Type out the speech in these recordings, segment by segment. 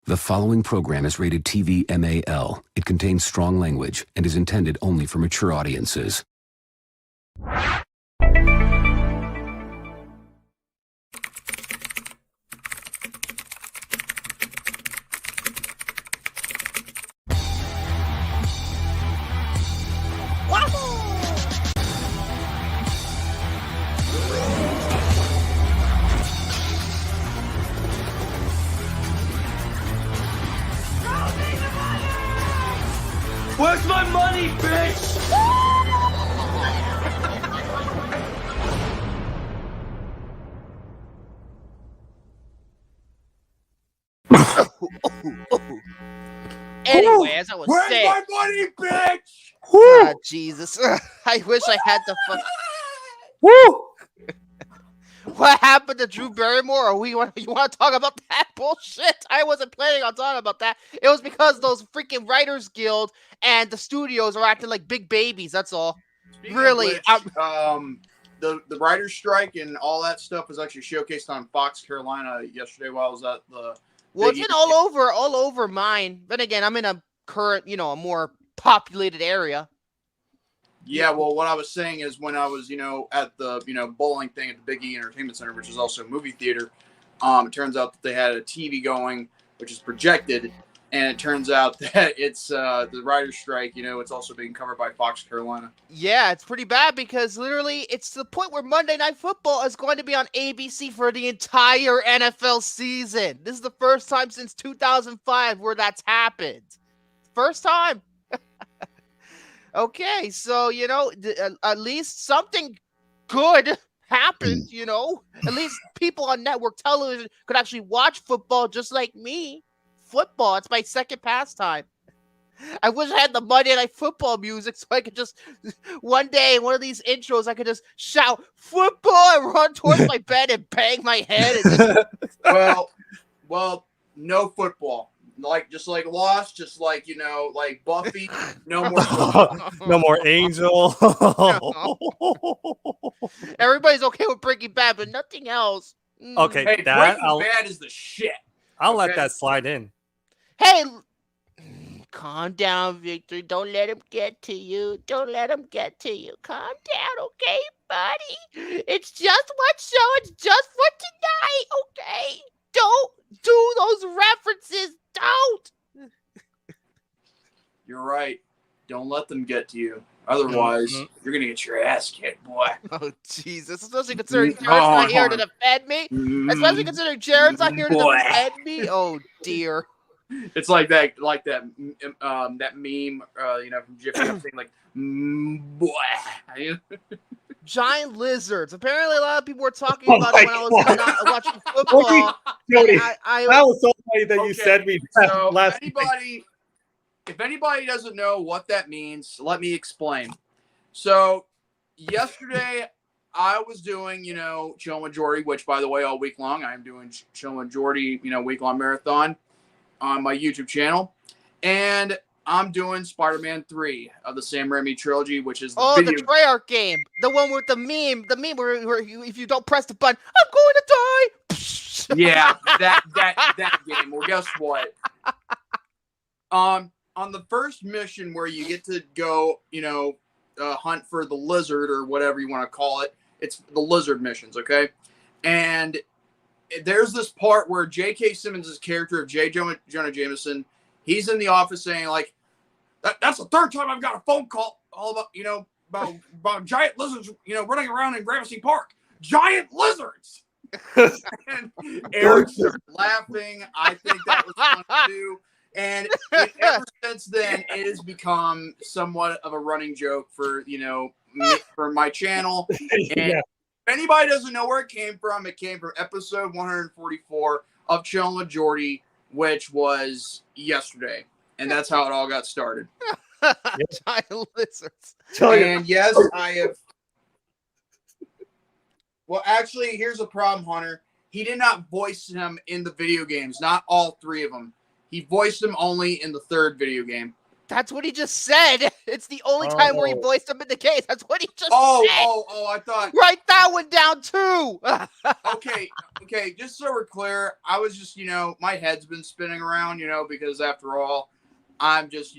The following program is rated TV MAL. It contains strong language and is intended only for mature audiences. Where's my money, bitch? Anyway, as I was Where's saying, my money, bitch? Jesus, I wish I had the fuck. Woo! What happened to Drew Barrymore? Or you want to talk about that bullshit? I wasn't planning on talking about that. It was because those freaking Writers Guild and the studios are acting like big babies. That's all. Speaking Really, of which, the writer's strike and all that stuff was actually showcased on Fox Carolina yesterday while I was at the. Well, it's been all over mine. But again, I'm in a current, a more populated area. Yeah, well, what I was saying is when I was, at the, bowling thing at the Big E Entertainment Center, which is also a movie theater, it turns out that they had a TV going, which is projected, and it turns out that it's the writer's strike, it's also being covered by Fox Carolina. Yeah, it's pretty bad because literally it's to the point where Monday Night Football is going to be on ABC for the entire NFL season. This is the first time since 2005 where that's happened. First time. Okay, so, at least something good happened, At least people on network television could actually watch football just like me. Football, it's my second pastime. I wish I had the Monday Night Football music so I could just, one day in one of these intros, I could just shout, football, and run towards my bed and bang my head. And just... Well, no football. Just like Lost, just like, like Buffy, no more football. No more Angel. Everybody's okay with Breaking Bad, but nothing else. Okay, hey, Breaking Bad is the shit. I'll let that slide in. Hey, calm down, Victor. Don't let him get to you. Don't let him get to you. Calm down, okay, buddy? It's just one show. It's just for tonight, okay? Don't do those references. Don't. You're right. Don't let them get to you. Otherwise, you're going to get your ass kicked, boy. Oh, Jesus. Especially considering Jared's not here to defend me. Especially considering Jared's not here to defend me. Oh, dear. It's like that meme, from Jiffy, I'm saying like, boy. Giant lizards. Apparently, a lot of people were talking about it when I was not watching football. Jody, that was so funny that you said me so last if anybody doesn't know what that means, let me explain. So, yesterday, I was doing, Chilling with Jordy, which, by the way, all week long, I'm doing Chilling with Jordy, week-long marathon on my YouTube channel. And I'm doing Spider-Man 3 of the Sam Raimi trilogy, which is the the Treyarch game. The one with the meme where if you don't press the button, I'm going to die. Yeah, that game. Well, guess what? On the first mission where you get to go, hunt for the lizard or whatever you want to call it, it's the lizard missions, okay? And there's this part where J.K. Simmons' character of J. Jonah Jameson, he's in the office saying, like, that's the third time I've got a phone call all about, about giant lizards, running around in Gramercy Park. Giant lizards! And Eric started laughing. I think that was fun too. And ever since then, it has become somewhat of a running joke for, for my channel. And if anybody doesn't know where it came from episode 144 of Chilling with Jordy, which was yesterday. And that's how it all got started. Giant lizards. And yes, I have. Well, actually, here's a problem, Hunter. He did not voice him in the video games. Not all three of them. He voiced him only in the third video game. That's what he just said. It's the only time where he voiced him in the case. That's what he just said. I thought. Write that one down too. Okay. Just so we're clear, I was just, my head's been spinning around, because after all, I'm just,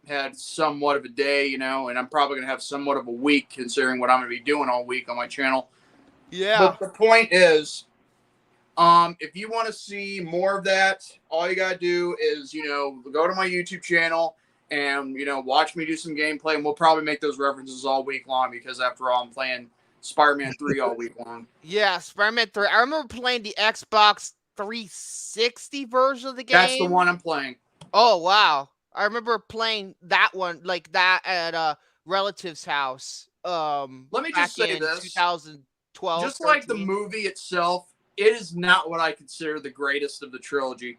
had somewhat of a day, and I'm probably going to have somewhat of a week considering what I'm going to be doing all week on my channel. Yeah. But the point is, if you want to see more of that, all you got to do is, go to my YouTube channel and, watch me do some gameplay, and we'll probably make those references all week long because after all, I'm playing Spider-Man 3 all week long. Yeah, Spider-Man 3. I remember playing the Xbox 360 version of the game. That's the one I'm playing. Oh, wow. I remember playing that one, like that at a relative's house. Let me just say this. 2012. Just like the movie itself, it is not what I consider the greatest of the trilogy.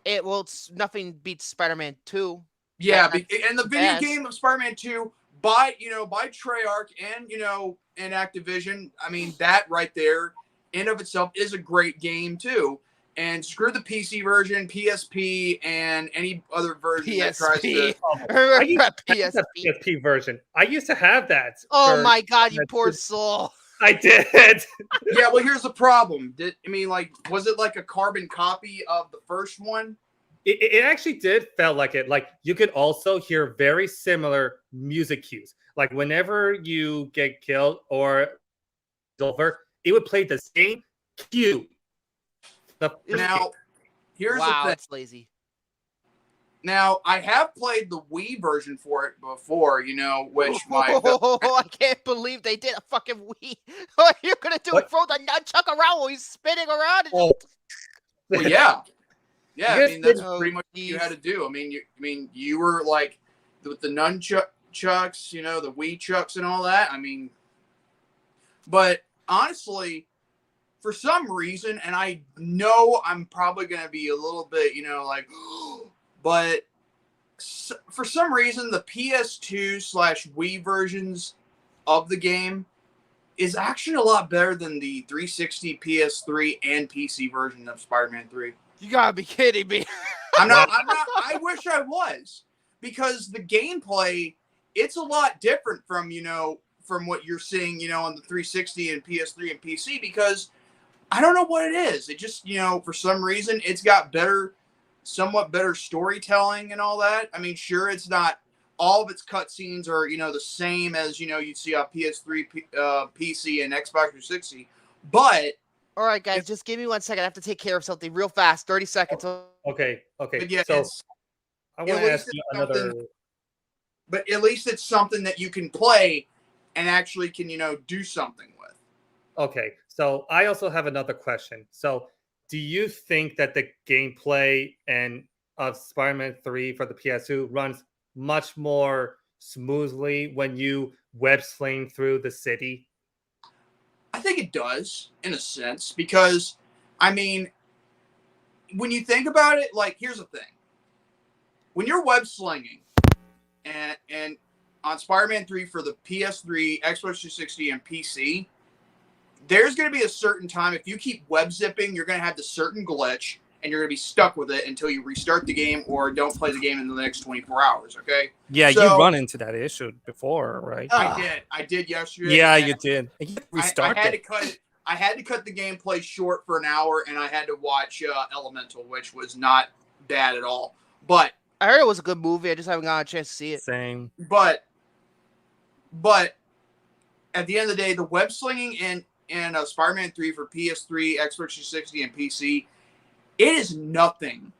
It's nothing beats Spider-Man 2. Yeah, and the video game of Spider-Man 2 by Treyarch and, and Activision, I mean, that right there in of itself is a great game too. And screw the PC version, PSP, and any other version that tries to. I used to have the PSP version. I used to have that. Oh my God, you poor soul. I did. Yeah, well, here's the problem. Was it like a carbon copy of the first one? It actually did felt like it. Like you could also hear very similar music cues. Like whenever you get killed or over, it would play the same cue. Now, here's the thing. That's lazy. Now, I have played the Wii version for it before, which I can't believe they did a fucking Wii. What are you going to do? What? Throw the nunchuck around while he's spinning around? Well, yeah. Yeah, Yes, I mean, that's pretty much what you had to do. I mean, you were like, with the nunchucks, the Wii chucks and all that. I mean, but honestly, for some reason, and I know I'm probably going to be a little bit, but for some reason, the PS2/Wii versions of the game is actually a lot better than the 360, PS3, and PC version of Spider-Man 3. You gotta be kidding me. I'm not. I wish I was, because the gameplay, it's a lot different from what you're seeing, on the 360 and PS3 and PC, because I don't know what it is. It just, for some reason, it's got somewhat better storytelling and all that. I mean, sure, it's not all of its cutscenes are, the same as, you'd see on PS3, PC, and Xbox 360. But all right, guys, just give me 1 second. I have to take care of something real fast. 30 seconds. Okay. But yeah, so I want to ask you another. But at least it's something that you can play and actually can, do something with. Okay, so I also have another question. So, do you think that the gameplay of Spider-Man 3 for the PS2 runs much more smoothly when you web sling through the city? I think it does, in a sense, because, I mean, when you think about it, here's the thing. When you're web slinging, and on Spider-Man 3 for the PS3, Xbox 360, and PC, there's going to be a certain time, if you keep web zipping, you're going to have the certain glitch, and you're going to be stuck with it until you restart the game or don't play the game in the next 24 hours, okay? Yeah, you run into that issue before, right? I did yesterday. Yeah, you did. You restarted. I had to cut the gameplay short for an hour, and I had to watch Elemental, which was not bad at all. But I heard it was a good movie. I just haven't gotten a chance to see it. Same. But at the end of the day, the web slinging in Spider-Man 3 for PS3, Xbox 360, and PC, it is nothing.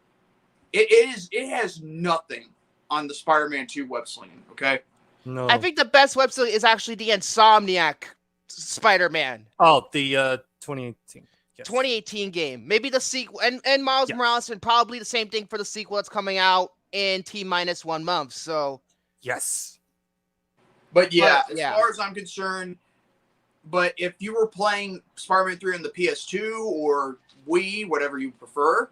It has nothing on the Spider-Man 2 web slinging. Okay. No. I think the best web sling is actually the Insomniac Spider-Man. Oh, the 2018. Yes. 2018 game. Maybe the sequel and Miles Morales, and probably the same thing for the sequel that's coming out in T-1 month. So yes. But as far as I'm concerned, but if you were playing Spider-Man 3 on the PS2 or Wii, whatever you prefer,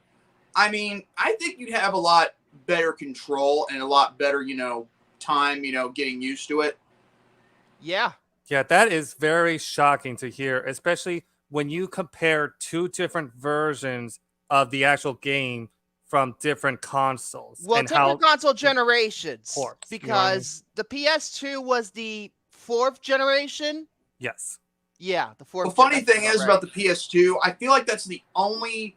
I mean, I think you'd have a lot better control and a lot better, time, getting used to it. Yeah. Yeah, that is very shocking to hear, especially when you compare two different versions of the actual game from different consoles. Well, and different how console generations. ports, you know what I mean? Because the PS2 was the 4th generation. Yes. Yeah, the 4th. The funny thing is right. about the PS2, I feel like that's the only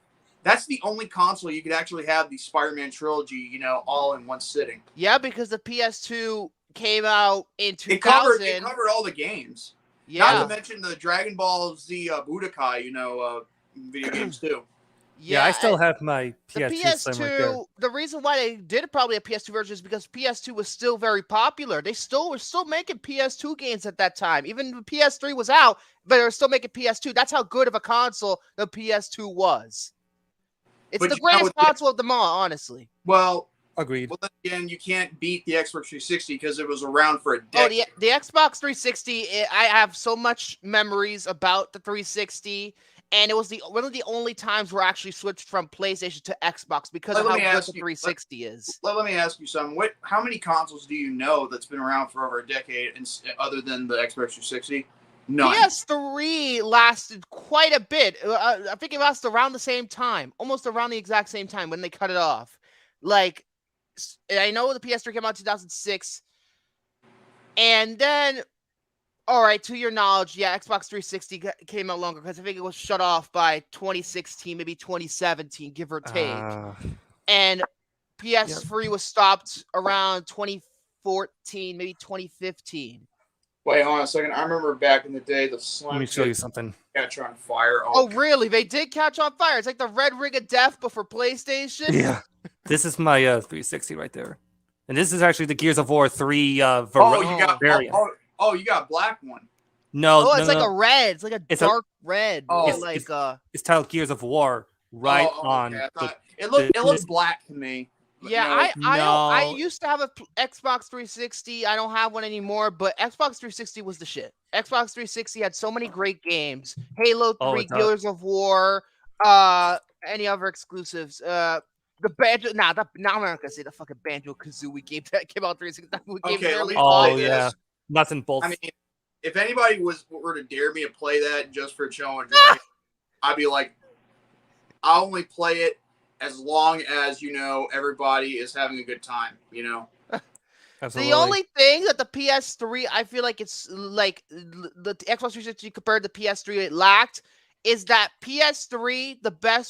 console you could actually have the Spider-Man trilogy, you know, all in one sitting. Yeah, because the PS2 came out in 2000. It covered all the games. Yeah. Not to mention the Dragon Ball Z Budokai, you know, video games too. Yeah, I still have my the PS2 Slim right there. The reason why they did probably a PS2 version is because PS2 was still very popular. They were still making PS2 games at that time. Even the PS3 was out, but they were still making PS2. That's how good of a console the PS2 was. It's the greatest console of them all, honestly. Well, agreed. Well, then again, you can't beat the Xbox 360 because it was around for a decade. Oh, the Xbox 360, I have so much memories about the 360. And it was one of the only times where I actually switched from PlayStation to Xbox because of how good the 360 is. Let me ask you something. How many consoles do you know that's been around for over a decade, other than the Xbox 360? None. PS3 lasted quite a bit. I think it lasted around the same time, almost around the exact same time when they cut it off. Like, I know the PS3 came out in 2006, and then. All right, to your knowledge, yeah, Xbox 360 came out longer because I think it was shut off by 2016, maybe 2017, give or take. And PS3 was stopped around 2014, maybe 2015. Wait, hold on a second. I remember back in the day, the Slim. Let me show you something. Catch on fire. Oh, really? They did catch on fire. It's like the Red Ring of Death, but for PlayStation. Yeah, this is my 360 right there, and this is actually the Gears of War 3 variant. Oh, you got a black one. No, it's like a red. It's like a dark red. Oh, it's titled Gears of War on. Okay. It looked black to me. Yeah, I used to have a Xbox 360. I don't have one anymore, but Xbox 360 was the shit. Xbox 360 had so many great games. Halo 3, Gears of War, any other exclusives. The Banjo. Now I'm not gonna say the fucking Banjo-Kazooie game that came out 360. Yeah. Nothing both. I mean, if anybody were to dare me to play that just for show and joy, I'd be like, I'll only play it as long as, you know, everybody is having a good time, you know? Absolutely. The only thing that the PS3, I feel like it's like the Xbox 360 compared to PS3 it lacked is that PS3,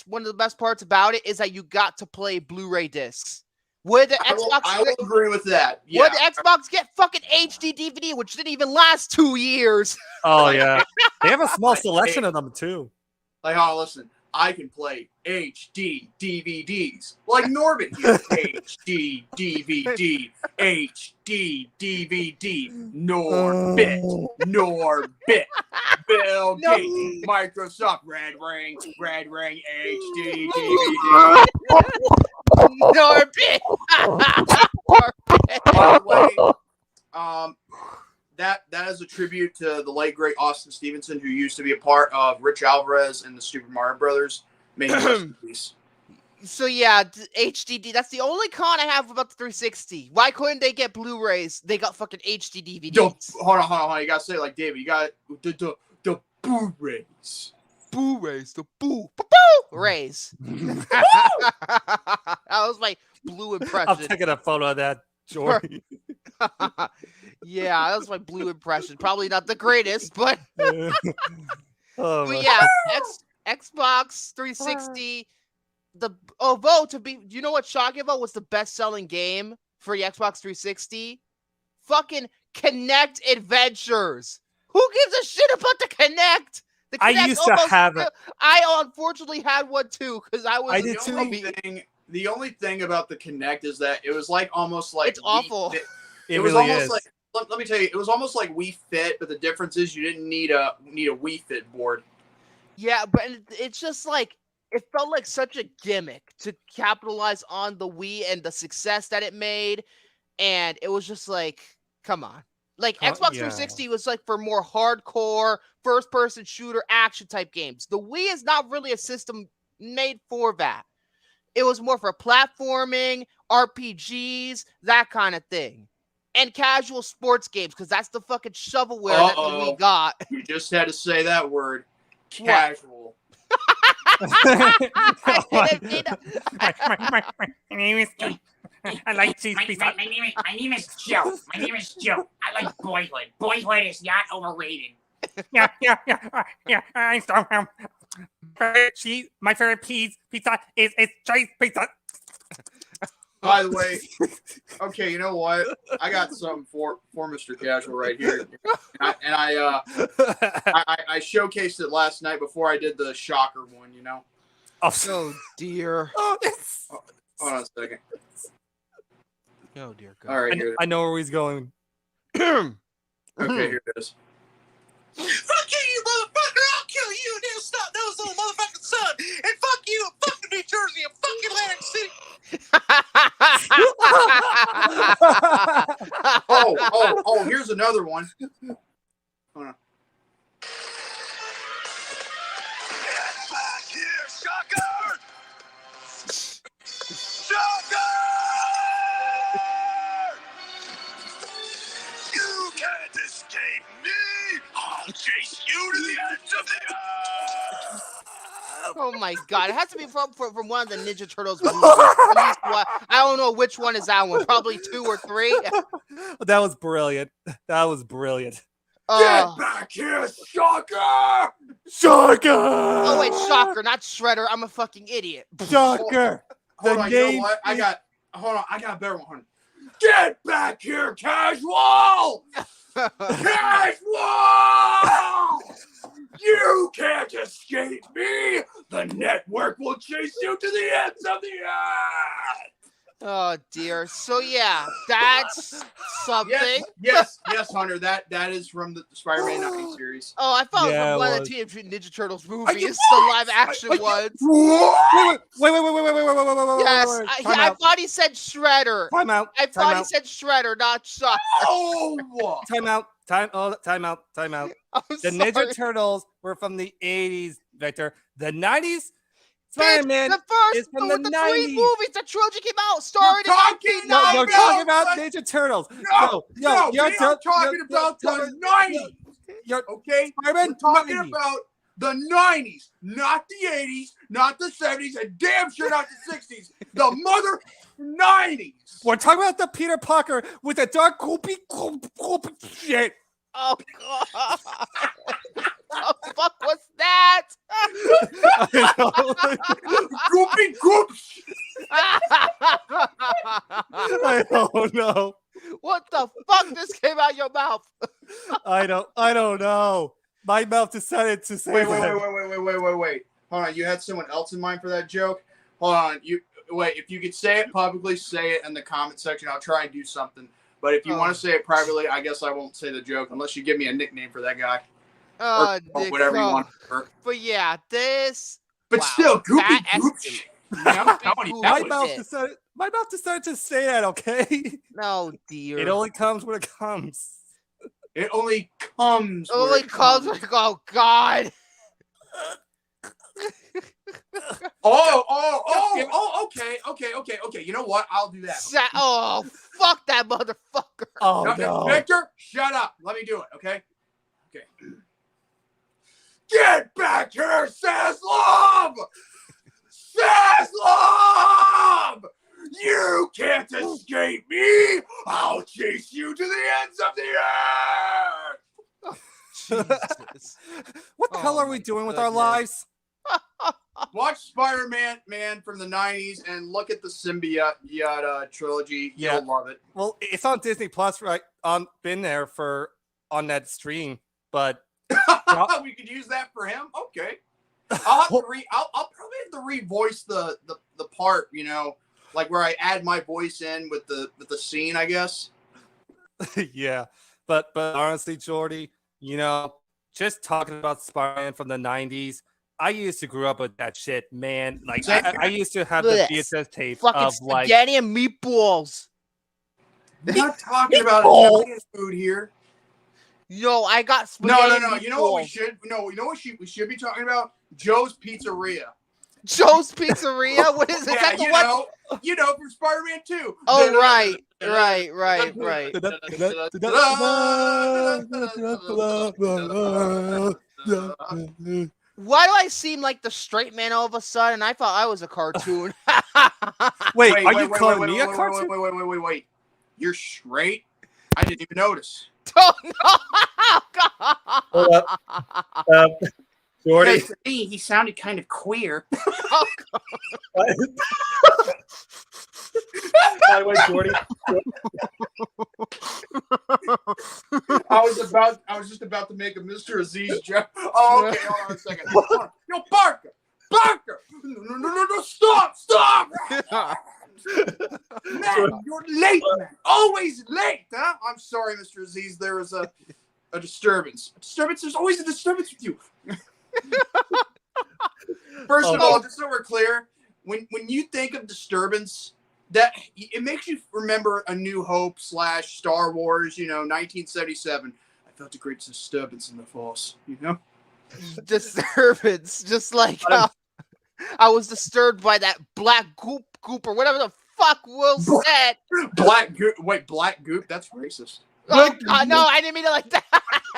one of the best parts about it is that you got to play Blu-ray discs. Would the Xbox? I will agree with that. Yeah. Would the Xbox get fucking HD DVD, which didn't even last 2 years? Oh yeah, they have a small selection of them too. Like, oh, listen, I can play HD DVDs. Like Norbit here, HD DVD, HD DVD, Norbit, Bill Gates, Microsoft, Red Ring, HD DVD. Norbit. By the way, that is a tribute to the late great Austin Stevenson, who used to be a part of Rich Alvarez and the Super Mario Brothers. May he rest in peace. So yeah, HDD. That's the only con I have about the 360. Why couldn't they get Blu-rays? They got fucking HD DVDs. Hold on. You gotta say it like David. You got the Blu-rays. Blu-rays, the rays. That was my blue impression. I'm taking a photo of that, Jordy. Yeah, that was my blue impression. Probably not the greatest, but but yeah, Xbox 360. You know what shocking about was the best-selling game for the Xbox 360? Fucking Kinect Adventures. Who gives a shit about the Kinect? I used to have it. I unfortunately had one too because I was. I did too. The only thing about the Kinect is that it was like almost like it's awful. It was really almost like. Let me tell you, it was almost like Wii Fit, but the difference is you didn't need a Wii Fit board. Yeah, but it's just like it felt like such a gimmick to capitalize on the Wii and the success that it made, and it was just like, come on. Like Xbox 360 was like for more hardcore first-person shooter action type games. The Wii is not really a system made for that. It was more for platforming, RPGs, that kind of thing. And casual sports games, because that's the fucking shovelware that we got. You just had to say that word. Casual. I didn't mean to- My name is Joe. I like cheese pizza. My name is Joe. My name is Joe. I like boyhood. Boyhood is not overrated. Yeah. I'm so my favorite pizza is cheese pizza. By the way, okay, you know what? I got something for Mr. Casual right here, and I showcased it last night before I did the shocker one. You know. Oh dear. Oh, Hold on a second. Oh dear God. All right, here. I know where he's going. Okay, here it is. Fuck you, motherfucker! I'll kill you and you'll stop those little motherfucking son. And fuck you, and fuck New Jersey, and fuck Atlantic City. Oh, here's another one. Hold on. Get back here, shocker! Shocker! You can't escape me! I'll chase you to the ends of the earth! Oh my God! It has to be from one of the Ninja Turtles movies. At least one. I don't know which one is that one. Probably 2 or 3. That was brilliant. Get back here, shocker! Shocker! Oh wait, Shocker, not Shredder. I'm a fucking idiot. Shocker. Hold on, you know what? I got a better one. Get back here, Casual! Casual! You can't escape me! The network will chase you to the ends of the earth! Oh dear. So yeah, that's something. Yes, Hunter. That is from the Spider-Man 90 series. Oh, I thought Yeah, it was it one of was. the Teenage Mutant Ninja Turtles movies, the live action ones. What? Wait. Yes, Time I thought he said Shredder. Time out. I thought he said Shredder, not Shocker. Oh! Time out. Time out. I'm The sorry. Ninja Turtles were from the 80s, Victor. The 90s, Spider-Man the first is from with the the 90s. 3 movies, the trilogy came out, started You're talking in No, you're 1990. talking about Ninja Turtles. No, you're I'm talking about the 90s. You're Okay? Spider-Man We're talking 90s. about the 90s, not the 80s, not the 70s, and damn sure not the 60s. The mother 90s. We're talking about the Peter Parker with the dark goopy shit. Oh God. What the fuck was that? Goopy goops. I don't know. What the fuck? This came out your mouth. I don't know. My mouth decided to say Wait. that. Hold on. You had someone else in mind for that joke? Hold on. Wait. If you could say it publicly, say it in the comment section. I'll try and do something. But if you want to say it privately, I guess I won't say the joke unless you give me a nickname for that guy. Or whatever you want. But yeah, this. But wow, still, goopy that goops. escalated. I'm telling you, My that mouth was decided to say that, okay? No, dear. It only comes when it comes. It only comes. where only it comes when. Oh God. Okay. You know what? I'll do that. Oh, fuck that motherfucker. Oh No, no. Victor, shut up. Let me do it, okay? Okay. Get back here, Saslov! Saslov! You can't escape me! I'll chase you to the ends of the earth! Jesus. What the hell are we doing with our goodness. lives? Watch Spider-Man from the 90s and look at the Symbiote trilogy. Yeah. You'll love it. Well, it's on Disney Plus, right? Been there on that stream, but We could use that for him. Okay. I'll probably have to revoice the part, you know, like where I add my voice in with the scene, I guess. yeah. But honestly, Jordy, you know, just talking about Spider-Man from the 90s, I used to grow up with that shit, man. Like I used to have the Yes. VHS tape Fucking of like spaghetti and meatballs. We're not talking about Meatball. Italian food here. Yo, I got spaghetti. No. and You know what we meatballs. should? No. You know what we should be talking about? Joe's Pizzeria. Joe's Pizzeria. What is it? Is that the one? You know, from Spider-Man 2. Oh, right. Why do I seem like the straight man all of a sudden? I thought I was a cartoon. Wait, are you calling me a cartoon? Wait. You're straight? I didn't even notice. Oh, no. Hold up. Jordy. Because to me, he sounded kind of queer. Oh, By the way, Jordy. I was just about to make a Mr. Aziz joke. Oh, okay, hold on a second. Yo, Barker! No, stop! Man, you're late, man. Always late, huh? I'm sorry, Mr. Aziz. There was a disturbance. There's always a disturbance with you. First of all, just so we're clear, when you think of disturbance, that it makes you remember A New Hope / Star Wars, 1977. I felt a great disturbance in the Force, disturbance, just like how I was disturbed by that black goop or whatever the fuck Will said. Black goop? Wait, black goop? That's racist. Oh, God, no, I didn't mean it like that.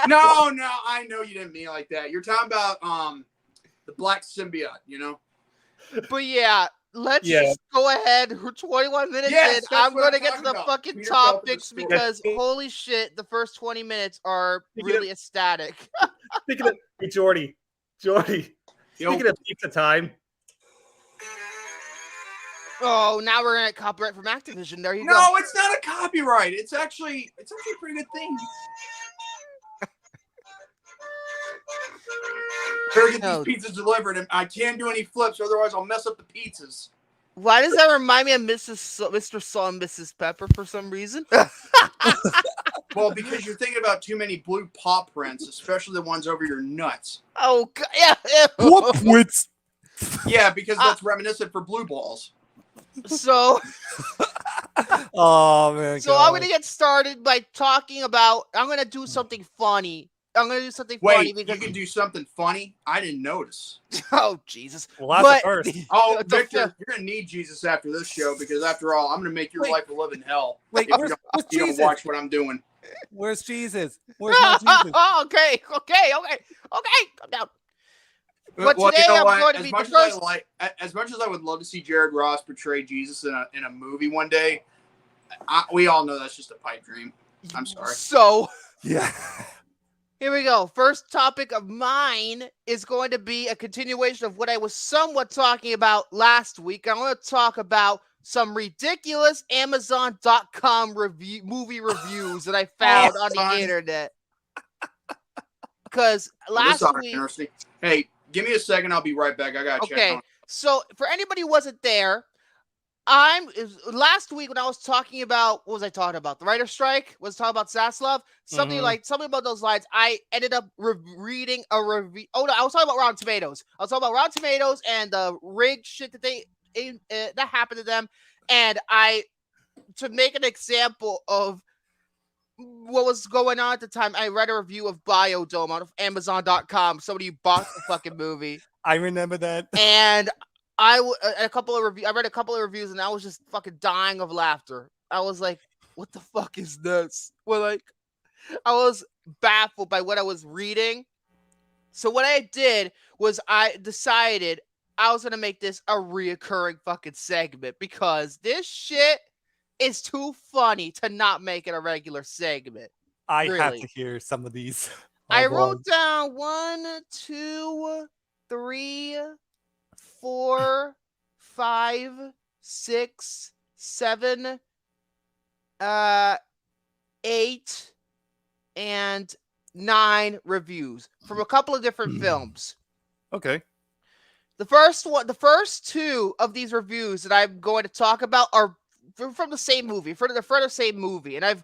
No, I know you didn't mean it like that. You're talking about the black symbiote, But yeah, let's just go ahead. We're 21 minutes in. I'm going to get to the fucking Peter topics Felton because holy shit, the first 20 minutes are really ecstatic. Speaking of Jordy. Speaking of pizza time. Oh, now we're gonna get copyright from Activision. There you go. No, it's not a copyright. It's actually a pretty good thing. Better get these pizzas delivered, and I can't do any flips, otherwise I'll mess up the pizzas. Why does that remind me of Mr. Saw and Mrs. Pepper for some reason? Well, because you're thinking about too many blue paw prints, especially the ones over your nuts. Oh, God, yeah. What prints? Yeah, because that's reminiscent for blue balls. So, Oh man. so I'm gonna get started by talking about. I'm gonna do something funny. Funny Wait, because you can do something funny? I didn't notice. oh Jesus. Well, that's the first. Oh, Victor, you're gonna need Jesus after this show because after all, I'm gonna make your life a living hell. Wait, if where's you don't Jesus? watch what I'm doing. Where's Jesus? Where's my Jesus? Okay, calm down. But Well, today I'm going to be the first. As much as I would love to see Jared Ross portray Jesus in a movie one day, we all know that's just a pipe dream. I'm sorry. So Yeah. here we go. First topic of mine is going to be a continuation of what I was somewhat talking about last week. I'm going to talk about some ridiculous Amazon.com movie reviews that I found on the internet. Because last week, hey, give me a second. I'll be right back. I gotta check. Okay, so for anybody who wasn't there, last week when I was talking about what was I talking about? The writer's strike? Was I talking about Zaslav? Something about those lines. I ended up reading a review. Oh no, I was talking about Rotten Tomatoes. I was talking about Rotten Tomatoes and the rigged shit that that happened to them. And to make an example of what was going on at the time, I read a review of Biodome on Amazon.com. Somebody who bought the fucking movie. I remember that. And I read a couple of reviews, and I was just fucking dying of laughter. I was like, "What the fuck is this?" Well, like, I was baffled by what I was reading. So what I did was I decided I was gonna make this a reoccurring fucking segment because this shit is too funny to not make it a regular segment. I have Really. to hear some of these. I Oh, boy. wrote down 1, 2, 3, 4, 5, 6, 7, 8, and 9 reviews from a couple of different films. Okay. The first 2 of these reviews that I'm going to talk about are from the same movie, for the same movie, and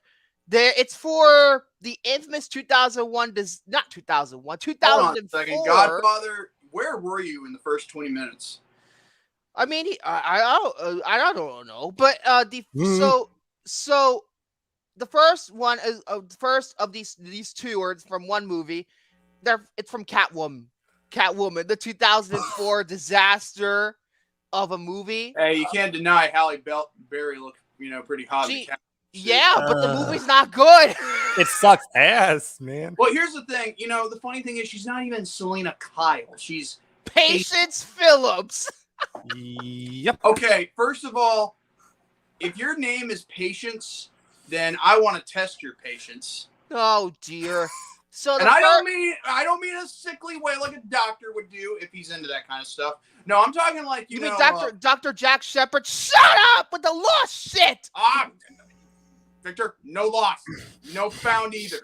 it's for the infamous 2001, not 2001, 2004. Hold on a second, Godfather. Where were you in the first 20 minutes? I mean, I don't know, but so the first one is the first of these 2 are from one movie. It's from Catwoman, the 2004 disaster of a movie. Hey, you can't deny Halle Berry looked, pretty hot. Yeah, but the movie's not good. It sucks ass, man. Well, here's the thing. You know, the funny thing is she's not even Selena Kyle. She's Patience Phillips. Yep. okay. First of all, if your name is Patience, then I want to test your patience. Oh dear. So And I don't mean a sickly way like a doctor would do if he's into that kind of stuff. No, I'm talking like You know, mean Dr. Jack Shepard? Shut up with the lost shit. Victor, no loss, no found either.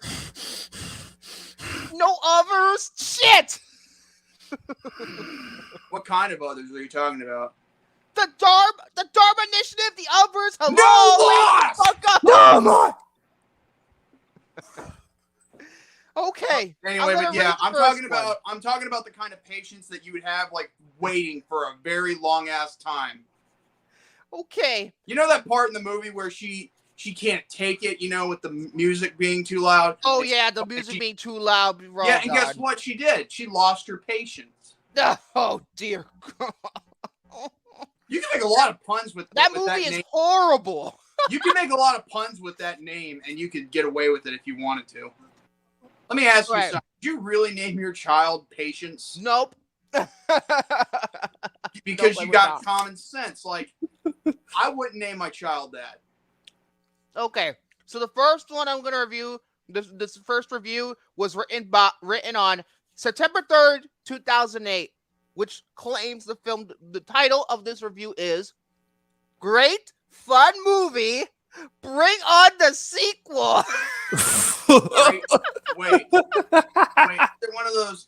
No others. Shit. What kind of others are you talking about? The Dharma Initiative. The others. Hello. No loss. Fuck up. No more. Okay. Anyway, but yeah, I'm talking one. about the kind of patience that you would have like waiting for a very long ass time. Okay. You know that part in the movie where she can't take it, you know, with the music being too loud? Oh yeah, the music being too loud. Yeah, and guess what she did? She lost her patience. Oh dear. You can make a lot of puns with That with movie is name. horrible. You can make a lot of puns with that name, and you could get away with it if you wanted to. Let me ask you something. Did you really name your child Patience? Nope. Because Nope, you got common sense. Like, I wouldn't name my child that. Okay, so the first one I'm going to review, this first review was written on September 3rd, 2008, which claims the film, the title of this review is Great Fun Movie, Bring on the Sequel. Wait.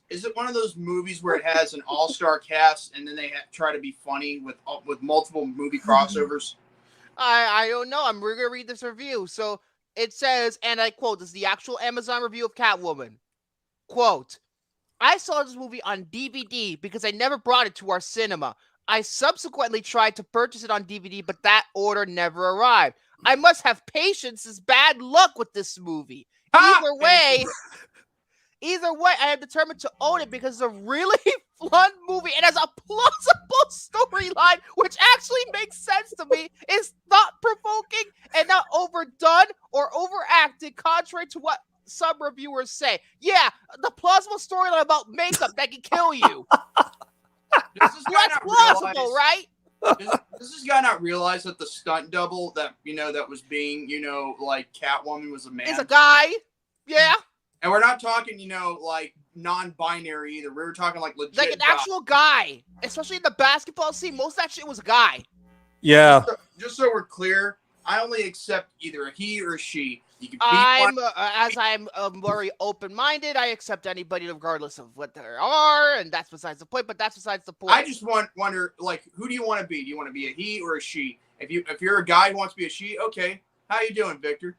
Is it one of those movies where it has an all-star cast and then they try to be funny with multiple movie crossovers? I don't know. We're going to read this review. So it says, and I quote, this is the actual Amazon review of Catwoman. Quote, I saw this movie on DVD because I never brought it to our cinema. I subsequently tried to purchase it on DVD, but that order never arrived. I must have patience as bad luck with this movie. Either way, I am determined to own it because it's a really fun movie and has a plausible storyline, which actually makes sense to me, is thought-provoking and not overdone or overacted, contrary to what some reviewers say. Yeah, the plausible storyline about makeup that can kill you. That's plausible, right? Does this guy not realize that the stunt double that that was being like Catwoman was a man? Is a guy, yeah. And we're not talking like non-binary either. We were talking like legit, like an actual guy, especially in the basketball scene. Most of that shit was a guy. Yeah. Just so we're clear, I only accept either a he or a she. You can I'm very open-minded. I accept anybody regardless of what they are, and that's besides the point. But that's besides the point. I just wonder, like, who do you want to be? Do you want to be a he or a she? If you're a guy who wants to be a she, okay. How you doing, Victor?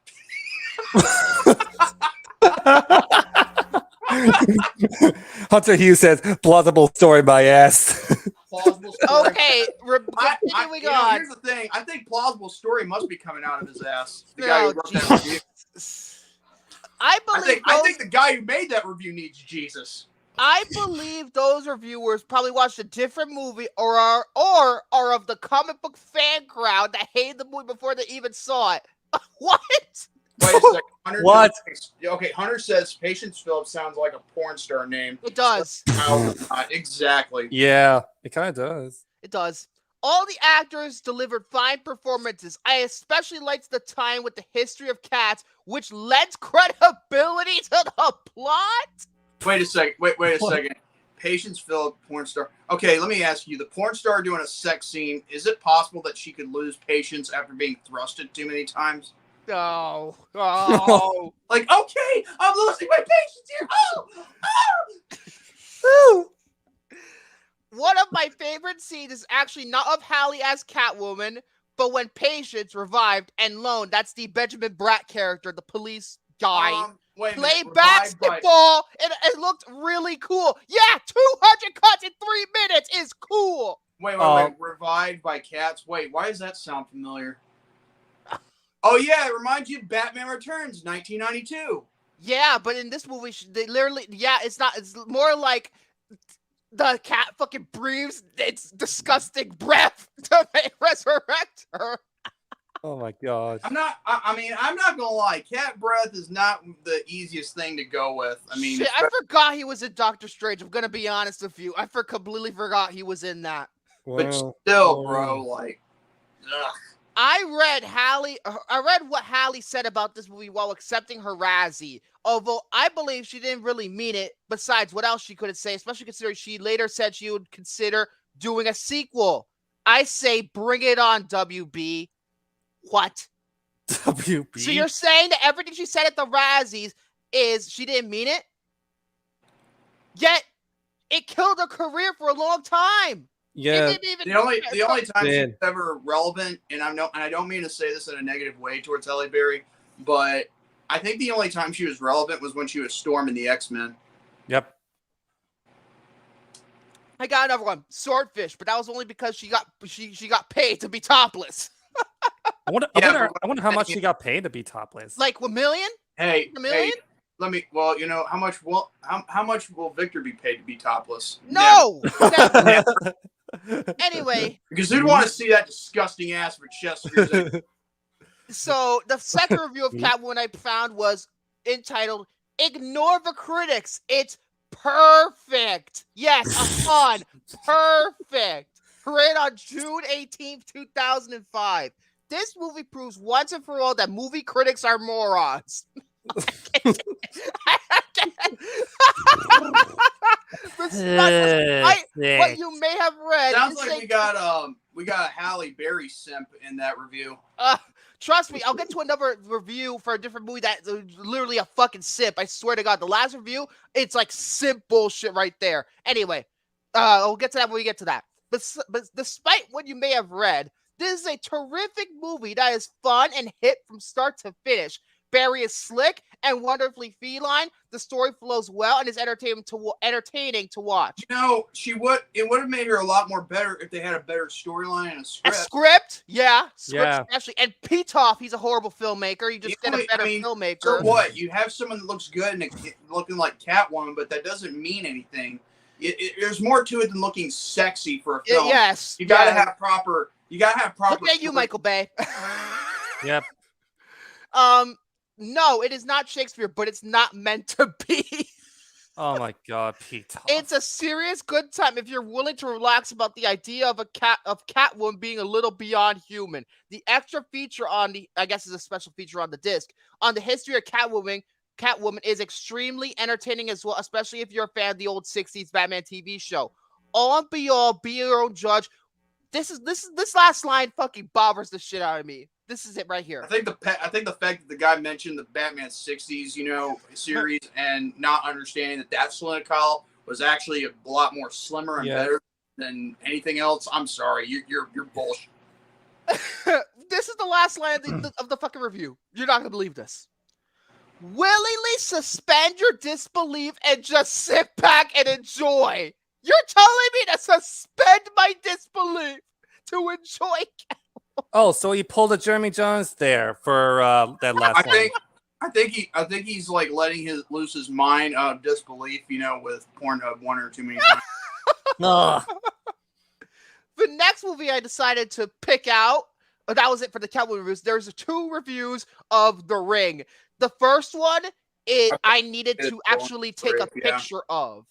Hunter Hughes says, plausible story by ass. Plausible story. Okay, continuing on. Here's the thing. I think plausible story must be coming out of his ass. The guy who wrote that review. I think the guy who made that review needs Jesus. I believe those reviewers probably watched a different movie or are of the comic book fan crowd that hated the movie before they even saw it. What? Wait a second. What? Okay, Hunter says Patience Phillips sounds like a porn star name. It does. Exactly. Yeah, it kind of does. It does. All the actors delivered fine performances. I especially liked the time with the history of cats, which lends credibility to the plot. Wait a second. Wait a second. Patience Phillips, porn star. Okay, let me ask you. The porn star doing a sex scene, is it possible that she could lose patience after being thrusted too many times? No. Oh. Like, okay, I'm losing my patience here. Oh. One of my favorite scenes is actually not of Hallie as Catwoman, but when Patience revived and Lone, that's the Benjamin Bratt character, the police guy, played basketball, and it looked really cool. Yeah, 200 cuts in 3 minutes is cool. Wait. Revived by cats. Wait, why does that sound familiar? Oh, yeah, it reminds you of Batman Returns, 1992. Yeah, but in this movie, they literally, it's not, it's more like the cat fucking breathes its disgusting breath to resurrect her. Oh my god. I'm not. I mean, I'm not gonna lie. Cat breath is not the easiest thing to go with. I mean, Shit, I forgot he was in Doctor Strange. I'm gonna be honest with you. I completely forgot he was in that. but Well, still, bro, like, ugh. I read what Halle said about this movie while accepting her Razzie. Although I believe she didn't really mean it. Besides, what else she could say, especially considering she later said she would consider doing a sequel. I say, bring it on, WB. What? WB. So you're saying that everything she said at the Razzies is she didn't mean it? Yet it killed her career for a long time. Yeah. It didn't even, The only time Man. she's ever relevant, and I don't mean to say this in a negative way towards Halle Berry, but I think the only time she was relevant was when she was Storm in the X-Men. Yep. I got another one, Swordfish, but that was only because she got paid to be topless. I wonder how much she got paid to be topless. Like $1 million? Hey, $1 million? let me. Well, you know how much will Victor be paid to be topless? No. Never. Never. Anyway, Because who'd want to see that disgusting ass for Chester's? so the second review of Catwoman I found was entitled "Ignore the Critics. It's perfect." Yes, a pun. Perfect. Rated on June 18th, 2005. This movie proves once and for all that movie critics are morons. What you may have read. Sounds like we got a Halle Berry simp in that review. Trust me, I'll get to another review for a different movie that's literally a fucking simp. I swear to God, the last review, it's like simp bullshit right there. Anyway, we'll get to that when we get to that. But despite what you may have read, this is a terrific movie that is fun and hit from start to finish. Barry is slick and wonderfully feline. The story flows well and is entertaining to watch. You know, it would have made her a lot more better if they had a better storyline and a script. A script, yeah. Yeah. Especially. And Pitoff, he's a horrible filmmaker. You just get a better filmmaker. So what? You have someone that looks good and looking like Catwoman, but that doesn't mean anything. There's more to it than looking sexy for a film. Yes. You gotta have proper. You gotta have proper. Look at you, Michael Bay. Yep. No, it is not Shakespeare, but it's not meant to be. Oh my God, Pete. It's a serious good time if you're willing to relax about the idea of Catwoman being a little beyond human. The extra feature I guess is a special feature on the disc, on the history of Catwoman is extremely entertaining as well, especially if you're a fan of the old 60s Batman TV show. All and be all, be your own judge. This last line fucking bothers the shit out of me. This is it right here. I think the fact that the guy mentioned the Batman 60s, series and not understanding that Selina was actually a lot more slimmer and better than anything else. I'm sorry, you're bullshit. This is the last line of the fucking review. You're not gonna believe this. Willingly suspend your disbelief and just sit back and enjoy. You're telling me to suspend my disbelief to enjoy. Oh, so he pulled a Jeremy Jones there for that last one. I think he's like letting loose his mind of disbelief, with Pornhub one or too many times. The next movie I decided to pick out, that was it for the Catwoman reviews. There's 2 reviews of The Ring. The first one is I needed to actually take a picture of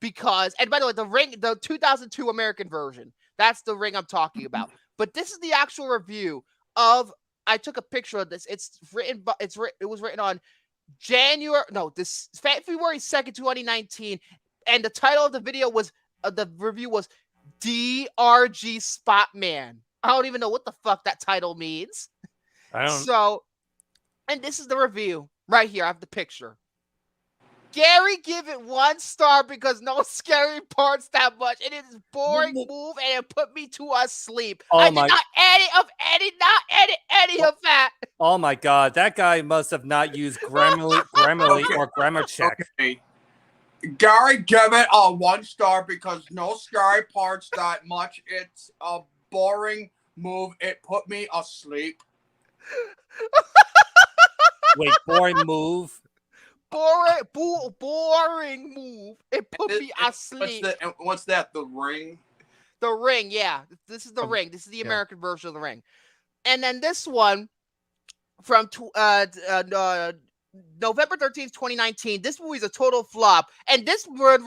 because, and by the way, The Ring, the 2002 American version, that's The Ring I'm talking about. But this is the actual review of. I took a picture of this. It was written on February 2nd, 2019, and the title of the video was the review was DRG Spotman. I don't even know what the fuck that title means. I don't. So, and this is the review right here. I have the picture. Gary, give it 1 star because no scary parts that much. It is boring move and it put me to sleep. I did not edit any of that. Oh my God, that guy must have not used Grammarly or Grammar Check. Okay. Gary, give it a 1 star because no scary parts that much. It's a boring move. It put me asleep. Wait, boring move. Boring move. It put me asleep. What's that? The Ring? The Ring, yeah. This is The Ring. This is the American version of The Ring. And then this one from November 13th, 2019. This movie is a total flop. And this word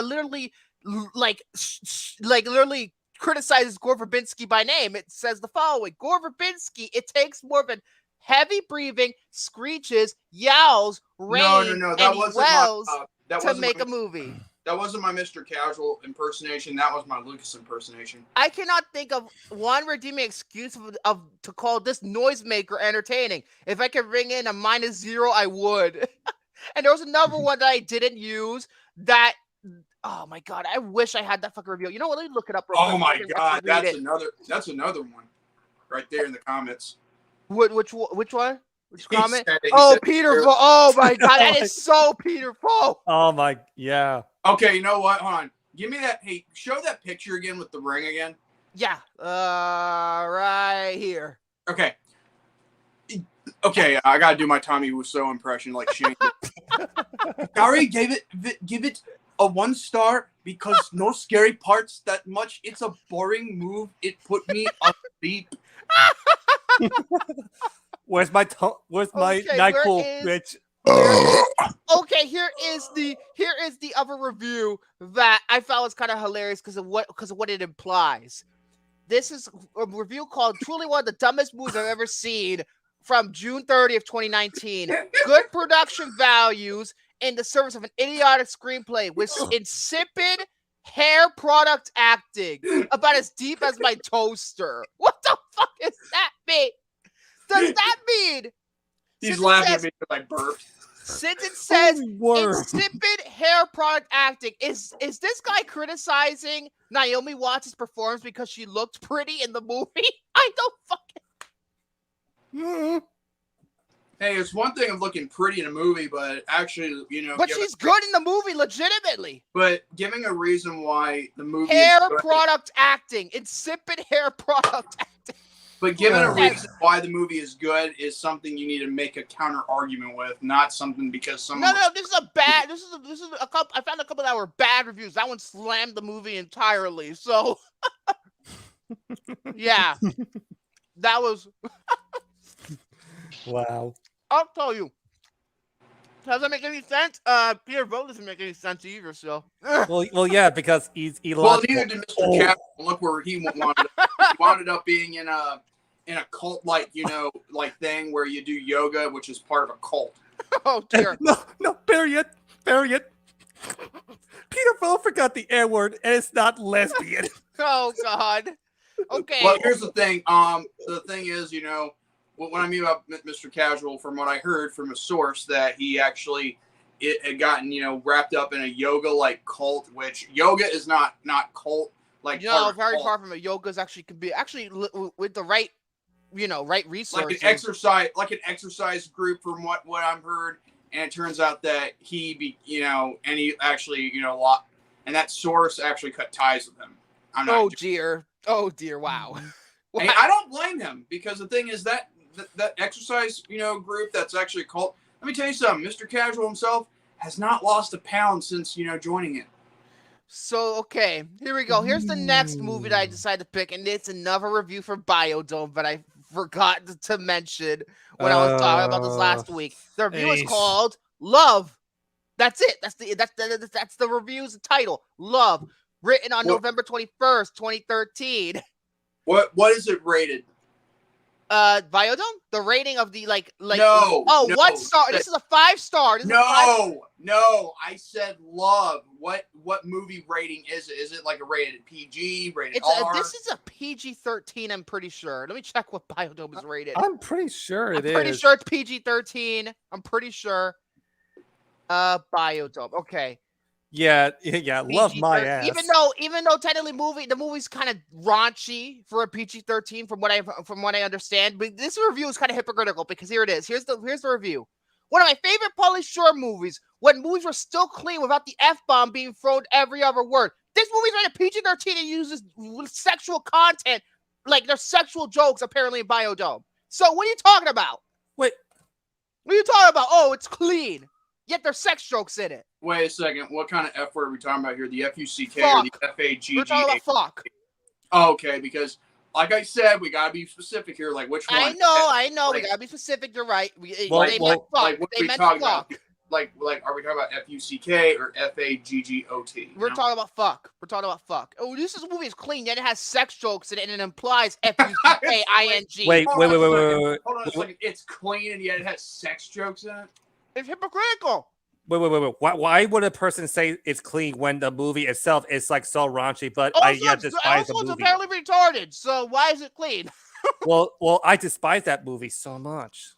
literally literally criticizes Gore Verbinski by name. It says the following: Gore Verbinski, it takes more than heavy breathing, screeches, yowls, rain, No. and wells That to wasn't make my, a movie. That wasn't my Mr. Casual impersonation. That was my Lucas impersonation. I cannot think of one redeeming excuse of to call this noisemaker entertaining. If I could ring in a -0, I would. And there was another one that I didn't use that. Oh my god! I wish I had that fucking review. You know what? Let me look it up real quick. Oh my I god, can read that's another one, right there in the comments. Which one? Which He comment? said it, he Oh, said it. Peter. Oh my god! That is so Peter Falk. Oh my, yeah. Okay, you know what? Hold on. Give me that. Hey, show that picture again with the ring again. Yeah. Right here. Okay. Okay, I gotta do my Tommy Wiseau impression like Shane did. Gary give it a 1 star because no scary parts that much. It's a boring move. It put me asleep. Where's my Okay, NyQuil, where is- Rich? Okay, here is the other review that I found was kind of hilarious because of what it implies. This is a review called "Truly One of the Dumbest Movies I've Ever Seen" from June 30th, 2019. Good production values in the service of an idiotic screenplay with insipid hair product acting about as deep as my toaster. What the fuck does that mean? Does that mean? He's Since laughing it at me because I burped. Since it says Holy word. insipid hair product acting, is this guy criticizing Naomi Watts' performance because she looked pretty in the movie? I don't fucking. Hey, it's one thing of looking pretty in a movie, but actually, But she's good in the movie, legitimately. But giving a reason why the movie Hair is good, product acting, insipid hair product acting. but giving a Okay. reason why the movie is good is something you need to make a counter argument with, not something because someone. No, this is a bad. This is a couple. I found a couple that were bad reviews. That one slammed the movie entirely. So, yeah, that was. Wow. I'll tell you. Does that make any sense? Peter Vogt doesn't make any sense either. So. Well, yeah, because he's Well, illogical. neither did Mr. Cap. Look where he wanted. He wound up being in a cult like thing where you do yoga, which is part of a cult. Oh dear. No, period. Peter Falk forgot the N word, and it's not lesbian. Oh God. Okay. Well, here's the thing. The thing is, what I mean about Mr. Casual, from what I heard from a source, that he actually had gotten wrapped up in a yoga like cult, which yoga is not cult like. Very far from it. Yoga's could be with the right, right resources. like an exercise group, from what I've heard. And it turns out that he actually, and that source actually cut ties with him. Oh dear. Wow. Hey, I don't blame him, because the thing is that exercise, group that's actually a cult. Let me tell you something. Mr. Casual himself has not lost a pound since, joining it. So, okay, here we go. Here's the next movie that I decided to pick, and it's another review for Biodome, but I forgot to mention when I was talking about this last week. The review is called Love. That's it. That's the review's title. Love. Written on November 21st, 2013. What is it rated? Biodome? The rating of the like no. 1 star. This is a 5-star. No, I said Love. What movie rating is it? Is it like a rated PG, rated R? This is a PG-13, I'm pretty sure. Let me check what Biodome is rated. I'm pretty sure it is. I'm pretty sure it's PG-13. I'm pretty sure. Biodome. Okay. Yeah. Love my ass. Even though technically the movie's kind of raunchy for a PG-13 from what I understand, but this review is kind of hypocritical, because here it is. Here's the review. One of my favorite Pauly Shore movies, when movies were still clean without the F-bomb being thrown every other word. This movie's rated PG-13 and uses sexual content, like there's sexual jokes apparently in Biodome. So what are you talking about? Wait. What are you talking about? Oh, it's clean. Yet there's sex jokes in it. Wait a second. What kind of F word are we talking about here? The F-U-C-K Fuck. or the F-A-G-G-A? We're talking about fuck. Oh, okay, because like I said, we gotta be specific here. Like which one? I know. We Like- gotta be specific. You're right. They Well, meant well, fuck. Like what They we meant talking fuck. about? Like are we talking about FUCK or FAGGOT? We're talking about fuck. We're talking about fuck. Oh, this movie is clean, yet it has sex jokes in it, and it implies FUCKING. Wait. Hold on a second. It's clean and yet it has sex jokes in it. It's hypocritical. Wait. Why would a person say it's clean when the movie itself is like so raunchy? But Also, I despise the it's movie. apparently retarded. So why is it clean? Well, I despise that movie so much.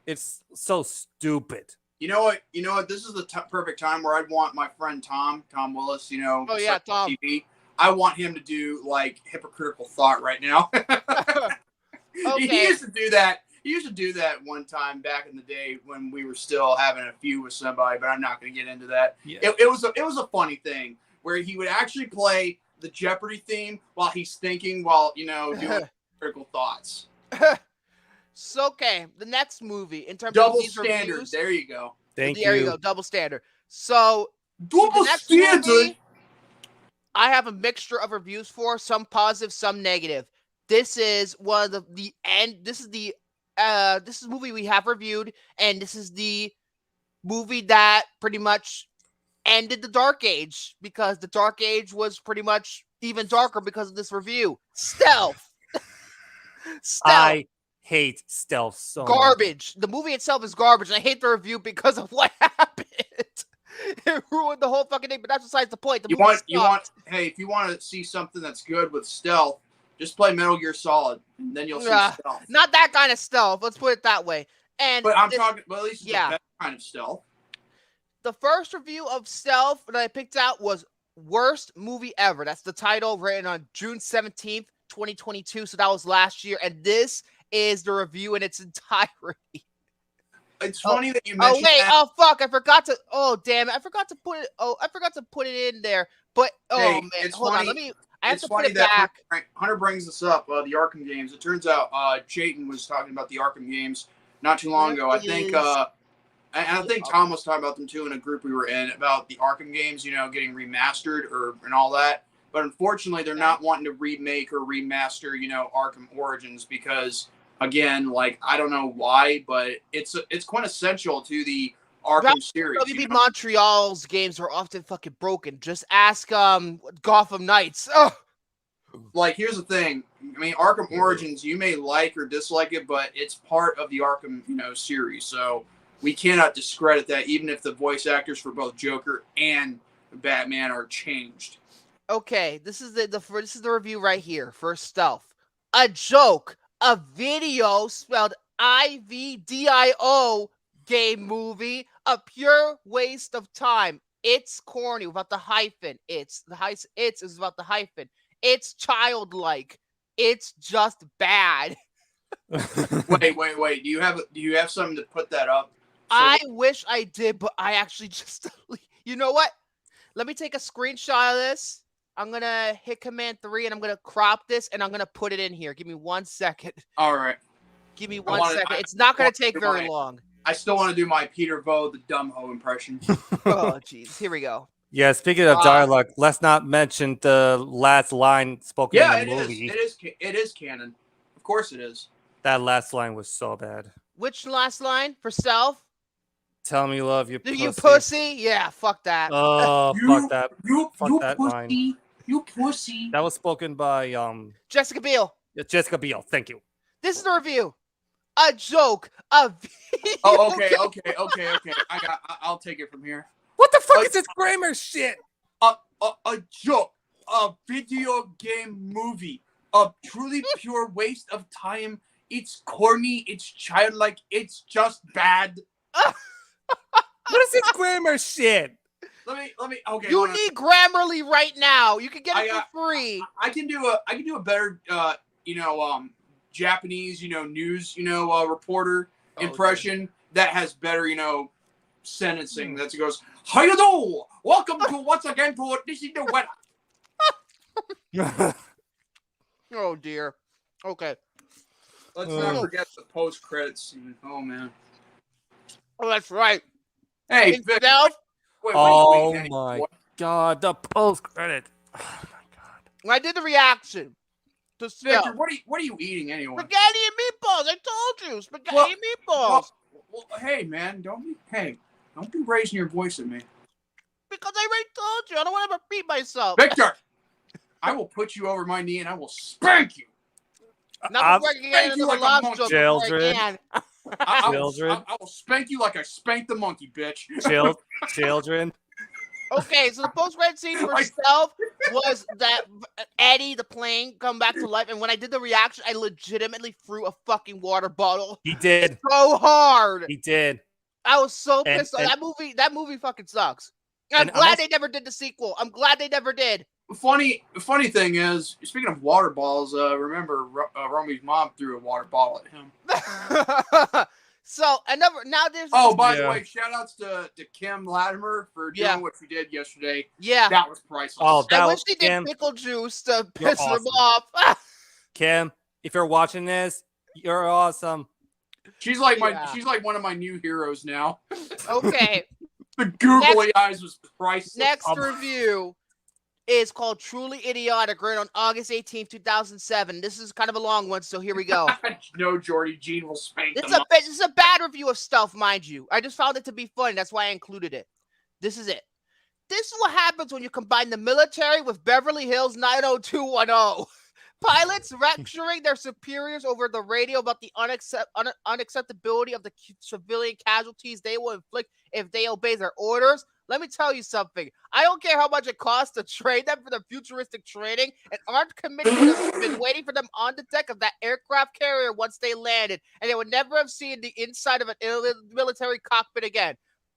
It's so stupid. You know what? This is the perfect time where I'd want my friend Tom Willis. Oh, yeah, Tom. TV. I want him to do like hypocritical thought right now. Okay. He used to do that. He used to do that one time back in the day when we were still having a feud with somebody, but I'm not going to get into that. Yeah. It was a funny thing where he would actually play the Jeopardy theme while he's thinking, doing critical thoughts. So, okay, the next movie in terms Double of these standard. reviews, There you go. Thank there you you. go, double standard. So Double the next standard. movie, I have a mixture of reviews for, some positive, some negative. This is one of the end. This is the movie we have reviewed, and this is the movie that pretty much ended the Dark Age, because the Dark Age was pretty much even darker because of this review. Stealth. I hate stealth so much. Garbage. The movie itself is garbage, and I hate the review because of what happened. It ruined the whole fucking thing, but that's besides the point. If you want to see something that's good with stealth, just play Metal Gear Solid, and then you'll see stealth. Not that kind of stealth. Let's put it that way. But at least it's the best kind of stealth. The first review of Stealth that I picked out was Worst Movie Ever. That's the title, written on June 17th, 2022. So that was last year. And this is the review in its entirety. It's funny that you mentioned that. that. Oh, fuck. I forgot to. Oh, damn it. I forgot to put it in there. But, Hey, man. it's Hold funny. on. I have It's to put funny it that back. Hunter brings this up, the Arkham games. It turns out Chayton was talking about the Arkham games not too long ago. I think Tom was talking about them too in a group we were in about the Arkham games, getting remastered and all that. But unfortunately, they're not wanting to remake or remaster, Arkham Origins because, again, I don't know why, but it's quintessential to the Arkham series. WB Montreal's games are often fucking broken. Just ask Gotham Knights. Ugh. Here's the thing. I mean, Arkham Origins, you may like or dislike it, but it's part of the Arkham, series. So we cannot discredit that, even if the voice actors for both Joker and Batman are changed. Okay, this is the review right here for Stealth. A joke, a video spelled IVDIO game movie, a pure waste of time. It's corny without the hyphen. It's about the hyphen. It's childlike. It's just bad. Wait. Do you have something to put that up? I wish I did, but I actually just. You know what? Let me take a screenshot of this. I'm gonna hit Command 3 and I'm gonna crop this and I'm gonna put it in here. Give me 1 second. All right. Give me 1 second. It's not gonna take very long. I still want to do my Peter Vo, the dumb ho impression. Oh, jeez. Here we go. Yeah, speaking of dialogue, let's not mention the last line spoken in the movie. It is canon. Of course it is. That last line was so bad. Which last line for Stealth? Tell me you love you, pussy. You pussy? Yeah, fuck that. Oh, fuck that. Fuck that pussy. line. You pussy. That was spoken by Jessica Biel. Jessica Biel. Thank you. This is the review. A joke. A video. Oh, okay. I'll take it from here. What the fuck is this grammar shit? A joke. A video game movie. A truly pure waste of time. It's corny. It's childlike. It's just bad. What is this grammar shit? Let me. Okay. You need Grammarly right now. You can get it for free. I can do a better, Japanese, news, reporter impression that has better, sentencing. That goes, "Hayado, welcome to once again to this is the weather." Oh dear. Okay. Let's not forget the post credits scene. Oh man. Oh, that's right. Hey, Vic, Stealth. wait, Oh my god, the post credit. Oh my god. When I did the reaction, Victor, what are you eating anyway? Spaghetti and meatballs. I told you, spaghetti Well- and meatballs. Well, hey man, don't be raising your voice at me, Because I already told you, I don't want to repeat myself. Victor. I will put you over my knee and I will spank you. Not before I can spank get you another like a lobster monkey. before I Children. can. I will spank you like I spanked the monkey, bitch. Children. Okay, so the post-credit scene for Stealth was that Eddie, the plane, come back to life. And when I did the reaction, I legitimately threw a fucking water bottle He did. so hard. He did. I was so And- pissed off. and- That movie fucking sucks. I'm And I'm glad also- they never did the sequel. I'm glad they never did. Funny thing is, speaking of water balls, remember Romy's mom threw a water ball at him. So now there's Oh, by the Yeah. way, shout outs to Kim Latimer for doing what she did yesterday. yeah. That was priceless. Oh, I that wish was they did Kim. pickle juice to You're piss them awesome. off. Kim, if you're watching this, you're awesome. she's like Yeah. she's like one of my new heroes now. Okay. The googly eyes was priceless. Next review is called Truly Idiotic, right on August 18th, 2007. This is kind of a long one, so here we go. No, Jordy, Gene will spank This them. is a bad review of Stealth, mind you. I just found it to be funny. That's why I included it. This is it. This is what happens when you combine the military with Beverly Hills 90210. Pilots lecturing their superiors over the radio about the unacceptability of the civilian casualties they will inflict if they obey their orders. Let me tell you something. I don't care how much it costs to train them for the futuristic training and aren't committed to them, been waiting for them on the deck of that aircraft carrier once they landed, and they would never have seen the inside of an military cockpit again.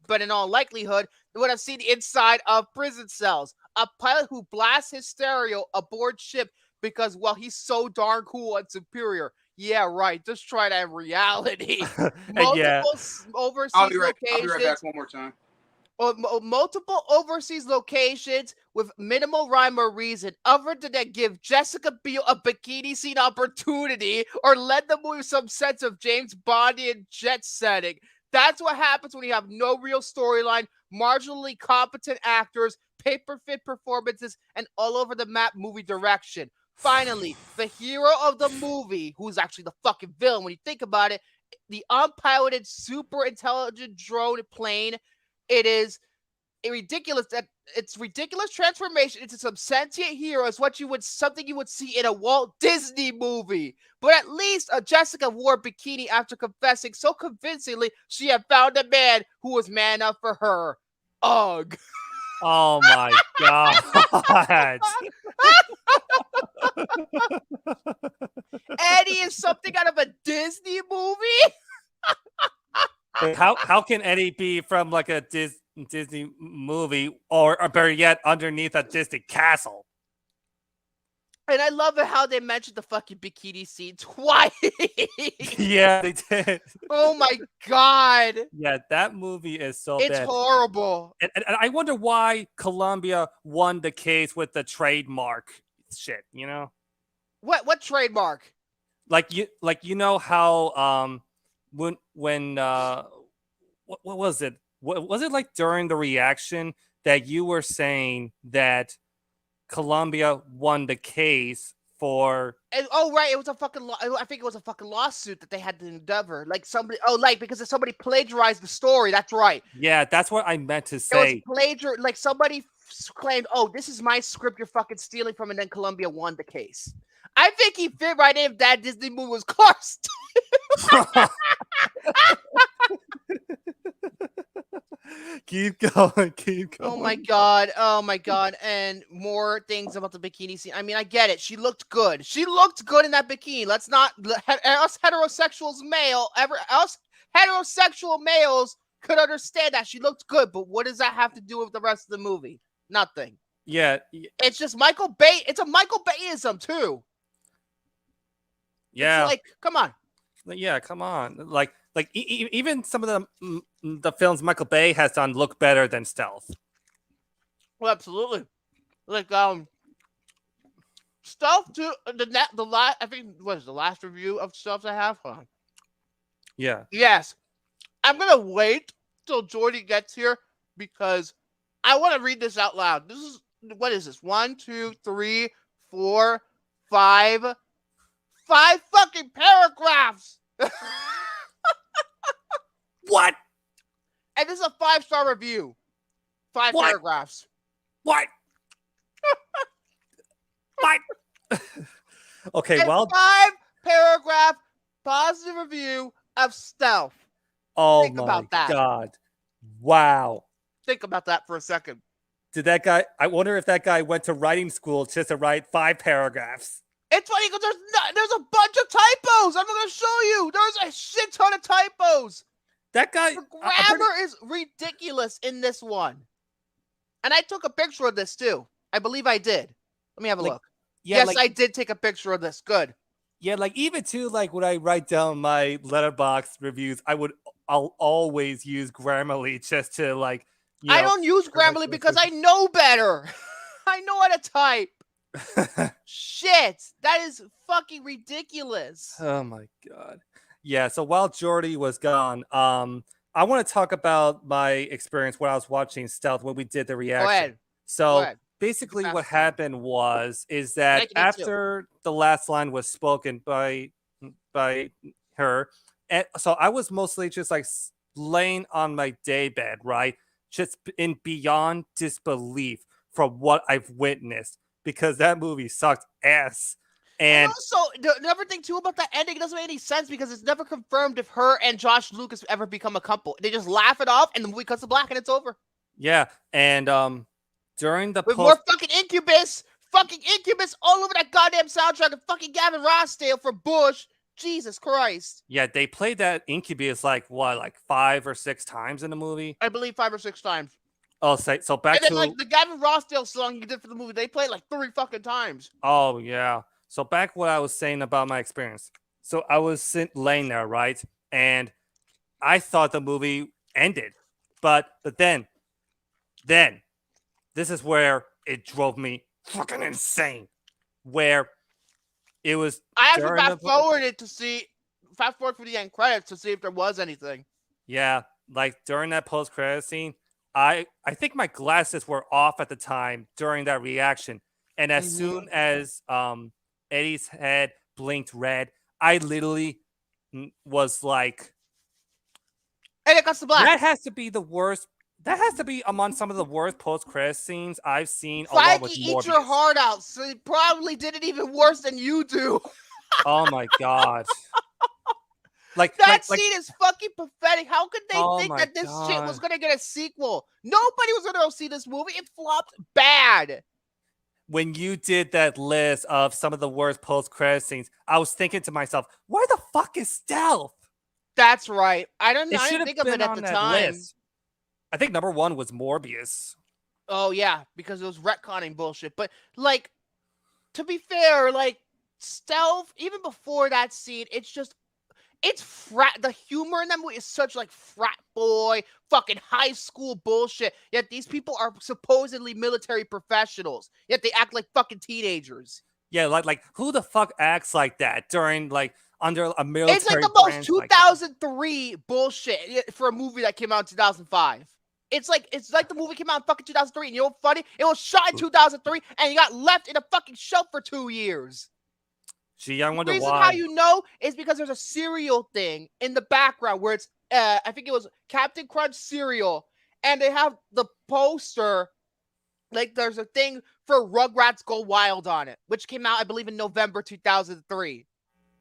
But in all likelihood, they would have seen the inside of prison cells. A pilot who blasts his stereo aboard ship because, well, he's so darn cool and superior. Yeah, right. Just try that in reality. Multiple overseas I'll be right locations. back one more time. Multiple overseas locations with minimal rhyme or reason other than to give Jessica Biel a bikini scene opportunity or lend the movie some sense of James Bondian jet setting. That's what happens when you have no real storyline, marginally competent actors, paper-fit performances, and all over the map movie direction. Finally, the hero of the movie, who's actually the fucking villain when you think about it, the unpiloted, super intelligent drone plane. It is ridiculous that its ridiculous transformation into some sentient hero is something you would see in a Walt Disney movie. But at least Jessica wore a bikini after confessing so convincingly she had found a man who was man enough for her. Ugh. Oh my god. Eddie is something out of a Disney movie? How can Eddie be from like a Disney movie or better yet underneath a Disney castle? And I love it how they mentioned the fucking bikini scene twice. Yeah, they did. Oh my god. Yeah, that movie is so It's bad. horrible. And I wonder why Columbia won the case with the trademark shit, you know? What trademark? Like you know how when what was it? Was it like during the reaction that you were saying that Columbia won the case for? Oh right, it was a fucking. I think it was a fucking lawsuit that they had to endeavor. Like somebody. Oh, like because somebody plagiarized the story. That's right. Yeah, that's what I meant to It say. was like somebody claimed, "Oh, this is my script. You're fucking stealing from," and then Columbia won the case. I think he fit right in if that Disney movie was cursed. Keep going. Oh my god. And more things about the bikini scene. I mean, I get it. She looked good. She looked good in that bikini. Let's not us heterosexuals us heterosexual males could understand that she looked good, but what does that have to do with the rest of the movie? Nothing. Yeah. It's just Michael Bay. It's a Michael Bayism too. Yeah. It's like, come on. Yeah, come on. Like even some of the films Michael Bay has done look better than Stealth. Well, absolutely. Like Stealth too. The last, I think, what is the last review of Stealth I have? Hold on. Yeah. Yes, I'm gonna wait till Jordy gets here because I want to read this out loud. This is what is this? 1, 2, 3, 4, 5, 5 fucking paragraphs. What? And this is a 5-star review. 5 What? paragraphs. What? What? Okay, And well, 5-paragraph positive review of Stealth. oh Think my about that. God. Wow. Think about that for a second. Did that guy, I wonder if that guy went to writing school just to write 5 paragraphs. It's funny because there's a bunch of typos. I'm going to show you. There's a shit ton of typos. That guy, The grammar is ridiculous in this one. And I took a picture of this too. I believe I did. Let me have a look. yeah, Yes, like, I did take a picture of this. Good. yeah, like even too, like when I write down my letterbox reviews, I'll always use Grammarly just to like, I don't use Grammarly because I know better. I know how to type. Shit, that is fucking ridiculous. Oh my God. Yeah, so while Jordy was gone, I want to talk about my experience when I was watching Stealth when we did the reaction. Go ahead. So ahead. basically what Fast. happened is that Make it too. after the last line was spoken by her, and so I was mostly just like laying on my daybed, right? Just in beyond disbelief from what I've witnessed because that movie sucked ass. And And also, another thing too about that ending, it doesn't make any sense because it's never confirmed if her and Josh Lucas ever become a couple. They just laugh it off, and the movie cuts to black, and it's over. yeah, and during the With post, more fucking Incubus all over that goddamn soundtrack, and fucking Gavin Rossdale for Bush. Jesus Christ. yeah, they played that Incubus like 5 or 6 times in the movie. I believe 5 or 6 times. Oh, so back And then, to like, the Gavin Rossdale song you did for the movie, they played like 3 fucking times. oh yeah. So back what I was saying about my experience. So I was laying there, right, and I thought the movie ended, but then this is where it drove me fucking insane. Where it was I actually during fast forward for the end credits to see if there was anything. Yeah, like during that post-credit scene, I think my glasses were off at the time during that reaction, and as soon as Eddie's head blinked red, I literally was like, And it cuts to black. that has to be the worst. That has to be among some of the worst post-credit scenes I've seen. Along with Feige eats Morbius. your heart out, so he probably did it even worse than you do. Oh my God. That scene is fucking pathetic. How could they Oh think my that this shit God. was gonna get a sequel? Nobody was gonna go see this movie. It flopped bad. When you did that list of some of the worst post-credit scenes, I was thinking to myself, where the fuck is Stealth? That's right. I It should didn't have think of been it at on the that time. list. I think number 1 was Morbius. Oh yeah, because it was retconning bullshit. But like, to be fair, like Stealth, even before that scene, it's frat. The humor in that movie is such like frat boy, fucking high school bullshit. Yet these people are supposedly military professionals. Yet they act like fucking teenagers. Yeah, like who the fuck acts like that during like under a military? It's like the most brand like 2003 bullshit for a movie that came out in 2005. It's like the movie came out in fucking 2003. And you know what's funny? It was shot in 2003, and it got left in a fucking shelf for 2 years. Gee, I wonder The reason why. how you know is because there's a cereal thing in the background where it's I think it was Captain Crunch cereal, and they have the poster. Like there's a thing for Rugrats Go Wild on it, which came out I believe in November 2003.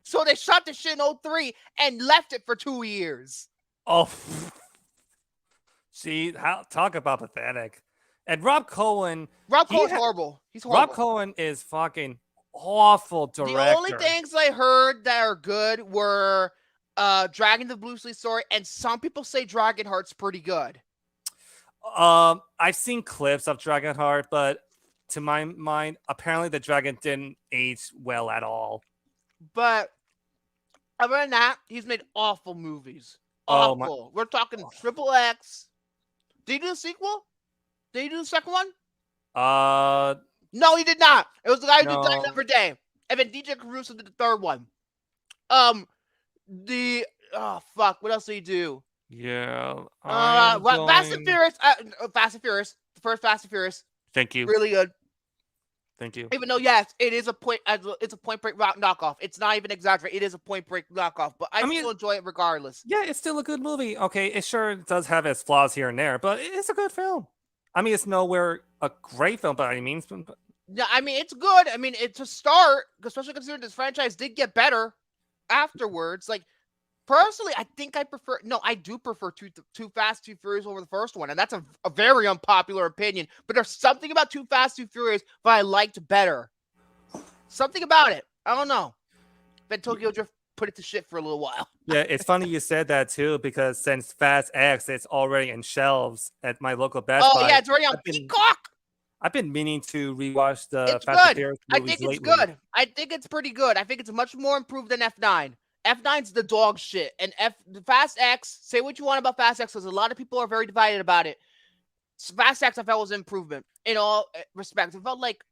So they shot the shit in 03 and left it for 2 years. Oh, see, talk about pathetic. And Rob Cohen. Rob Cohen's horrible. He's horrible. Rob Cohen is fucking awful director. The only things I heard that are good were Dragon the Blue Sleeve Story, and some people say Dragonheart's pretty good. I've seen clips of Dragonheart, but to my mind, apparently the dragon didn't age well at all. But other than that, he's made awful movies. Oh, Awful. We're talking Triple X. Did he do the sequel? Did he do the second one? No, he did not. It was the guy who did Die Another Day. And then DJ Caruso did the third one. What else did he do? Yeah. Fast and Furious. The first Fast and Furious. Thank you. Really good. Thank you. Even though, yes, it is it's a Point Break knockoff. It's not even exaggerated. It is a Point Break knockoff, but I mean, still enjoy it regardless. Yeah, it's still a good movie. Okay, it sure does have its flaws here and there, but it's a good film. I mean, it's nowhere a great film by any means. But Yeah, I mean, it's good. I mean, it's a start, especially considering this franchise did get better afterwards. Like, personally, I think I do prefer Too Fast, Too Furious over the first one, and that's a very unpopular opinion. But there's something about Too Fast, Too Furious that I liked better. Something about it. I don't know. Then Tokyo Drift put it to shit for a little while. yeah, it's funny you said that too, because since Fast X, it's already in shelves at my local Best Buy. Yeah, it's already on Peacock. I've been meaning to rewatch the It's Fast and good. Furious I movies think it's lately. good. I think it's pretty good. I think it's much more improved than F9. F9's the dog shit. And Fast X, say what you want about Fast X, because a lot of people are very divided about it. Fast X, I felt, was an improvement in all respects. It felt like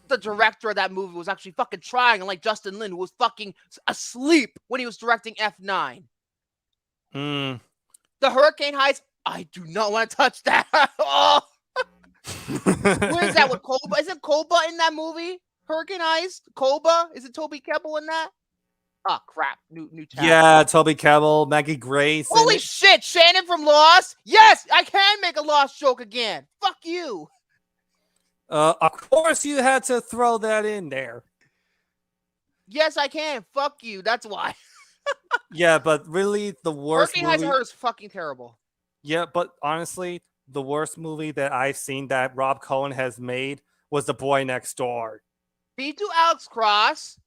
the director of that movie was actually fucking trying, unlike Justin Lin, who was fucking asleep when he was directing F9. Mm. The Hurricane Heights, I do not want to touch that. Oh. Where is that with Koba? Isn't Koba in that movie? Hurricane Heights? Koba? Is it Toby Kebbell in that? Oh crap! New tab. Yeah, Toby Kebbell, Maggie Grace. Holy shit! Shannon from Lost. Yes, I can make a Lost joke again. Fuck you. Of course, you had to throw that in there. Yes, I can. Fuck you. That's why. Yeah, but really, the worst Hurricane Heights movie. is fucking terrible. Yeah, but honestly, the worst movie that I've seen that Rob Cohen has made was The Boy Next Door. B2 Alex Cross.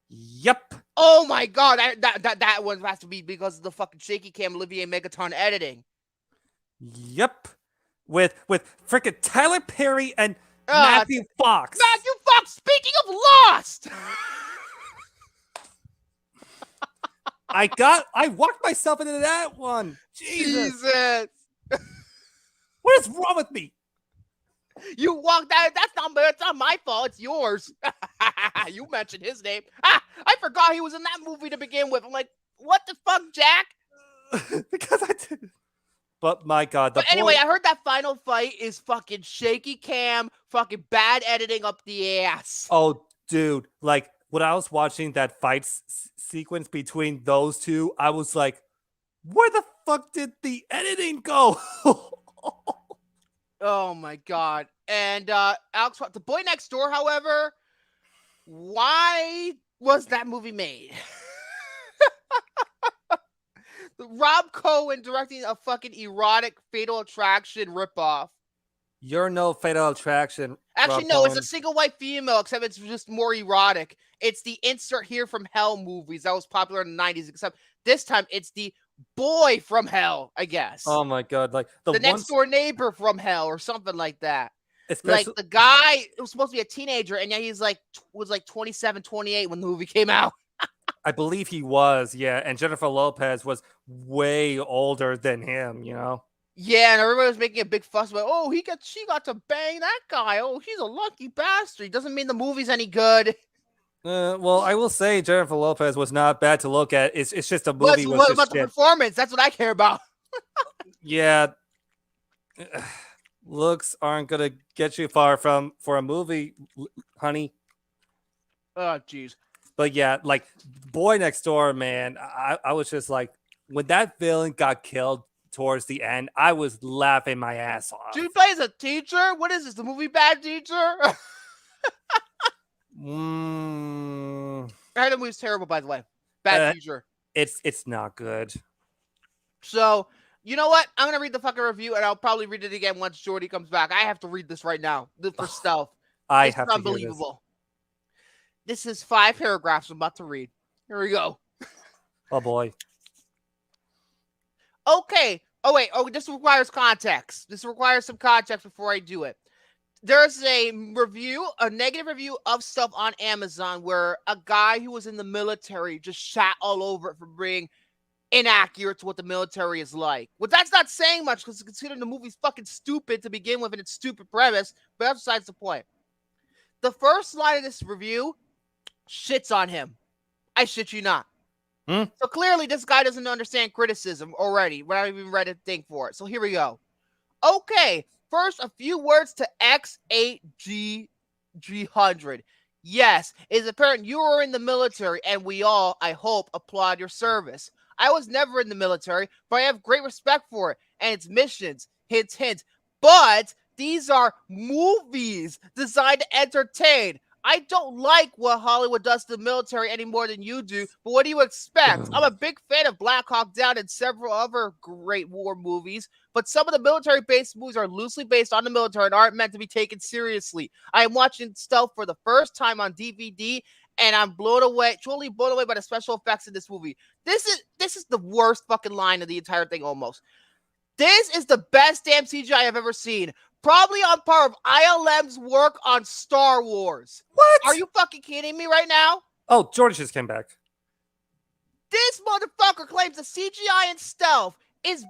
Yep. Oh my god, that one has to be because of the fucking shaky cam Olivier Megaton editing. Yep. With freaking Tyler Perry and Matthew Fox. Matthew Fox, speaking of Lost! I walked myself into that one. Jesus. What is wrong with me? You walked out. It's not my fault. It's yours. You mentioned his name. I forgot he was in that movie to begin with. I'm like, what the fuck, Jack? Because I did. But my God. But anyway, I heard that final fight is fucking shaky cam, fucking bad editing up the ass. Oh, dude. Like, when I was watching that fight sequence between those two, I was like, where the fuck did the editing go? Oh my god. And Alex, The Boy Next Door, however, why was that movie made? Rob Cohen directing a fucking erotic Fatal Attraction ripoff. You're no Fatal Attraction. Actually, Rob no, Cohen. it's a single white female, except it's just more erotic. It's the Insert Here from Hell movies that was popular in the 90s, except this time it's the boy from hell, I guess. Oh my god, like the next door neighbor from hell or something like that. Especially, like the guy was supposed to be a teenager and yeah, he's like was like 27, 28 when the movie came out. I believe he was, yeah, and Jennifer Lopez was way older than him, you know. Yeah, and everybody was making a big fuss about, oh, she got to bang that guy. Oh, he's a lucky bastard. Doesn't mean the movie's any good. Well, I will say Jennifer Lopez was not bad to look at. It's just a movie. What about the performance? That's what I care about. Yeah, looks aren't gonna get you far for a movie, honey. Oh, jeez. But yeah, like Boy Next Door, man, I was just like, when that villain got killed towards the end, I was laughing my ass off. Dude plays a teacher? What is this, the movie Bad Teacher? I heard the movie's terrible, by the way. Bad Teacher. It's not good. So, you know what? I'm going to read the fucking review, and I'll probably read it again once Jordy comes back. I have to read this right now for stealth. It's unbelievable. This is 5 paragraphs I'm about to read. Here we go. Oh, boy. Okay. Oh, wait. Oh, this requires context. This requires some context before I do it. There's a negative review of stuff on Amazon where a guy who was in the military just shat all over it for being inaccurate to what the military is like. Well, that's not saying much because considering the movie's fucking stupid to begin with and its stupid premise, but that's besides the point. The first line of this review shits on him. I shit you not. So clearly this guy doesn't understand criticism already. When I even read a thing for it. So here we go. Okay. First, a few words to X8G G100. Yes, it's apparent you were in the military, and we all, I hope, applaud your service. I was never in the military, but I have great respect for it and its missions. Hint, hint. But these are movies designed to entertain. I don't like what Hollywood does to the military any more than you do, but what do you expect? I'm a big fan of Black Hawk Down and several other great war movies, but some of the military-based movies are loosely based on the military and aren't meant to be taken seriously. I am watching Stealth for the first time on DVD, and I'm truly blown away by the special effects in this movie. This is the worst fucking line of the entire thing almost. This is the best damn CGI I've ever seen. Probably on par of ILM's work on Star Wars. What? Are you fucking kidding me right now? Oh, Jordy just came back. This motherfucker claims the CGI in Stealth is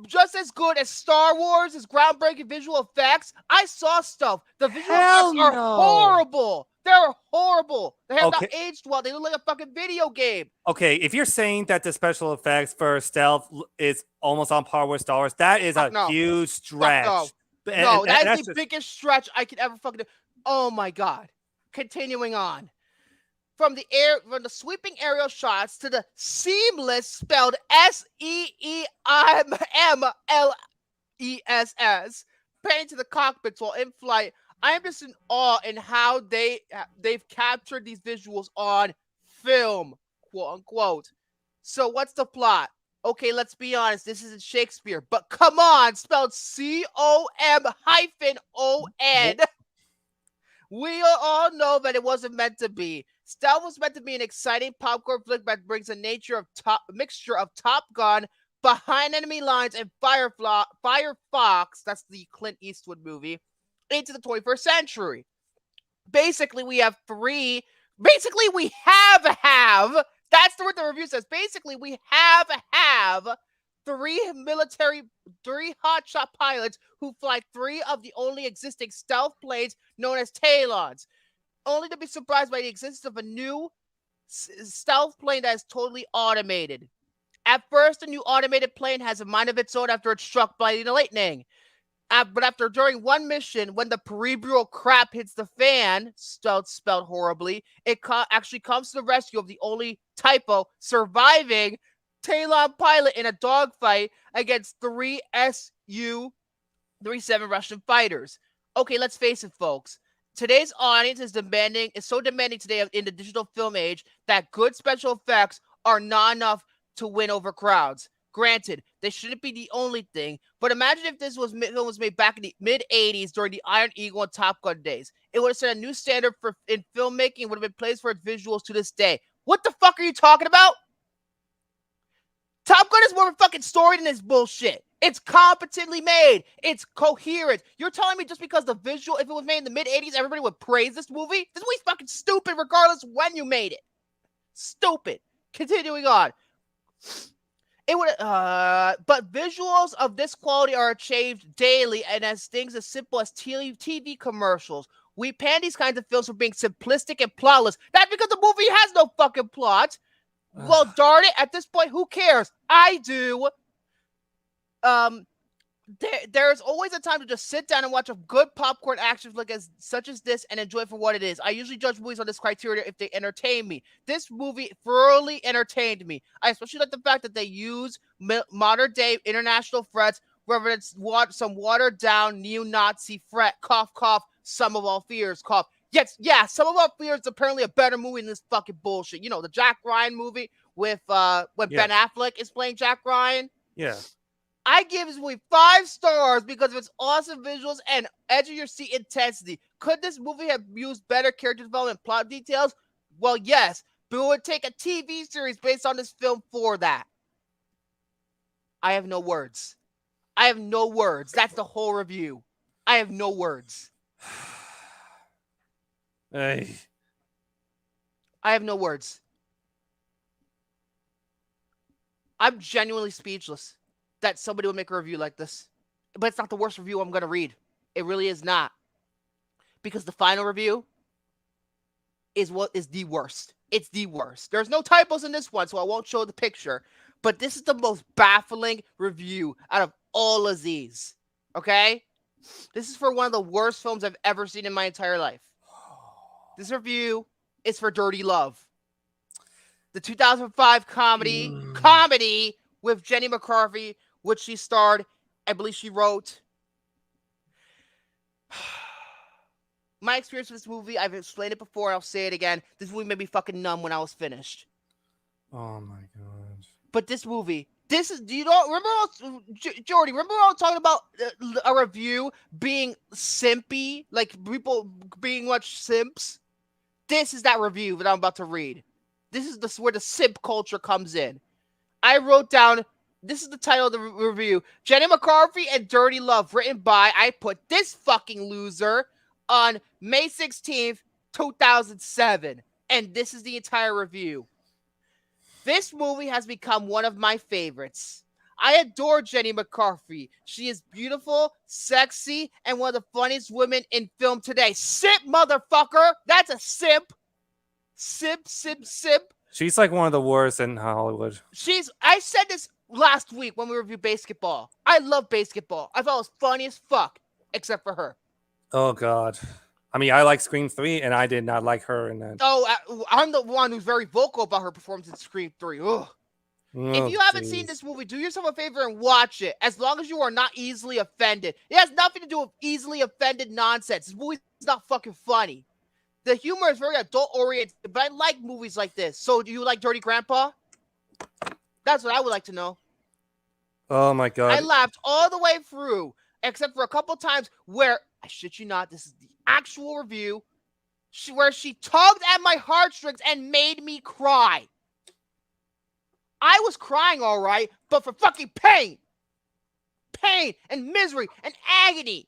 just as good as Star Wars' groundbreaking visual effects. I saw Stealth. The visual Hell effects are no. horrible. They're horrible. They have Okay. not aged well. They look like a fucking video game. Okay, if you're saying that the special effects for Stealth is almost on par with Star Wars, that is a no. huge stretch. no. And- No, and that that's is the just- biggest stretch I could ever fucking do. Oh my god. Continuing on. From the sweeping aerial shots to the seamless, spelled SEEIMLESS, panning to the cockpits while in flight, I am just in awe in how they've captured these visuals on film, quote unquote. So what's the plot? Okay, let's be honest, this isn't Shakespeare, but come on, spelled COM-ON. We all know that it wasn't meant to be. Stealth was meant to be an exciting popcorn flick that brings a mixture of Top Gun, Behind Enemy Lines, and Firefox, that's the Clint Eastwood movie, into the 21st century. Basically, we have three. Basically, we have. That's what the review says. Basically, we have three hotshot pilots who fly three of the only existing stealth planes known as Talons, only to be surprised by the existence of a new stealth plane that is totally automated. At first, the new automated plane has a mind of its own after it's struck by the lightning. But during one mission, when the cerebral crap hits the fan, spelled horribly, it actually comes to the rescue of the only typo surviving Talon pilot in a dogfight against three Su-37 Russian fighters. Okay, let's face it, folks. Today's audience is so demanding today in the digital film age that good special effects are not enough to win over crowds. Granted, they shouldn't be the only thing, but imagine if this film was made back in the mid-'80s during the Iron Eagle and Top Gun days. It would have set a new standard in filmmaking and would have been praised for its visuals to this day. What the fuck are you talking about? Top Gun is more of a fucking story than this bullshit. It's competently made. It's coherent. You're telling me just because the visual, if it was made in the mid-'80s, everybody would praise this movie? This movie's fucking stupid regardless when you made it. Stupid. Continuing on. But visuals of this quality are achieved daily, and as things as simple as TV commercials. We pan these kinds of films for being simplistic and plotless. That's because the movie has no fucking plot. Well, darn it, at this point, who cares? I do. There's always a time to just sit down and watch a good popcorn action flick such as this and enjoy it for what it is. I usually judge movies on this criteria if they entertain me. This movie thoroughly entertained me. I especially like the fact that they use modern-day international threats, whether it's some watered-down neo-Nazi threat, cough, cough, Sum of All Fears, cough. Yes, yeah, Sum of All Fears is apparently a better movie than this fucking bullshit. You know, the Jack Ryan movie with when Ben Affleck is playing Jack Ryan. Yeah. I give this movie 5 stars because of its awesome visuals and edge-of-your-seat intensity. Could this movie have used better character development and plot details? Well, yes, but it would take a TV series based on this film for that. I have no words. I have no words. That's the whole review. I have no words. Hey. I have no words. I'm genuinely speechless that somebody would make a review like this. But it's not the worst review I'm going to read. It really is not. Because the final review is what is the worst. It's the worst. There's no typos in this one, so I won't show the picture. But this is the most baffling review out of all of these. Okay? This is for one of the worst films I've ever seen in my entire life. This review is for Dirty Love. The 2005 comedy with Jenny McCarthy, which she starred, I believe she wrote. My experience with this movie, I've explained it before, I'll say it again. This movie made me fucking numb when I was finished. Oh my god. But this movie, do you know, remember, Jordy, remember when I was talking about a review being simpy, like people being much simps? This is that review that I'm about to read. This is where the simp culture comes in. I wrote down, this is the title of the review, Jenny McCarthy and Dirty Love, written by, I put this fucking loser on May 16th, 2007. And this is the entire review. This movie has become one of my favorites. I adore Jenny McCarthy. She is beautiful, sexy, and one of the funniest women in film today. Simp, motherfucker! That's a simp. Simp. She's like one of the worst in Hollywood. I said this last week when we reviewed basketball. I love basketball. I thought it was funny as fuck, except for her. Oh god. I mean, I like Scream 3, and I did not like her in that. Oh, I'm the one who's very vocal about her performance in Scream 3. Ugh. If you haven't seen this movie, do yourself a favor and watch it. As long as you are not easily offended. It has nothing to do with easily offended nonsense. This movie's not fucking funny. The humor is very adult-oriented, but I like movies like this. So do you like Dirty Grandpa? That's what I would like to know. Oh my god. I laughed all the way through, except for a couple times where, I shit you not, this is the actual review, where she tugged at my heartstrings and made me cry. I was crying all right, but for fucking pain. Pain and misery and agony.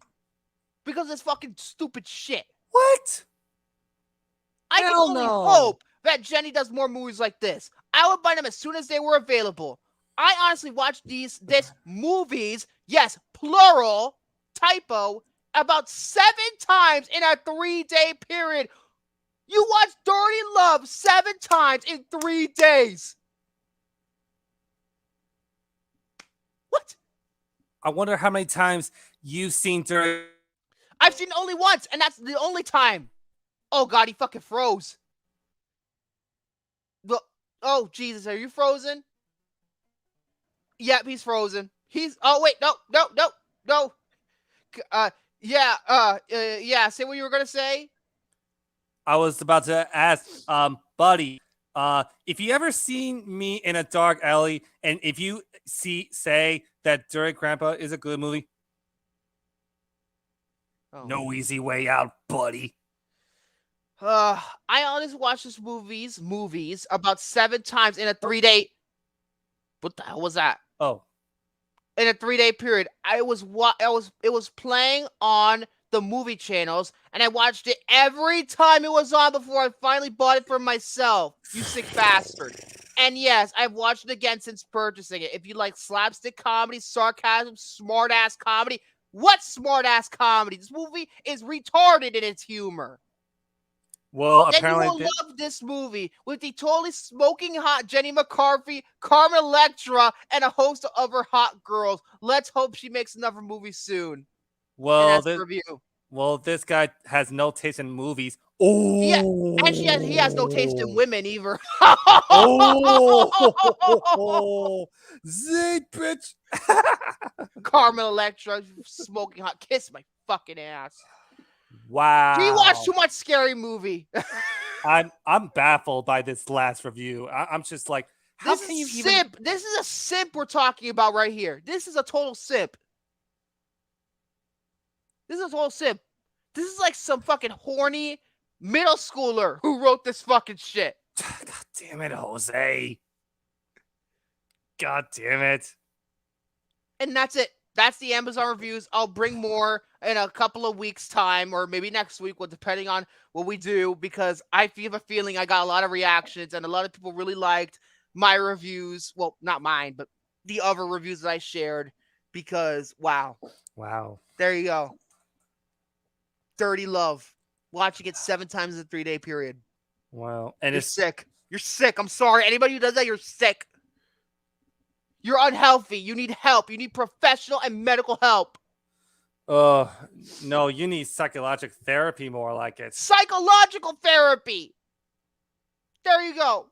Because of this fucking stupid shit. What? I can only hope that Jenny does more movies like this. I would buy them as soon as they were available. I honestly watched these movies, yes, plural, typo, about 7 times in a 3-day period. You watched Dirty Love 7 times in 3 days. What? I wonder how many times you've seen Dirty. I've seen it only once, and that's the only time. Oh god, he fucking froze. Oh Jesus, are you frozen? Yep, he's frozen. Oh wait, no. Yeah. Say what you were gonna say. I was about to ask, buddy, if you ever seen me in a dark alley, and if you say that Dirty Grandpa is a good movie, no easy way out, buddy. I honestly watched this movies about 7 times in a 3-day. What the hell was that? Oh, in a 3-day period. It was playing on the movie channels, and I watched it every time it was on before I finally bought it for myself. You sick bastard. And yes, I've watched it again since purchasing it. If you like slapstick comedy, sarcasm, smart-ass comedy, what smart-ass comedy? This movie is retarded in its humor. well, Then apparently you will love this movie with the totally smoking hot Jenny McCarthy, Carmen Electra, and a host of other hot girls. Let's hope she makes another movie soon. well, the review. Well, this guy has no taste in movies. Oh, Yeah, and he has no taste in women either. Oh, Zay, bitch. Carmen Electra, smoking hot, kiss my fucking ass. Wow. Do you watch too much scary movie? I'm baffled by this last review. I'm just like, how This can you is even? simp. This is a simp we're talking about right here. This is a total simp. This is a total simp. This is like some fucking horny middle schooler who wrote this fucking shit. God damn it, Jose. God damn it. And that's it. That's the Amazon reviews. I'll bring more in a couple of weeks' time, or maybe next week, well, depending on what we do, because I have a feeling I got a lot of reactions, and a lot of people really liked my reviews. Well, not mine, but the other reviews that I shared, because, wow. Wow. There you go. Dirty Love. Watching it 7 times in a 3-day period. Wow. And You're it's sick. You're sick. I'm sorry. Anybody who does that, you're sick. You're unhealthy. You need help. You need professional and medical help. No, you need psychological therapy more like it. Psychological therapy. There you go.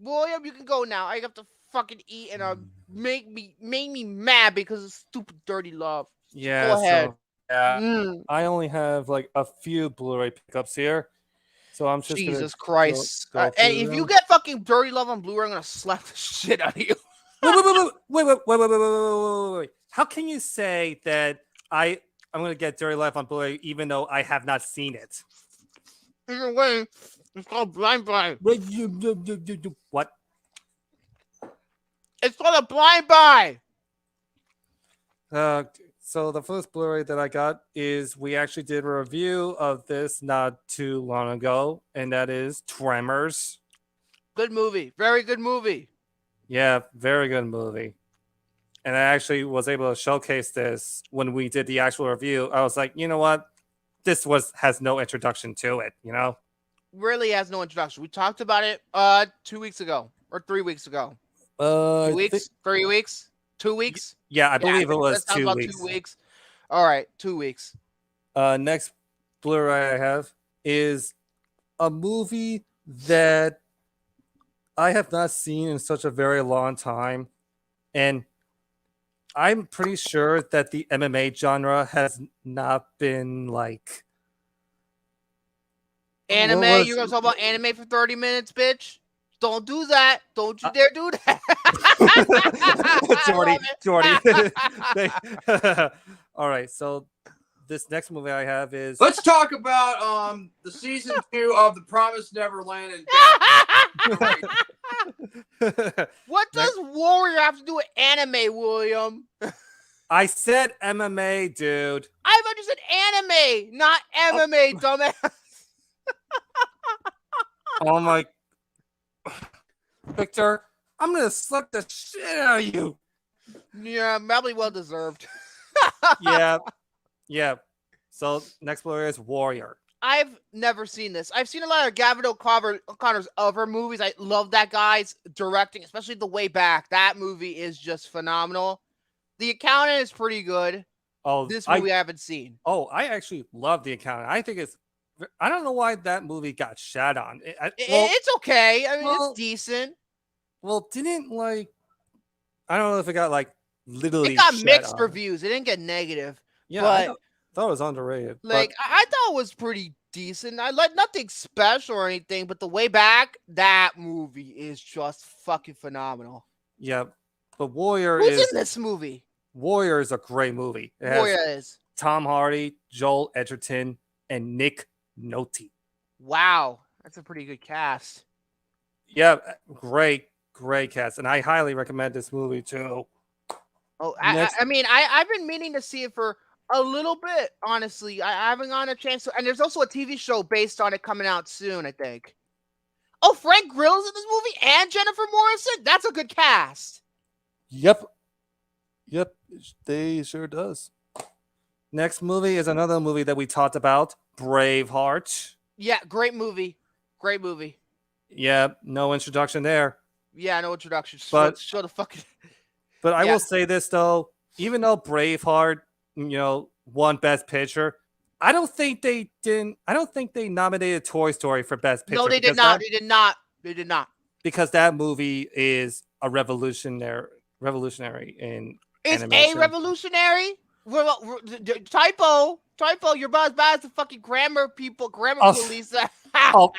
William, you can go now. I have to fucking eat and make me mad because of stupid dirty love. Yeah, Go ahead. so yeah, Mm, I only have like a few Blu-ray pickups here, so I'm just Jesus gonna Christ. go And through if you them. get fucking dirty love on Blu-ray, I'm gonna slap the shit out of you. Wait. How can you say that I'm gonna get Dirty Life on Blu-ray even though I have not seen it? Either way, it's called blind buy. What? It's called a blind buy. So the first Blu-ray that I got is we actually did a review of this not too long ago, and that is Tremors. Good movie. Very good movie. Yeah, very good movie. And I actually was able to showcase this when we did the actual review. I was like, you know what? This has no introduction to it, you know? Really has no introduction. We talked about it 2 weeks ago or 3 weeks ago. 2 weeks? 3 weeks? 2 weeks? Yeah, I believe it was that sounds 2 about weeks. 2 weeks. All right, 2 weeks. Next Blu-ray I have is a movie that I have not seen in such a very long time. And I'm pretty sure that the MMA genre has not been like Anime? What was- You're going to talk about anime for 30 minutes, bitch? Don't do that. Don't you dare do that. Jordy. All right, so this next movie I have is Let's talk about the season 2 of The Promised Neverland. What does Warrior have to do with anime, William? I said MMA, dude. I thought you said anime, not MMA, dumbass. Oh my Victor, I'm gonna slap the shit out of you. Yeah, probably well deserved. Yeah. So next player is Warrior. I've never seen this. I've seen a lot of Gavin O'Connor's other movies. I love that guy's directing, especially The Way Back. That movie is just phenomenal. The Accountant is pretty good. Oh, This movie I haven't seen. Oh, I actually love The Accountant. I think I don't know why that movie got shat on. It's okay. I mean, it's decent. Well, didn't I don't know if it got literally. It got shat mixed on. reviews. It didn't get negative. Yeah, but I thought it was underrated. I thought it was pretty decent. I like nothing special or anything, but The Way Back, that movie is just fucking phenomenal. Yeah, but Warrior Who's in this movie? Warrior is a great movie. It has Warrior is Tom Hardy, Joel Edgerton, and Nick Nolte. Wow, that's a pretty good cast. Yeah, great cast, and I highly recommend this movie too. Oh, I mean, I've been meaning to see it for a little bit, honestly. I haven't gotten a chance to, and there's also a TV show based on it coming out soon, I think. Oh, Frank Grill's in this movie and Jennifer Morrison? That's a good cast. Yep, they sure does. Next movie is another movie that we talked about, Braveheart. Yeah, great movie. Great movie. Yeah, no introduction there. Yeah, no introduction. But show the fucking. But I will say this though, even though Braveheart, won Best Picture, I don't think they nominated Toy Story for Best Picture. No, they did not. They did not. They did not. Because that movie is a revolutionary in It's animation. a revolutionary. Typo. You're about as the fucking grammar police. I'll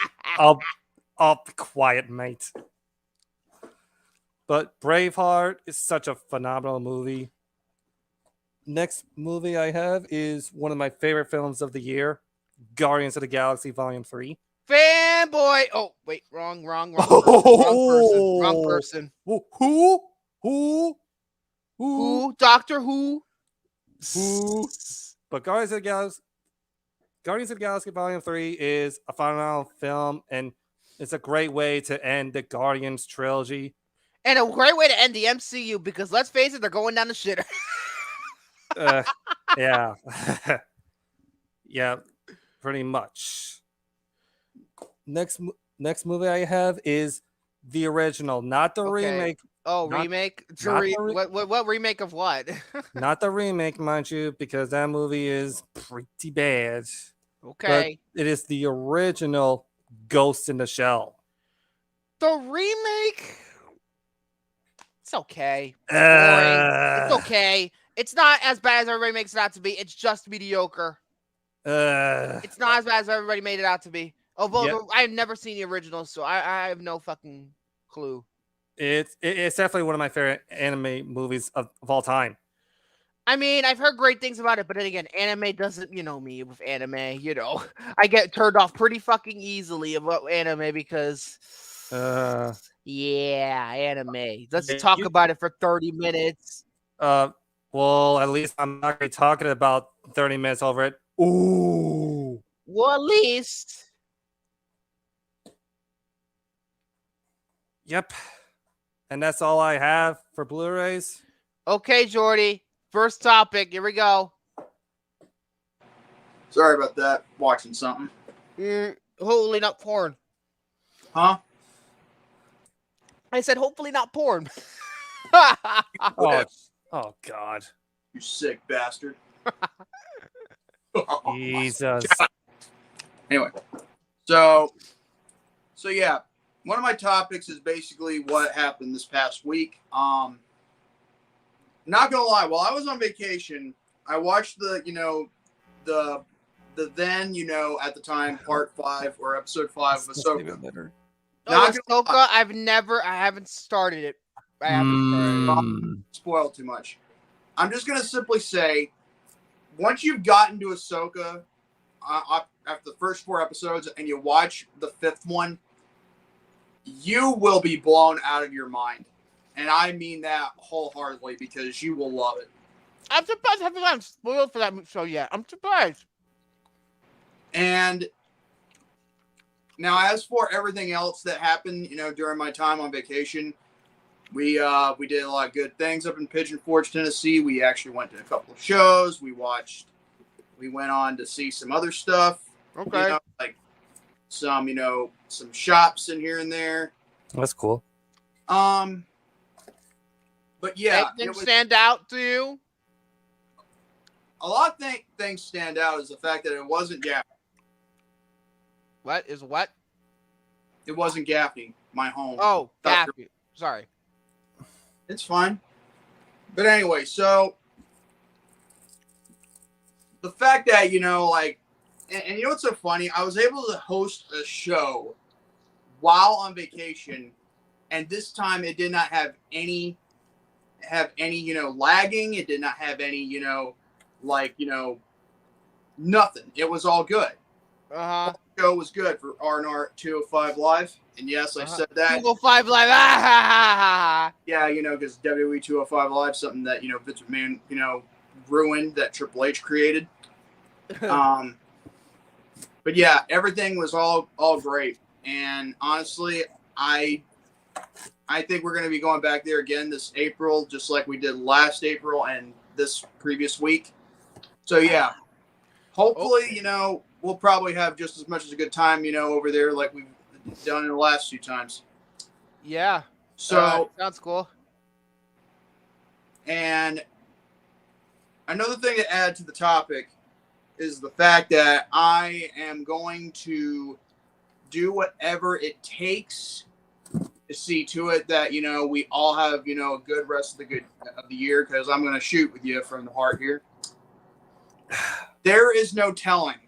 be quiet, mate. But Braveheart is such a phenomenal movie. Next movie I have is one of my favorite films of the year, Guardians of the Galaxy Volume 3. Fanboy. Oh, wait, wrong person. Who? Doctor Who? But Guardians of the Galaxy Volume 3 is a phenomenal film, and it's a great way to end the Guardians trilogy. And a great way to end the MCU, because let's face it, they're going down the shitter. Yeah. Yeah, pretty much. Next movie I have is the original, not the remake. Oh, Not- remake? not the re- What remake of what? Not the remake, mind you, because that movie is pretty bad. Okay. But it is the original Ghost in the Shell. The remake? It's okay. It's boring. It's okay. It's not as bad as everybody makes it out to be. It's just mediocre. It's not as bad as everybody made it out to be. Although Yep. I've never seen the original, so I have no fucking clue. It's definitely one of my favorite anime movies of all time. I mean, I've heard great things about it, but then again, anime doesn't, me with anime, I get turned off pretty fucking easily about anime because, yeah, anime. Let's Yeah, talk about it for 30 minutes. Well, at least I'm not going to be talking about 30 minutes over it. Ooh. Well, at least. Yep. And that's all I have for Blu-rays. Okay, Jordy. First topic. Here we go. Sorry about that. Watching something. Hopefully not porn. Huh? I said hopefully not porn. Oh God. You sick bastard. Jesus. Anyway, so yeah, one of my topics is basically what happened this past week. Not gonna lie, while I was on vacation, I watched the then at the time part 5 or episode 5 of Ahsoka. Ahsoka, I haven't started it. I haven't started it. Spoiled too much. I'm just gonna simply say, once you've gotten to Ahsoka after the first 4 episodes and you watch the 5th one, you will be blown out of your mind. And I mean that wholeheartedly because you will love it. I'm surprised I haven't gotten spoiled for that show yet. I'm surprised. And now, as for everything else that happened, during my time on vacation, we did a lot of good things up in Pigeon Forge, Tennessee. We actually went to a couple of shows. We went on to see some other stuff. Okay. Like some shops in here and there. That's cool. But yeah, anything stand out to you? A lot of things stand out is the fact that it wasn't Gaffney. What is what? It wasn't Gaffney, my home. Oh, Gaffney. Sorry. It's fine. But anyway, so the fact that, and you know what's so funny? I was able to host a show while on vacation, and this time it did not have any lagging. It did not have any, nothing. It was all good. Uh-huh. The show was good for R&R 205 Live. And yes, I said that. 205 Live. Yeah, because WWE 205 Live, something that, Vince McMahon, ruined, that Triple H created. But yeah, everything was all great. And honestly, I think we're going to be going back there again this April, just like we did last April and this previous week. So yeah, hopefully, we'll probably have just as much as a good time, over there like we've done in the last few times. Yeah. So sounds cool. And another thing to add to the topic is the fact that I am going to do whatever it takes to see to it that, we all have, a good rest of the year, because I'm going to shoot with you from the heart here. There is no telling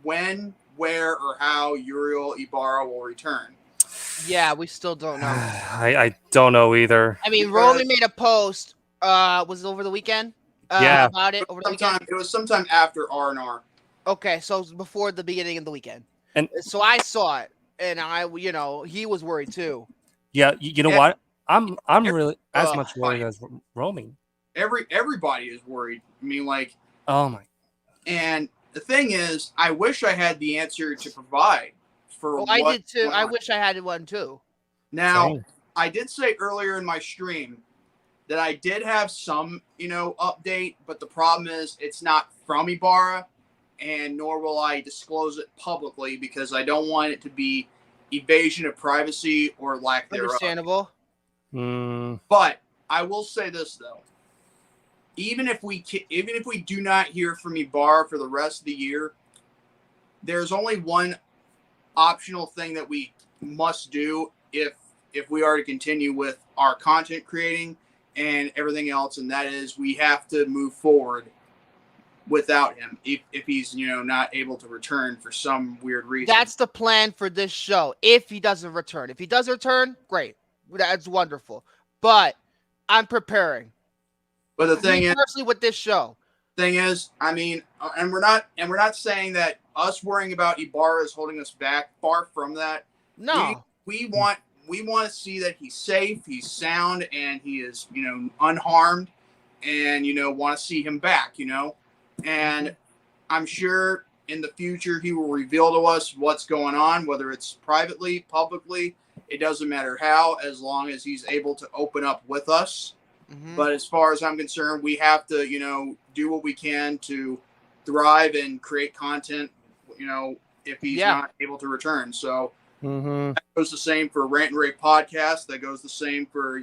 when, where, or how Uriel Ibarra will return. Yeah, we still don't know. I don't know either. I mean, Roman made a post. Was it over the weekend? Yeah. About it over the weekend. It was sometime after R&R. Okay, so it was before the beginning of the weekend. And so I saw it, and he was worried too. Yeah, you know what? I'm really as much worried as Roman. Everybody is worried. I mean, oh my. And the thing is, I wish I had the answer to provide for. I did too. I wish I had one too. Now, Same. I did say earlier in my stream that I did have some, update, but the problem is it's not from Ibarra, and nor will I disclose it publicly because I don't want it to be evasion of privacy or lack thereof. Understandable. But I will say this though. Even if we do not hear from Ibarra for the rest of the year, there's only one optional thing that we must do if we are to continue with our content creating and everything else, and that is we have to move forward without him if he's not able to return for some weird reason. That's the plan for this show. If he doesn't return, if he does return, great, that's wonderful. But I'm preparing. But the thing is, personally, with this show, I mean, and we're not saying that us worrying about Ibarra is holding us back. Far from that. No, we want to see that he's safe, he's sound, and he is unharmed, and want to see him back. And I'm sure in the future he will reveal to us what's going on, whether it's privately, publicly. It doesn't matter how, as long as he's able to open up with us. But as far as I'm concerned, we have to, do what we can to thrive and create content, if he's not able to return. So that goes the same for Rant and Rave podcast. That goes the same for,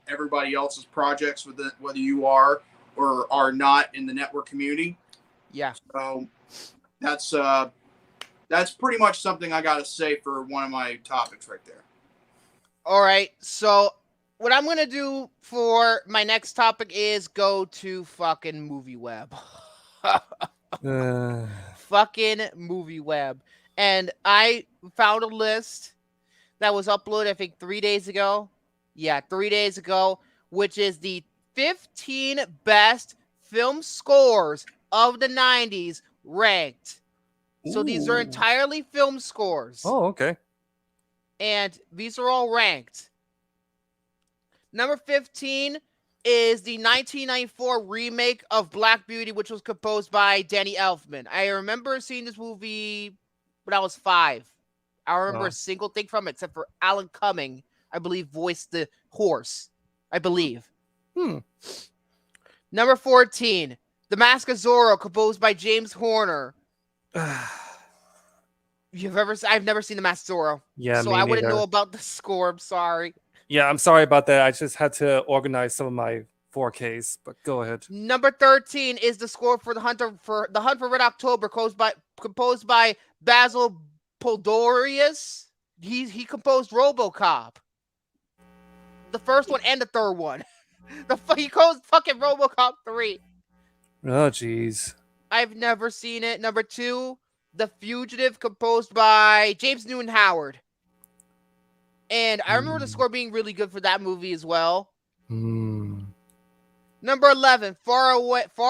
everybody else's projects, whether you are or are not in the network community. Yeah. So that's pretty much something I got to say for one of my topics right there. All right. So what I'm going to do for my next topic is go to fucking Movie Web. Fucking Movie Web. And I found a list that was uploaded, I think, 3 days ago. Yeah, 3 days ago, which is the 15 best film scores of the 90s ranked. So these are entirely film scores. Oh, okay. And these are all ranked. Number 15 is the 1994 remake of Black Beauty, which was composed by Danny Elfman. I remember seeing this movie when I was 5. I don't remember a single thing from it except for Alan Cumming, I believe, voiced the horse. I believe. Number 14, The Mask of Zorro, composed by James Horner. I've never seen The Mask of Zorro. Yeah, so me I wouldn't neither. know about the score. I'm sorry. Yeah, I'm sorry about that. I just had to organize some of my 4Ks, but go ahead. Number 13 is the score for The Hunt for Red October, composed by Basil Poledouris. He composed RoboCop, the first one and the third one. He composed fucking RoboCop 3. Oh, jeez. I've never seen it. Number 2, The Fugitive, composed by James Newton Howard. And I remember the score being really good for that movie as well. Number 11, Far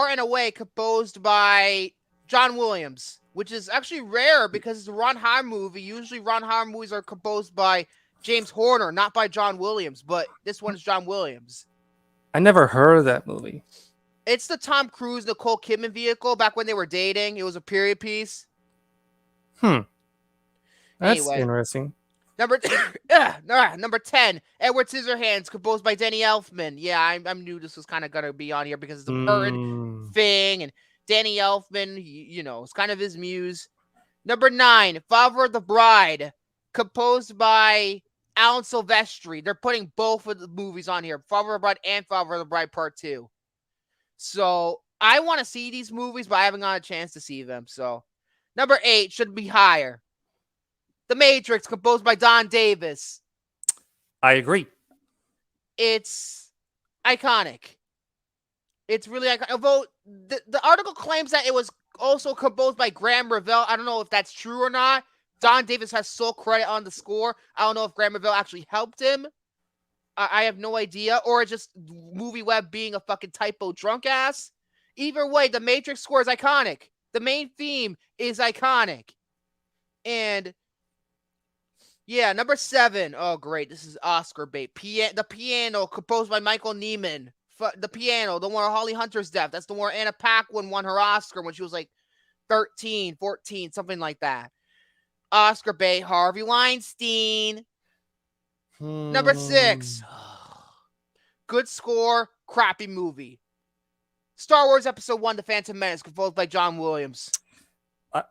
and Away, composed by John Williams, which is actually rare because it's a Ron Howard movie. Usually Ron Howard movies are composed by James Horner, not by John Williams, but this one is John Williams. I never heard of that movie. It's the Tom Cruise, Nicole Kidman vehicle back when they were dating. It was a period piece. That's Anyway. interesting. Number 10, Edward Scissorhands, composed by Danny Elfman. Yeah, I knew this was kind of going to be on here because it's a Burton thing, and Danny Elfman, it's kind of his muse. Number 9, Father of the Bride, composed by Alan Silvestri. They're putting both of the movies on here, Father of the Bride and Father of the Bride Part 2. So I want to see these movies, but I haven't got a chance to see them. So number 8 should be higher. The Matrix, composed by Don Davis. I agree. It's iconic. It's really iconic. Although the article claims that it was also composed by Graham Revell. I don't know if that's true or not. Don Davis has sole credit on the score. I don't know if Graham Revell actually helped him. I have no idea. Or just Movie Web being a fucking typo drunk ass. Either way, the Matrix score is iconic. The main theme is iconic. And yeah, number 7. Oh, great. This is Oscar bait. The Piano, composed by Michael Nyman. The Piano, the one where Holly Hunter's death. That's the one where Anna Paquin won her Oscar when she was like 13, 14, something like that. Oscar bait, Harvey Weinstein. Number 6. Good score, crappy movie. Star Wars Episode 1, The Phantom Menace, composed by John Williams.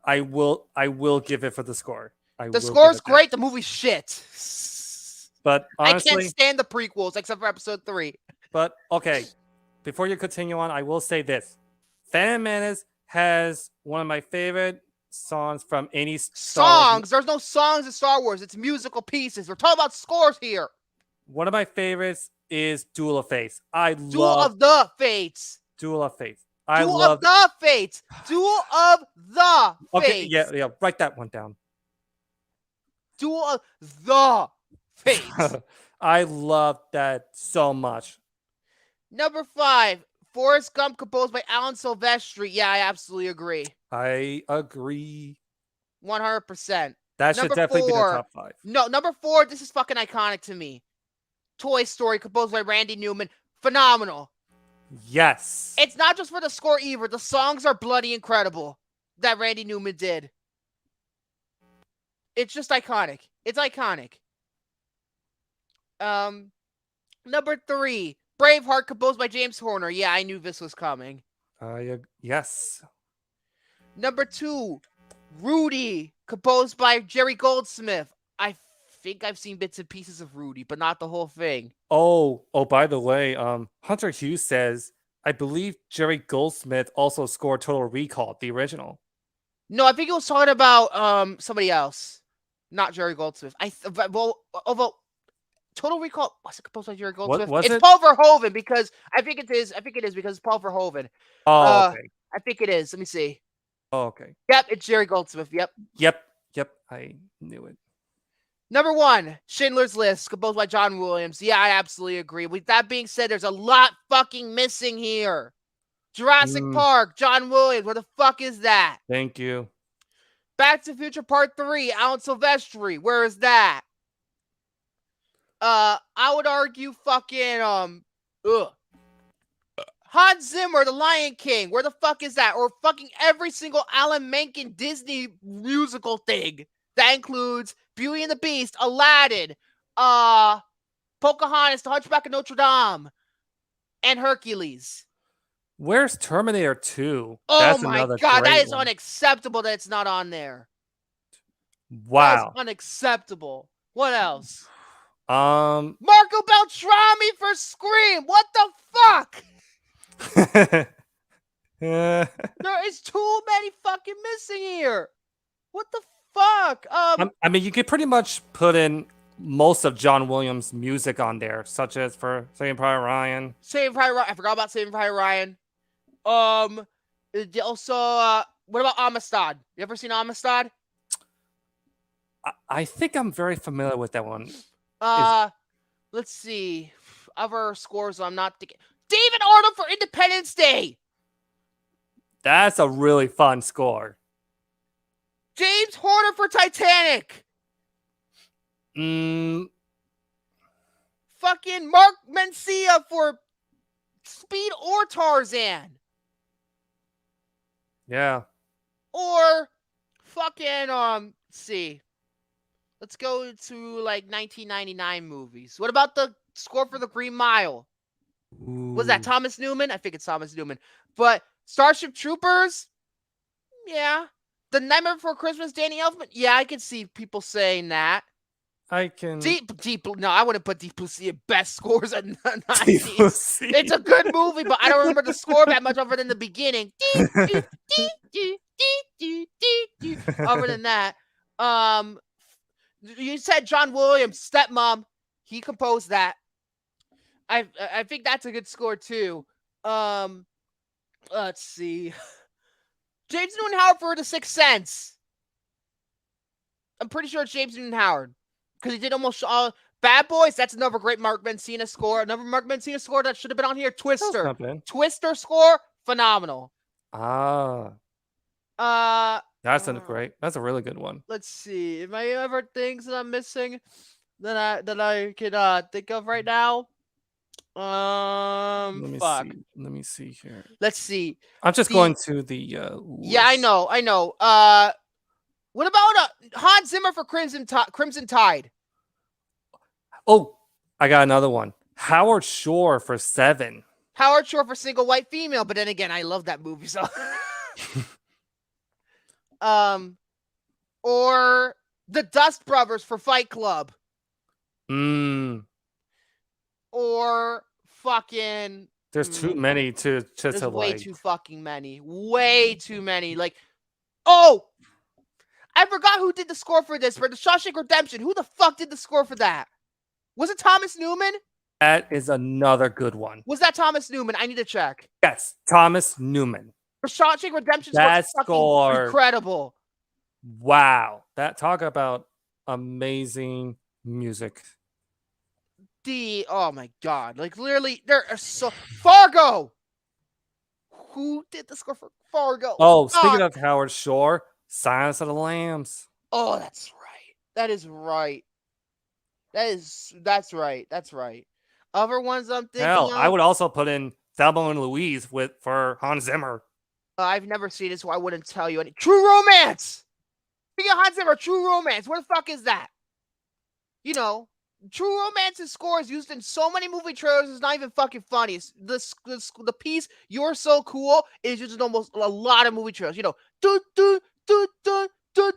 I will give it for the score. The score's great. The movie's shit. But I honestly, can't stand the prequels except for episode 3. but okay. Before you continue on, I will say this: Phantom Menace has one of my favorite songs from any Star Wars. Songs? There's no songs in Star Wars. It's musical pieces. We're talking about scores here. One of my favorites is Duel of Fates. Duel love of the Fates. Duel of Fates. I Duel love of the Fates. Duel of the Okay, Fates. yeah, write that one down. Duel of the Fates. I love that so much. Number 5, Forrest Gump, composed by Alan Silvestri. Yeah, I absolutely agree. I agree. 100%. That should Number definitely be the 4. top 5. No, number 4, this is fucking iconic to me. Toy Story, composed by Randy Newman. Phenomenal. Yes. It's not just for the score either. The songs are bloody incredible that Randy Newman did. It's just iconic. It's iconic. Number 3, Braveheart, composed by James Horner. Yeah, I knew this was coming. Yes. Number 2, Rudy, composed by Jerry Goldsmith. I think I've seen bits and pieces of Rudy, but not the whole thing. Oh, by the way, Hunter Hughes says, I believe Jerry Goldsmith also scored Total Recall, the original. No, I think it was talking about somebody else, not Jerry Goldsmith. Although Total Recall was it composed by Jerry Goldsmith? Was it's it? Paul Verhoeven because I think it is. I think it is because it's Paul Verhoeven. Oh, okay. I think it is. Let me see. Oh, okay. Yep, it's Jerry Goldsmith. Yep. Yep. I knew it. Number 1, Schindler's List, composed by John Williams. Yeah, I absolutely agree. With that being said, there's a lot fucking missing here. Jurassic Park, John Williams. Where the fuck is that? Thank you. Back to the Future Part 3, Alan Silvestri. Where is that? I would argue fucking Hans Zimmer, The Lion King. Where the fuck is that? Or fucking every single Alan Menken Disney musical thing. That includes Beauty and the Beast, Aladdin, Pocahontas, The Hunchback of Notre Dame, and Hercules. Where's Terminator 2? Oh That's my another god, that great is one. unacceptable that it's not on there. Wow. That is unacceptable. What else? Um Marco Beltrami for Scream. What the fuck? There is too many fucking missing here. What the fuck? I mean, you could pretty much put in most of John Williams' music on there, such as for Saving Private Ryan. Saving Private Ryan. I forgot about Saving Private Ryan. Also, what about Amistad? You ever seen Amistad? I think I'm very familiar with that one. Let's see. Other scores I'm not thinking. David Arnold for Independence Day. That's a really fun score. James Horner for Titanic. Mm, Fucking Mark Mencia for Speed or Tarzan. yeah. Or fucking let's see. Let's go to like 1999 movies. What about the score for The Green Mile? Was that Ooh. Thomas Newman? I think it's Thomas Newman. But Starship Troopers? Yeah. The Nightmare Before Christmas, Danny Elfman? Yeah, I can see people saying that. I can. Deep. No, I wouldn't put Deep Blue Sea at best scores at 90s. Deep Blue Sea. It's a good movie, but I don't remember the score that much other than the beginning. Other than that, you said John Williams, Stepmom. He composed that. I think that's a good score too. Let's see. James Newton Howard for The Sixth Sense. I'm pretty sure it's James Newton Howard because he did almost all. Bad Boys. That's another great Mark Mencina score. Another Mark Mencina score that should have been on here. Twister. not bad. Twister score, phenomenal. That's a really good one. Let's see. Am I ever things that I'm missing that I can think of right now? Let me Fuck. see. Let me see here. Let's see. I'm just going to the Yeah, I list. know. What about Hans Zimmer for Crimson Tide? Oh, I got another one. Howard Shore for 7. Howard Shore for Single White Female, but then again, I love that movie, so or the Dust Brothers for Fight Club. or fucking. There's too many to There's way like. too fucking many. Way too many. Like, oh, I forgot who did the score for this. For the Shawshank Redemption. Who the fuck did the score for that? Was it Thomas Newman? That is another good one. Was that Thomas Newman? I need to check. Yes, Thomas Newman. For Shawshank Redemption, That fucking score- incredible. Wow. Talk about amazing music. Oh my god. Like, literally, there are so. Fargo! Who did the score for Fargo? Oh, speaking of Howard Shore, Silence of the Lambs. Oh, that's right. That is right. That's right. That's right. Other ones I'm thinking Hell, of, I would also put in Thelma and Louise for Hans Zimmer. I've never seen it, so I wouldn't tell you any. True Romance! Speaking of Hans Zimmer, True Romance, where the fuck is that? You know, True Romance's score is used in so many movie trailers, it's not even fucking funny. It's the piece, You're So Cool, is used in almost a lot of movie trailers. You know, do, do, do, do, do, do,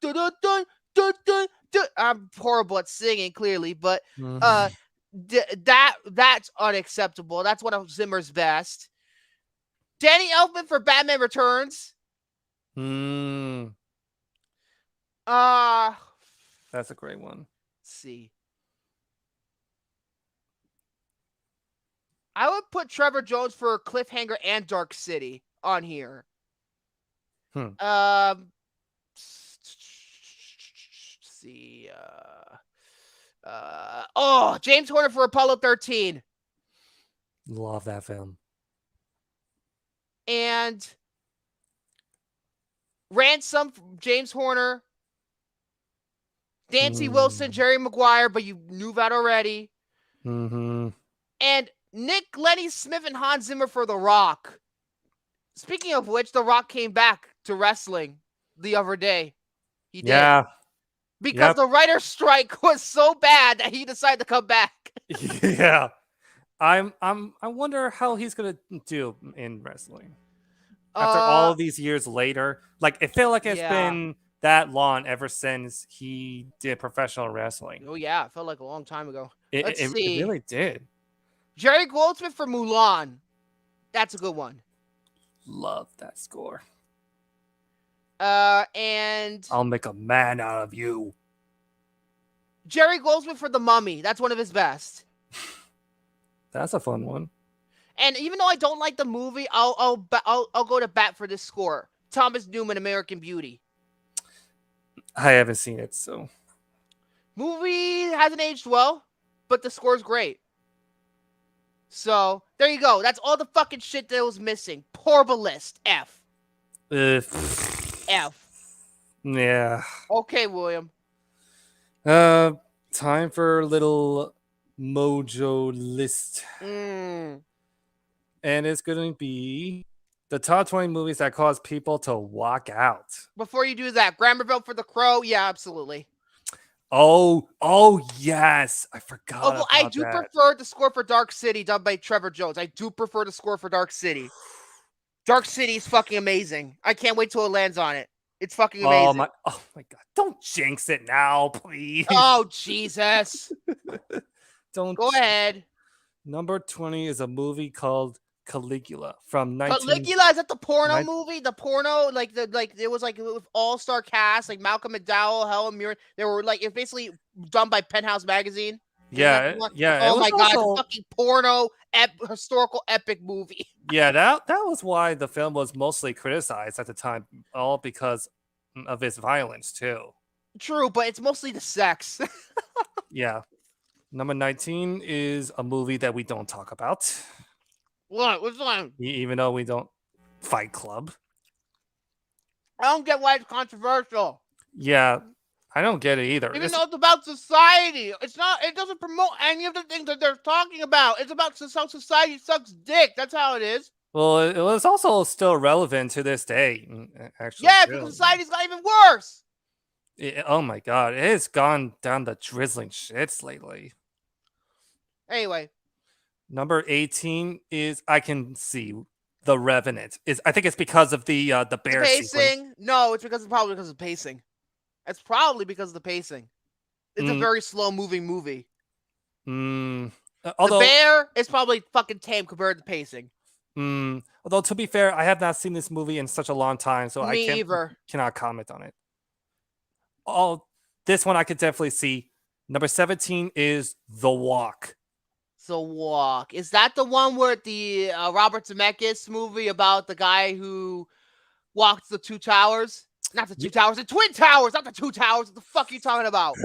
do, do, do, do, do, do. I'm horrible at singing, clearly, but that's unacceptable. That's one of Zimmer's best. Danny Elfman for Batman Returns. That's a great one. Let's see. I would put Trevor Jones for Cliffhanger and Dark City on here. Let's see. James Horner for Apollo 13. Love that film. And Ransom, James Horner. Nancy Wilson, Jerry Maguire, but you knew that already. And Nick, Lenny Smith, and Hans Zimmer for The Rock. Speaking of which, The Rock came back to wrestling the other day. He did. Yeah. Because the writer's strike was so bad that he decided to come back. Yeah. I wonder how he's gonna do in wrestling. After all of these years later. Like, it felt like it's been that long ever since he did professional wrestling. Oh, yeah. It felt like a long time ago. It really did. Jerry Goldsmith for Mulan. That's a good one. Love that score. And I'll make a man out of you. Jerry Goldsmith for The Mummy. That's one of his best. That's a fun one. And even though I don't like the movie, I'll go to bat for this score. Thomas Newman, American Beauty. I haven't seen it, so. Movie hasn't aged well, but the score's great. So, there you go. That's all the fucking shit that was missing. Horrible list. F. F. Yeah. Okay, William. Time for a little mojo list. And it's going to be the top 20 movies that cause people to walk out. Before you do that, Grammerville for The Crow? Yeah, absolutely. Oh, yes. I forgot. Well, I do prefer the score for Dark City done by Trevor Jones. I do prefer the score for Dark City. Dark City is fucking amazing. I can't wait till it lands on it. It's fucking amazing. Oh my God. Don't jinx it now, please. Oh, Jesus. Don't go ahead. Number 20 is a movie called Caligula from Caligula, is that the porno movie? The porno, it was with all-star cast, like Malcolm McDowell, Helen Mirren. They were it's basically done by Penthouse Magazine. Yeah. Oh my God, the fucking porno historical epic movie. Yeah, that was why the film was mostly criticized at the time, all because of its violence too. True, but it's mostly the sex. Yeah. Number 19 is a movie that we don't talk about. What? What's one? Even though we don't. Fight Club. I don't get why it's controversial. Yeah, I don't get it either. Even though it's about society. It's not. It doesn't promote any of the things that they're talking about. It's about how society sucks dick. That's how it is. Well, it was also still relevant to this day, actually. Yeah, because society's got even worse. Oh my God, it has gone down the drizzling shits lately. Anyway. Number 18 is I Can See The Revenant. I think it's because of the bear pacing. sequence. No, it's probably because of pacing. It's probably because of the pacing. It's a very slow moving movie. The bear is probably fucking tame compared to pacing. Although to be fair, I have not seen this movie in such a long time, so Me either. cannot comment on it. This one I could definitely see. Number 17 is The Walk. The Walk. Is that the one where the Robert Zemeckis movie about the guy who walked the two towers? Not the two towers, the Twin Towers, not the two towers. What the fuck are you talking about?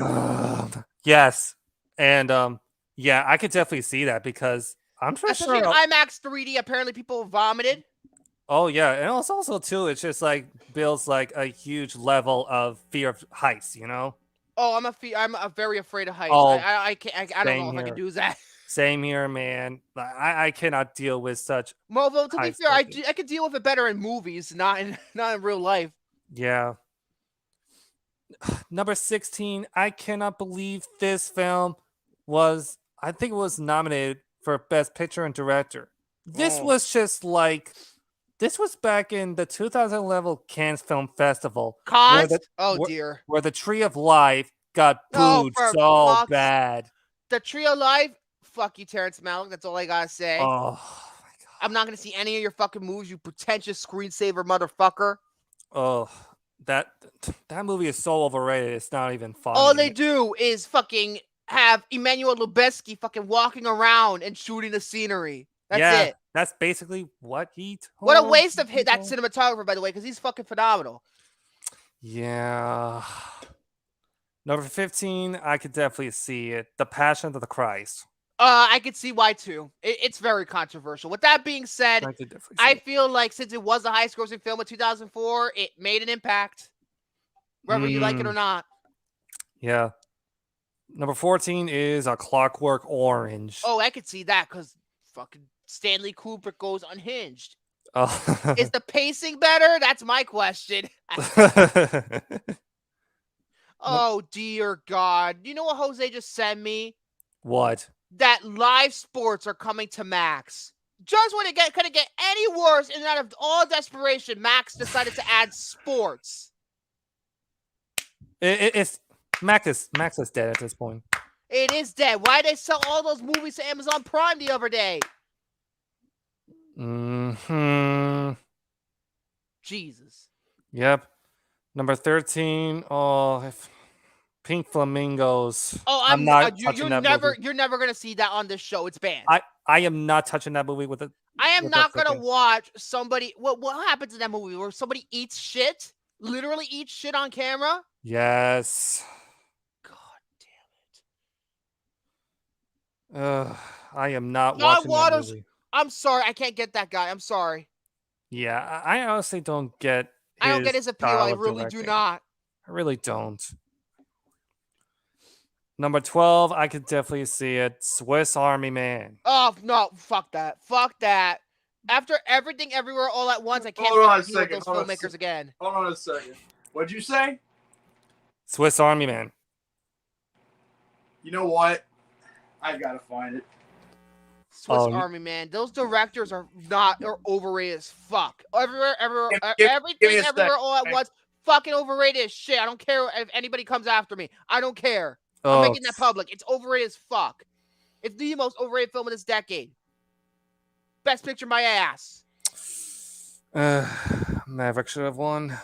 Yes. And yeah, I could definitely see that because I'm pretty Especially in sure. IMAX 3D, apparently people vomited. Oh yeah, and it's also too. It's just like builds like a huge level of fear of heights. You know. Oh, I'm very afraid of heights. Oh, I can't. I don't know if I can do that. Same here, man. I cannot deal with such. Well, to be fair, I heights. could deal with it better in movies, not in real life. Yeah. Number 16. I cannot believe this film was. I think it was nominated for Best Picture and Director. This was just like. This was back in the 2011 Cannes Film Festival. Cannes? Dear. Where the Tree of Life got booed so bad. The Tree of Life? Fuck you, Terrence Malick. That's all I gotta say. Oh, my God. I'm not gonna see any of your fucking moves, you pretentious screensaver motherfucker. Oh, that movie is so overrated. It's not even funny. All they do is fucking have Emmanuel Lubezki fucking walking around and shooting the scenery. That's it. That's basically what he told. What a waste of that cinematographer, by the way, because he's fucking phenomenal. Yeah. Number 15, I could definitely see it. The Passion of the Christ. I could see why too. It's very controversial. With that being said, I feel like since it was the highest grossing film of 2004, it made an impact. Whether you like it or not. Yeah. Number 14 is A Clockwork Orange. Oh, I could see that because fucking Stanley Kubrick goes unhinged. Oh. Is the pacing better? That's my question. Oh, dear God. You know what Jose just sent me? What? That live sports are coming to Max. Just when it couldn't get any worse, and out of all desperation, Max decided to add sports. It's Max is dead at this point. It is dead. Why did they sell all those movies to Amazon Prime the other day? Jesus. Yep. Number 13. Oh, Pink Flamingos. Oh, I'm not touching that movie. You're never gonna see that on this show. It's banned. I am not touching that movie with it. I am not gonna watch somebody. What happens in that movie where somebody eats shit? Literally eats shit on camera? Yes. God damn it. I am not watching that movie. I'm sorry, I can't get that guy. I'm sorry. Yeah, I honestly don't get. I don't get his appeal. I really do not. I really don't. Number 12, I could definitely see it. Swiss Army Man. Oh no! Fuck that! Fuck that! After Everything Everywhere All at Once, I can't deal with those filmmakers again. Hold on a second. What'd you say? Swiss Army Man. You know what? I gotta find it. Swiss Army Man. Those directors are overrated as fuck. Everywhere, everything, everywhere, all at once. Fucking overrated as shit. I don't care if anybody comes after me. I don't care. I'm making that public. It's overrated as fuck. It's the most overrated film of this decade. Best Picture, my ass. Maverick should have won.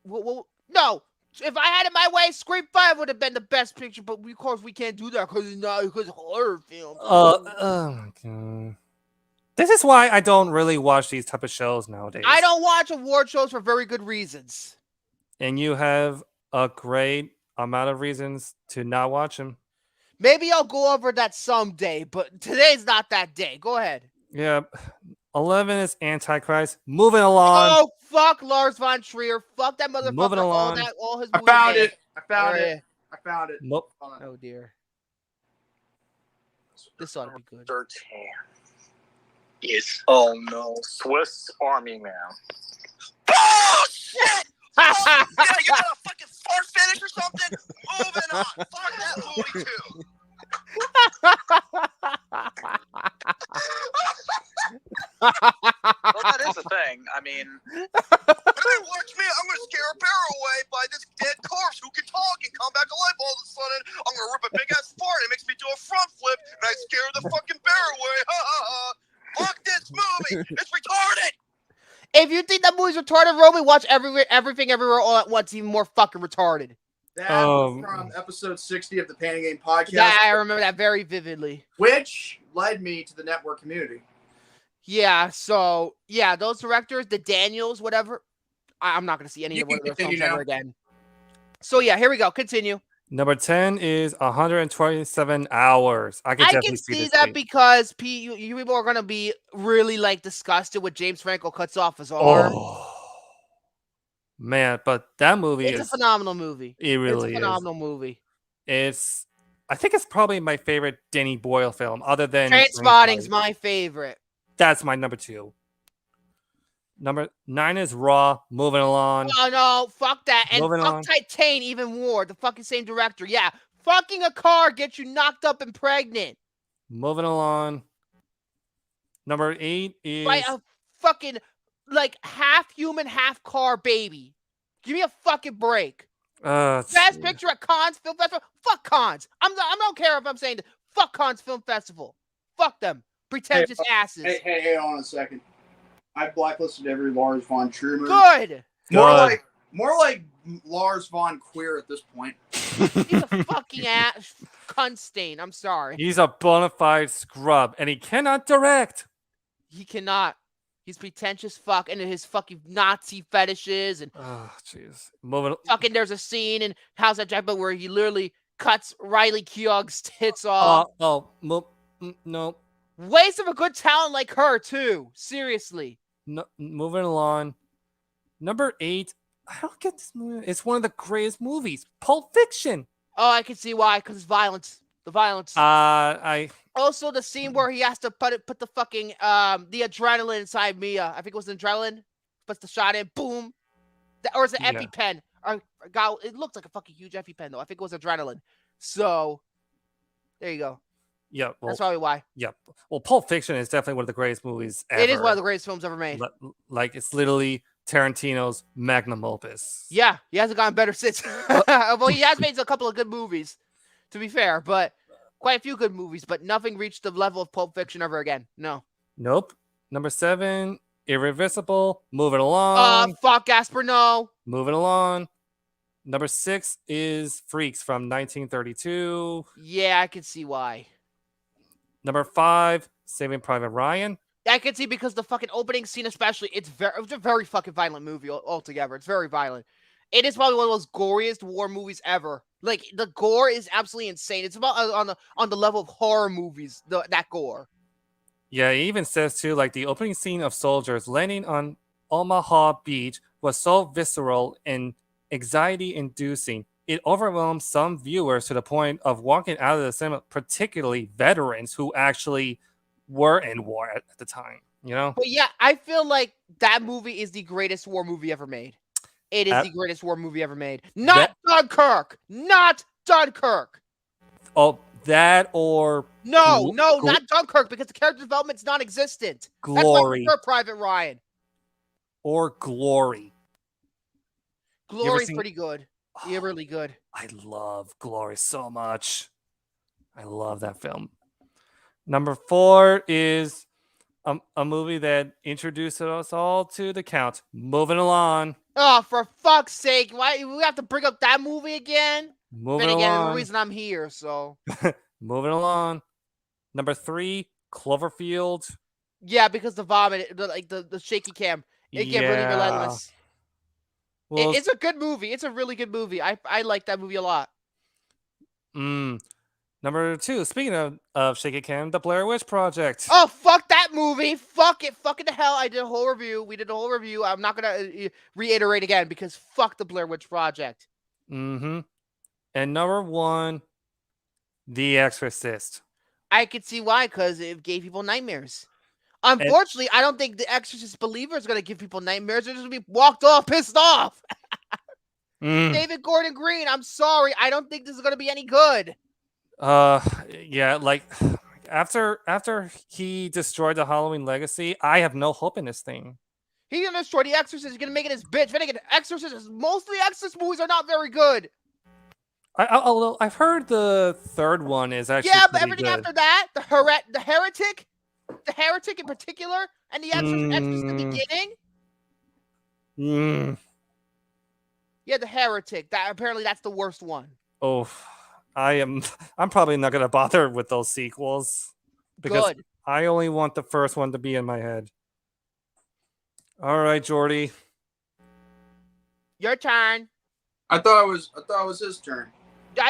Well, no. If I had it my way, Scream 5 would have been the best picture, but of course we can't do that because it's horror film. Oh my God. This is why I don't really watch these type of shows nowadays. I don't watch award shows for very good reasons. And you have a great amount of reasons to not watch them. Maybe I'll go over that someday, but today's not that day. Go ahead. Yeah. 11 is Antichrist. Moving along. Oh, fuck Lars von Trier. Fuck that motherfucker. Moving along. All his I found it. I found it. Nope. Oh, dear. This ought to be good. 13 is, oh no, Swiss Army Man. Oh, shit! Oh, yeah, you got a fucking fart fetish or something? Moving on. Fuck that movie, too. Well, that is a thing. I mean, hey, watch me. I'm going to scare a bear away by this dead corpse who can talk and come back alive all of a sudden. I'm going to rip a big ass front flip and I scare the fucking bear away. Ha ha ha. Fuck this movie. It's retarded. If you think that movie's retarded, Roby, watch Everything Everywhere All at Once. Even more fucking retarded. That was from episode 60 of the Pan Game podcast. Yeah, I remember that very vividly. Which led me to the network community. Yeah, so, yeah, those directors, the Daniels, whatever, I'm not going to see any of one of their films ever again. So, yeah, here we go. Continue. Number 10 is 127 hours. I can definitely see that because you people are going to be really, like, disgusted when James Franco cuts off his arm. Oh, man, but that movie is a phenomenal movie. It really is a phenomenal movie. I think it's probably my favorite Danny Boyle film, other than Trainspotting's my favorite. That's my number 2. Number 9 is Raw. Moving along. Oh no, fuck that. And fuck Titan even more. The fucking same director. Yeah. Fucking a car gets you knocked up and pregnant. Moving along. Number 8 is by a fucking like half human, half car baby. Give me a fucking break. Best picture at Cannes Film Festival. Fuck Cannes. I don't care if I'm saying that. Fuck Cannes Film Festival. Fuck them. Pretentious asses. Hey, hold on a second. I blacklisted every Lars von Trier movie. Good. More like Lars von Queer at this point. He's a fucking ass cunt stain. I'm sorry. He's a bona fide scrub, and he cannot direct. He cannot. He's pretentious fuck, and his fucking Nazi fetishes and jeez. Moving. Fucking, there's a scene in House of Jackpot where he literally cuts Riley Keogh's tits off. No. Waste of a good talent like her too. Seriously. No, moving along. Number 8. I don't get this movie. It's one of the greatest movies. Pulp Fiction. Oh, I can see why. Because it's violence. The violence. Also the scene where he has to put the fucking the adrenaline inside Mia. I think it was adrenaline. Puts the shot in. Boom. Or it's an EpiPen. It looked like a fucking huge EpiPen though. I think it was adrenaline. So there you go. Yeah, well, that's probably why. Yeah, well, Pulp Fiction is definitely one of the greatest movies ever. It is one of the greatest films ever made. Like, it's literally Tarantino's magnum opus. Yeah, he hasn't gotten better since. Well, he has made a couple of good movies, to be fair, but quite a few good movies, but nothing reached the level of Pulp Fiction ever again. No. Nope. Number 7, Irreversible. Moving along. Fuck Gasper, no. Moving along. Number 6 is Freaks from 1932. Yeah, I can see why. Number 5, Saving Private Ryan. I can see because the fucking opening scene, especially, it's a very fucking violent movie altogether. It's very violent. It is probably one of those goriest war movies ever. Like, the gore is absolutely insane. It's about on the level of horror movies. That gore. Yeah, it even says too, like, the opening scene of soldiers landing on Omaha Beach was so visceral and anxiety-inducing. It overwhelmed some viewers to the point of walking out of the cinema, particularly veterans who actually were in war at the time, you know? But yeah, I feel like that movie is the greatest war movie ever made. It is the greatest war movie ever made. Not Dunkirk! Not Dunkirk! Oh, that or... No, not Dunkirk, because the character development's non-existent. Glory. That's why Private Ryan. Or Glory. Glory's pretty good. Yeah, really good. I love Glory so much. I love that film. Number 4 is a movie that introduced us all to the Count. Moving along. Oh, for fuck's sake. Why we have to bring up that movie again? Moving along. Again, the reason I'm here, so. Moving along. Number 3, Cloverfield. Yeah, because the vomit, the shaky cam. It get really relentless. Well, it's a good movie. It's a really good movie. I like that movie a lot. Number 2, speaking of shaky cam, The Blair Witch Project. Oh, fuck that movie. Fuck it. Fuck it to hell. I did a whole review. We did a whole review. I'm not going to reiterate again because fuck The Blair Witch Project. And number 1, The Exorcist. I could see why, because it gave people nightmares. Unfortunately, I don't think The Exorcist believer is going to give people nightmares. They're just going to be walked off, pissed off. David Gordon Green, I'm sorry. I don't think this is going to be any good. Yeah, like after he destroyed the Halloween legacy, I have no hope in this thing. He's going to destroy The Exorcist. He's going to make it his bitch. If anything, Exorcist, most of the Exorcist movies are not very good. Although I've heard the third one is actually Yeah, but pretty everything good. after that, the heretic in particular, and the exorcist the beginning. Yeah, the heretic. That's the worst one. Oh, I'm probably not gonna bother with those sequels because Good. I only want the first one to be in my head. All right, Jordy. Your turn. I thought it was his turn.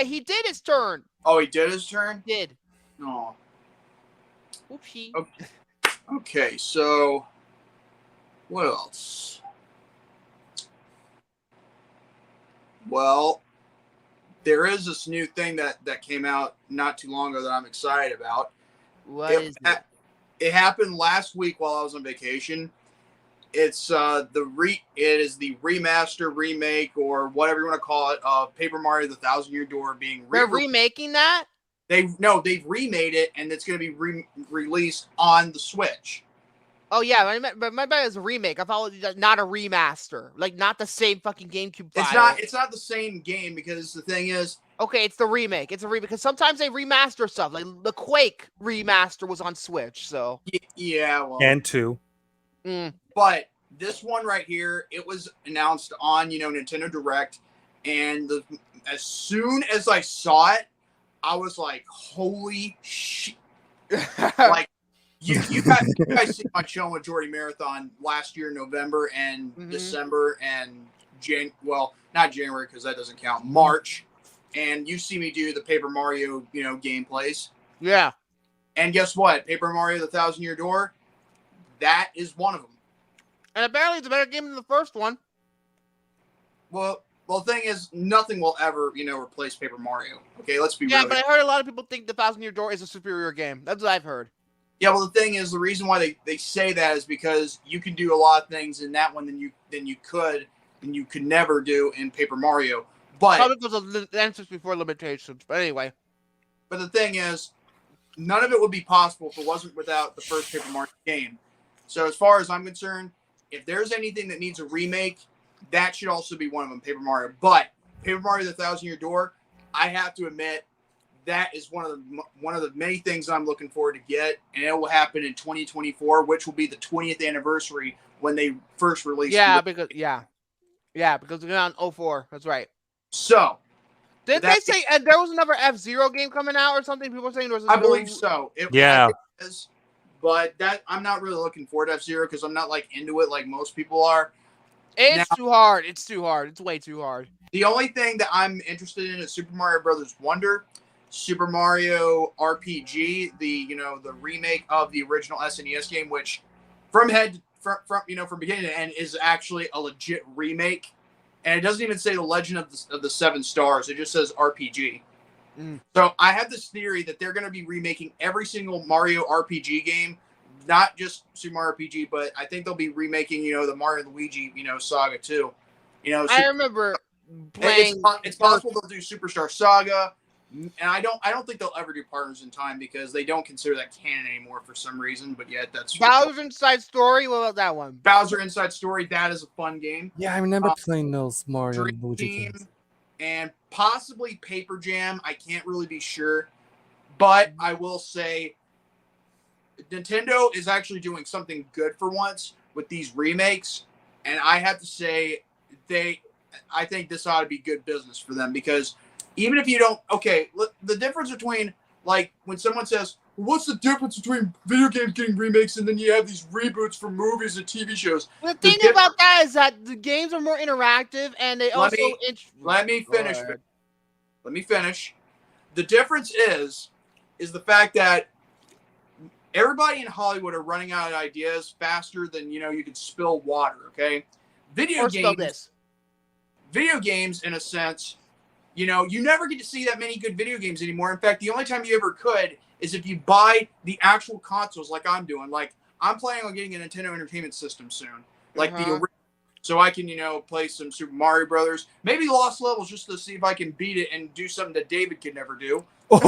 He did his turn. Oh, he did his turn? Did. No. Oopsie. Okay, so what else? Well, there is this new thing that came out not too long ago that I'm excited about. What is it? It happened last week while I was on vacation. It's it is the remaster, remake, or whatever you want to call it, of Paper Mario: The Thousand-Year Door being They're remaking that? They've remade it, and it's going to be released on the Switch. Oh yeah, my bad is a remake. I thought it was not a remaster, like not the same fucking GameCube file. It's not the same game because the thing is. Okay, it's the remake. It's a remake because sometimes they remaster stuff. Like the Quake remaster was on Switch, so yeah, well, and 2. But this one right here, it was announced on Nintendo Direct, and as soon as I saw it, I was like, "Holy shit!" Like you guys see my show with Jordy Marathon last year, November and December and not January because that doesn't count. March, and you see me do the Paper Mario gameplays. Yeah. And guess what? Paper Mario: The Thousand-Year Door, that is one of them. And apparently it's a better game than the first one. Well, the thing is, nothing will ever, replace Paper Mario. Okay, let's be real. Yeah, but I heard a lot of people think The Thousand-Year Door is a superior game. That's what I've heard. Yeah, well, the thing is, the reason why they say that is because you can do a lot of things in that one than you could never do in Paper Mario. But probably because of the answers before limitations. But anyway. But the thing is, none of it would be possible if it wasn't without the first Paper Mario game. So as far as I'm concerned, if there's anything that needs a remake, that should also be one of them, Paper Mario. But Paper Mario: The Thousand-Year Door, I have to admit, that is one of the many things I'm looking forward to get, and it will happen in 2024, which will be the 20th anniversary when they first released. Because they're on 04. That's right. So, did they say there was another F-Zero game coming out or something? People were saying there was. I believe so. Yeah. But I'm not really looking forward to F-Zero because I'm not into it like most people are. It's too hard. It's too hard. It's way too hard. The only thing that I'm interested in is Super Mario Brothers Wonder, Super Mario RPG, the remake of the original SNES game, which from beginning to end is actually a legit remake, and it doesn't even say the Legend of the Seven Stars. It just says RPG. So I have this theory that they're going to be remaking every single Mario RPG game, not just Super Mario RPG, but I think they'll be remaking, the Mario and Luigi, saga too. I remember playing. It's possible they'll do Superstar Saga, and I don't think they'll ever do Partners in Time because they don't consider that canon anymore for some reason. But yet that's Bowser Inside Story. What about that one? Bowser Inside Story. That is a fun game. Yeah, I remember playing those Mario and Luigi games. And possibly Paper Jam. I can't really be sure. But I will say Nintendo is actually doing something good for once with these remakes. And I have to say I think this ought to be good business for them because even if you don't, the difference between when someone says, what's the difference between video games getting remakes and then you have these reboots for movies and TV shows? The thing about that is that the games are more interactive and they also... Let me finish. Let me finish. The difference is the fact that everybody in Hollywood are running out of ideas faster than, you could spill water, okay? Video games, in a sense, you never get to see that many good video games anymore. In fact, the only time you ever could is if you buy the actual consoles like I'm doing. Like, I'm planning on getting a Nintendo Entertainment System soon. So I can, play some Super Mario Brothers. Maybe Lost Levels just to see if I can beat it and do something that David could never do. And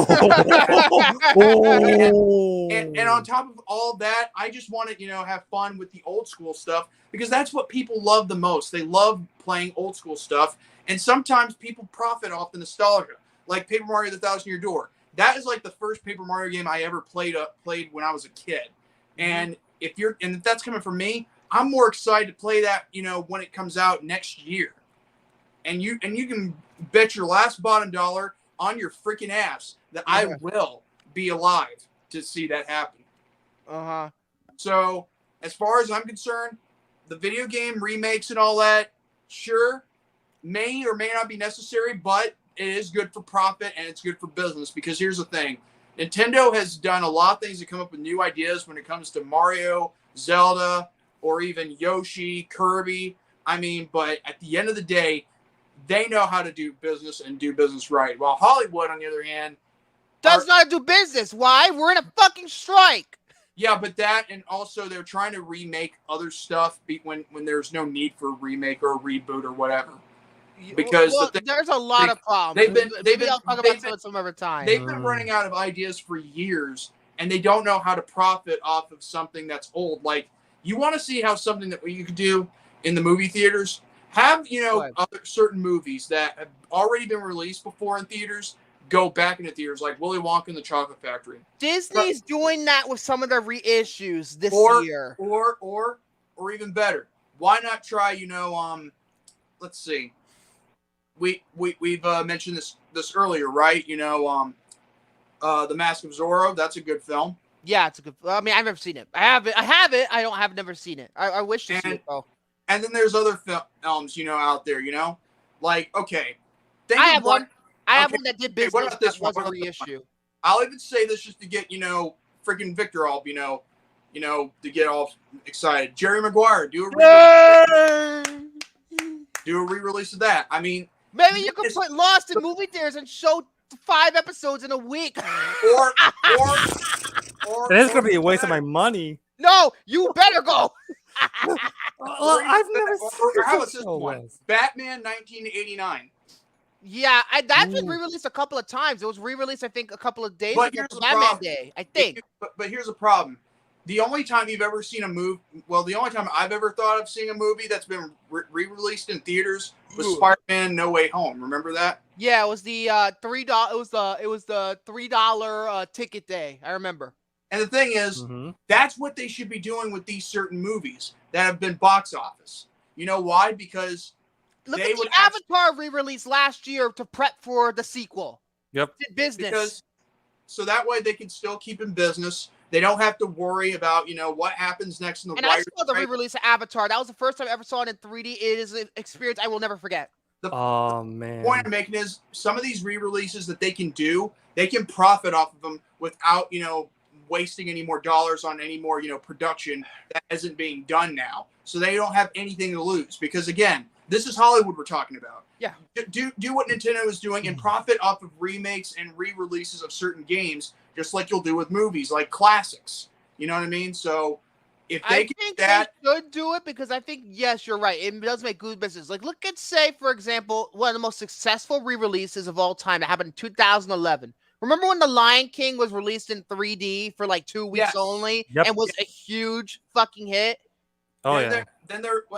on top of all that, I just want to, have fun with the old school stuff because that's what people love the most. They love playing old school stuff. And sometimes people profit off the nostalgia. like Paper Mario: The Thousand Year Door. That is like the first Paper Mario game I ever played when I was a kid. And if that's coming from me, I'm more excited to play that, when it comes out next year. And you can bet your last bottom dollar on your freaking ass that I will be alive to see that happen. Uh-huh. So, as far as I'm concerned, the video game remakes and all that, sure, may or may not be necessary, but it is good for profit and it's good for business. Because here's the thing. Nintendo has done a lot of things to come up with new ideas when it comes to Mario, Zelda, or even Yoshi, Kirby. I mean, but at the end of the day, they know how to do business and do business right. While Hollywood, on the other hand, does not do business. Why? We're in a fucking strike. Yeah, but that, and also they're trying to remake other stuff when there's no need for a remake or a reboot or whatever. Because there's a lot of problems. I'll talk about it some other time. They've been running out of ideas for years, and they don't know how to profit off of something that's old. Like, you want to see how something that you could do in the movie theaters, have, other certain movies that have already been released before in theaters go back into theaters, like Willy Wonka and the Chocolate Factory. Disney's doing that with some of their reissues this year. Or even better, why not try, let's see. We've mentioned this earlier, right? The Mask of Zorro. That's a good film. Yeah, it's a good. I mean, I've never seen it. I have it. I've never seen it. I wish to see it though. And then there's other films, out there. Like I have one. I have one that did business. What about this one? Was a reissue. I'll even say this just to get freaking Victor all to get all excited. Jerry Maguire, do a re-release of that. I mean. Maybe you could put Lost in movie theaters and show 5 episodes in a week. Or it is going to be a waste of my money. No, you better go. Well, I've never seen how about this one? Batman 1989. Yeah, that's been re-released a couple of times. It was re-released, I think, a couple of days ago for Batman Day, I think. But here's the problem. The only time you've ever seen a movie, the only time I've ever thought of seeing a movie that's been re-released in theaters was Spider-Man: No Way Home. Remember that? Yeah, it was the $3. It was the $3 ticket day. I remember. And the thing is, that's what they should be doing with these certain movies that have been box office. You know why? Because look at the Avatar re-release last year to prep for the sequel. Yep. Did business. So that way they can still keep in business. They don't have to worry about, what happens next in the And I saw the re-release of Avatar. That was the first time I ever saw it in 3D. It is an experience I will never forget. Man. The point I'm making is some of these re-releases that they can do, they can profit off of them without, wasting any more dollars on any more, production that isn't being done now. So they don't have anything to lose because, again, this is Hollywood we're talking about. Yeah. Do what Nintendo is doing and profit off of remakes and re-releases of certain games, just like you'll do with movies, like classics. You know what I mean? So if they they should do it because I think, yes, you're right. It does make good business. Like, look at, say, for example, one of the most successful re-releases of all time that happened in 2011. Remember when The Lion King was released in 3D for like 2 weeks only and was a huge fucking hit? Oh,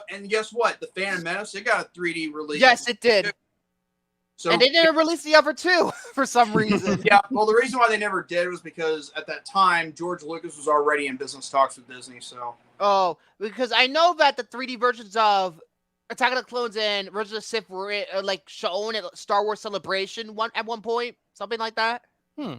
and guess what? The Phantom Menace, it got a 3D release. Yes, it did. So, and they didn't release the other two for some reason. Yeah, well, the reason why they never did was because at that time, George Lucas was already in business talks with Disney, so. Oh, because I know that the 3D versions of Attack of the Clones and Revenge of the Sith were like shown at Star Wars Celebration at one point, something like that.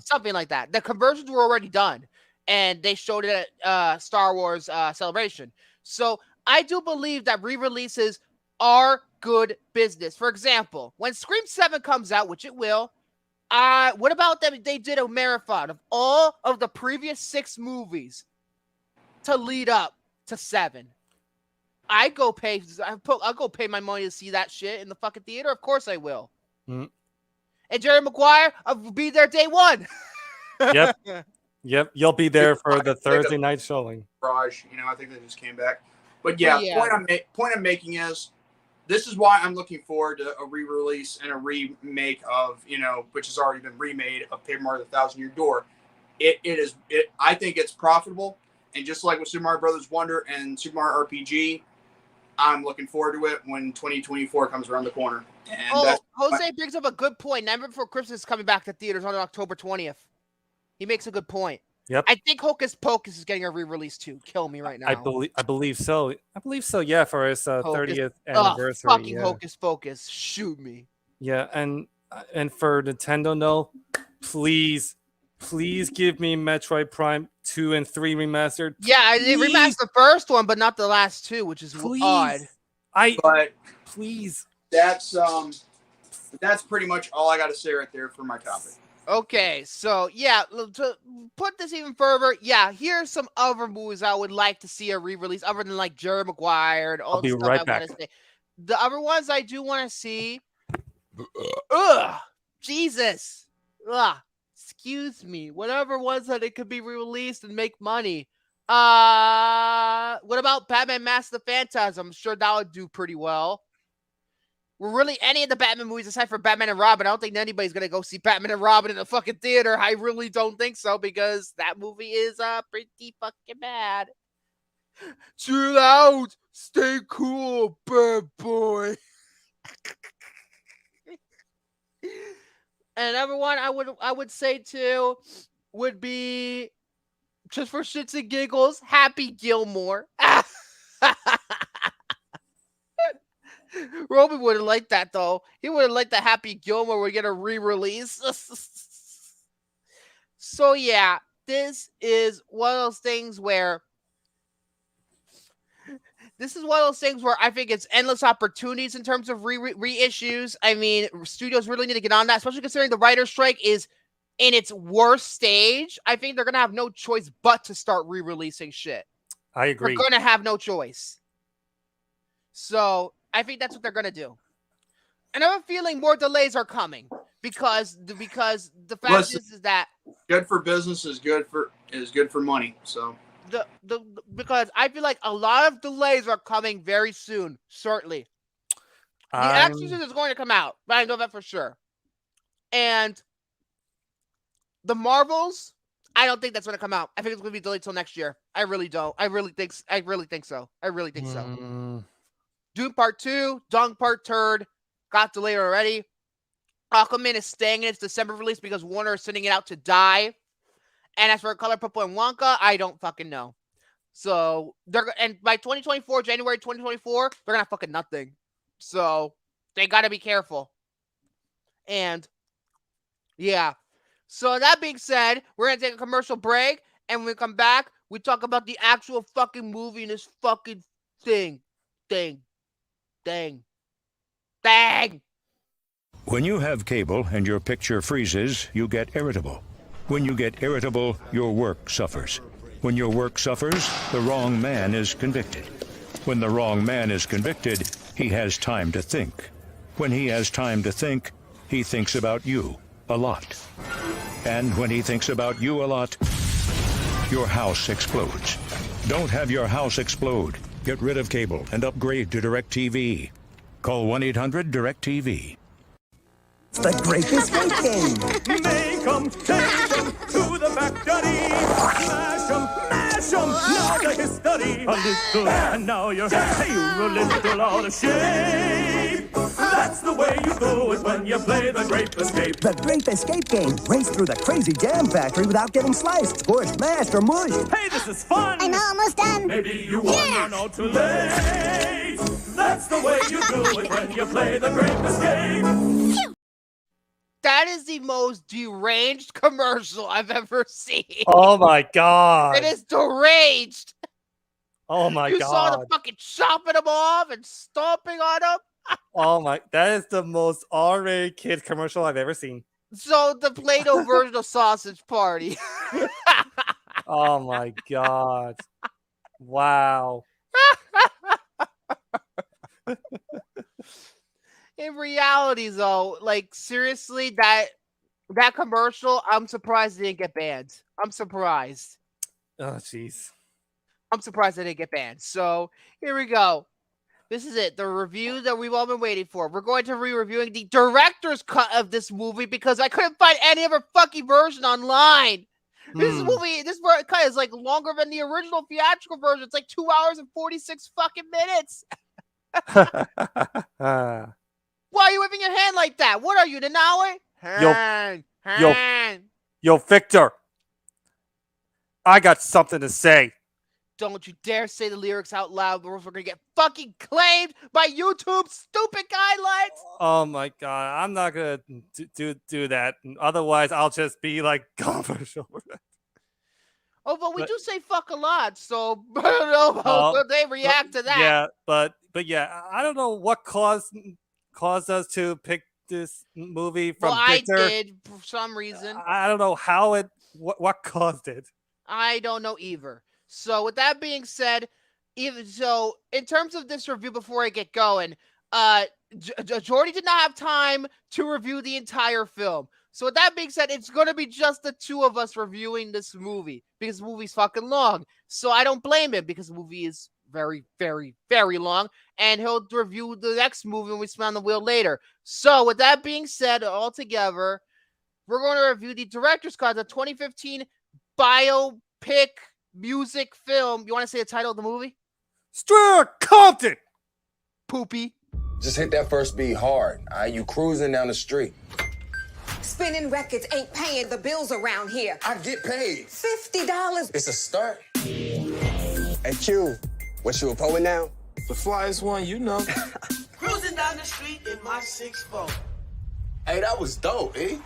Something like that. The conversions were already done, and they showed it at Star Wars Celebration. So I do believe that re-releases are good business. For example, when Scream 7 comes out, which it will, what about them? They did a marathon of all of the previous 6 movies to lead up to 7. I'll go pay my money to see that shit in the fucking theater. Of course I will. And Jerry Maguire, I'll be there day 1. Yep. You'll be there for the Thursday night showing. Raj, I think they just came back. But yeah, point I'm making is this is why I'm looking forward to a re-release and a remake of, which has already been remade of Paper Mario: The Thousand Year Door. I think it's profitable. And just like with Super Mario Brothers Wonder and Super Mario RPG, I'm looking forward to it when 2024 comes around the corner. And Jose brings up a good point. Nightmare Before Christmas is coming back to theaters on October 20th. He makes a good point. Yep. I think Hocus Pocus is getting a re-release too. Kill me right now. I believe so. Yeah, for his 30th anniversary. Fucking Hocus Pocus. Shoot me. Yeah, and for Nintendo, no, please give me Metroid Prime 2 and 3 remastered. Yeah, they remastered the first one, but not the last two, which is odd. Please. That's pretty much all I got to say right there for my topic. Okay, so yeah, to put this even further, yeah, here's some other movies I would like to see a re-release, other than like Jerry Maguire and all the stuff I want to say. The other ones I do want to see, Jesus, excuse me, whatever ones that it could be re-released and make money. What about Batman Mask of the Phantasm? I'm sure that would do pretty well. Well, really, any of the Batman movies aside from Batman and Robin, I don't think anybody's gonna go see Batman and Robin in a fucking theater. I really don't think so, because that movie is pretty fucking bad. Chill out, stay cool, bad boy. And another one I would say too would be, just for shits and giggles, Happy Gilmore. Roby would have liked that, though. He would have liked the Happy Gilmore would get a re-release. So, yeah, this is one of those things where I think it's endless opportunities in terms of reissues. I mean, studios really need to get on that, especially considering the writer's strike is in its worst stage. I think they're going to have no choice but to start re-releasing shit. I agree. They're going to have no choice. So I think that's what they're going to do. And I have a feeling more delays are coming because the fact is that good for business is good for money. So because I feel like a lot of delays are coming very soon. Certainly, The Exorcist is going to come out, but I know that for sure. And the Marvels, I don't think that's going to come out. I think it's going to be delayed till next year. I really don't. I really think so. Doom Part 2, Dung Part 3rd got delayed already. Aquaman is staying in its December release because Warner is sending it out to die. And as for Color Purple and Wonka, I don't fucking know. So and by 2024, January 2024, they're gonna have fucking nothing. So they gotta be careful. And yeah. So that being said, we're gonna take a commercial break, and when we come back, we talk about the actual fucking movie in this fucking thing. Dang. When you have cable and your picture freezes, you get irritable. When you get irritable, your work suffers. When your work suffers, the wrong man is convicted. When the wrong man is convicted, he has time to think. When he has time to think, he thinks about you a lot. And when he thinks about you a lot, your house explodes. Don't have your house explode. Get rid of cable and upgrade to DirecTV. Call 1-800-DirecTV. The Great Escape Game. Make 'em, take 'em to the factory. Mash 'em, now the history. A little, and now you're a little out of shape. That's the way you do it when you play the Great Escape. The Great Escape Game. Race through the crazy jam factory without getting sliced, squished, mashed, or mushed. Hey, this is fun. I'm almost done. Maybe you won, you're not too late. That's the way you do it when you play the Great Escape. That is the most deranged commercial I've ever seen. Oh my god. It is deranged. Oh my god. You saw the fucking chopping them off and stomping on them. Oh my, that is the most R-rated kids commercial I've ever seen. So the Play-Doh version of Sausage Party. Oh my god. Wow. In reality, though, like seriously, that commercial, I'm surprised it didn't get banned. I'm surprised. Oh jeez. I'm surprised it didn't get banned. So here we go. This is it. The review that we've all been waiting for. We're going to be reviewing the director's cut of this movie because I couldn't find any other fucking version online. This cut is like longer than the original theatrical version. It's like 2 hours and 46 fucking minutes. Why are you waving your hand like that? What are you, Denawi? Hand. yo. Hand. Yo, Victor, I got something to say. Don't you dare say the lyrics out loud, or else we're gonna get fucking claimed by YouTube's stupid guidelines. Oh my god, I'm not gonna do that. Otherwise, I'll just be like controversial. Oh, but we do say fuck a lot, so I don't know how will they react to that. Yeah, but yeah, I don't know what caused us to pick this movie from Victor. I did for some reason. I don't know how it. What caused it? I don't know either. So with that being said, in terms of this review, before I get going, Jordy did not have time to review the entire film. So with that being said, it's going to be just the two of us reviewing this movie because the movie's fucking long. So I don't blame him because the movie is very, very, very long, and he'll review the next movie when we spin on the wheel later. So with that being said, all together, we're going to review the director's cut, the 2015 biopic music film. You want to say the title of the movie? Straight Outta Compton. Poopy. Just hit that first beat hard. You cruising down the street. Spinning records ain't paying the bills around here. I get paid. $50. It's a start. Hey, Q, what you a poet now? The flyest one, you know. Cruising down the street in my 6'4". Hey, that was dope, eh?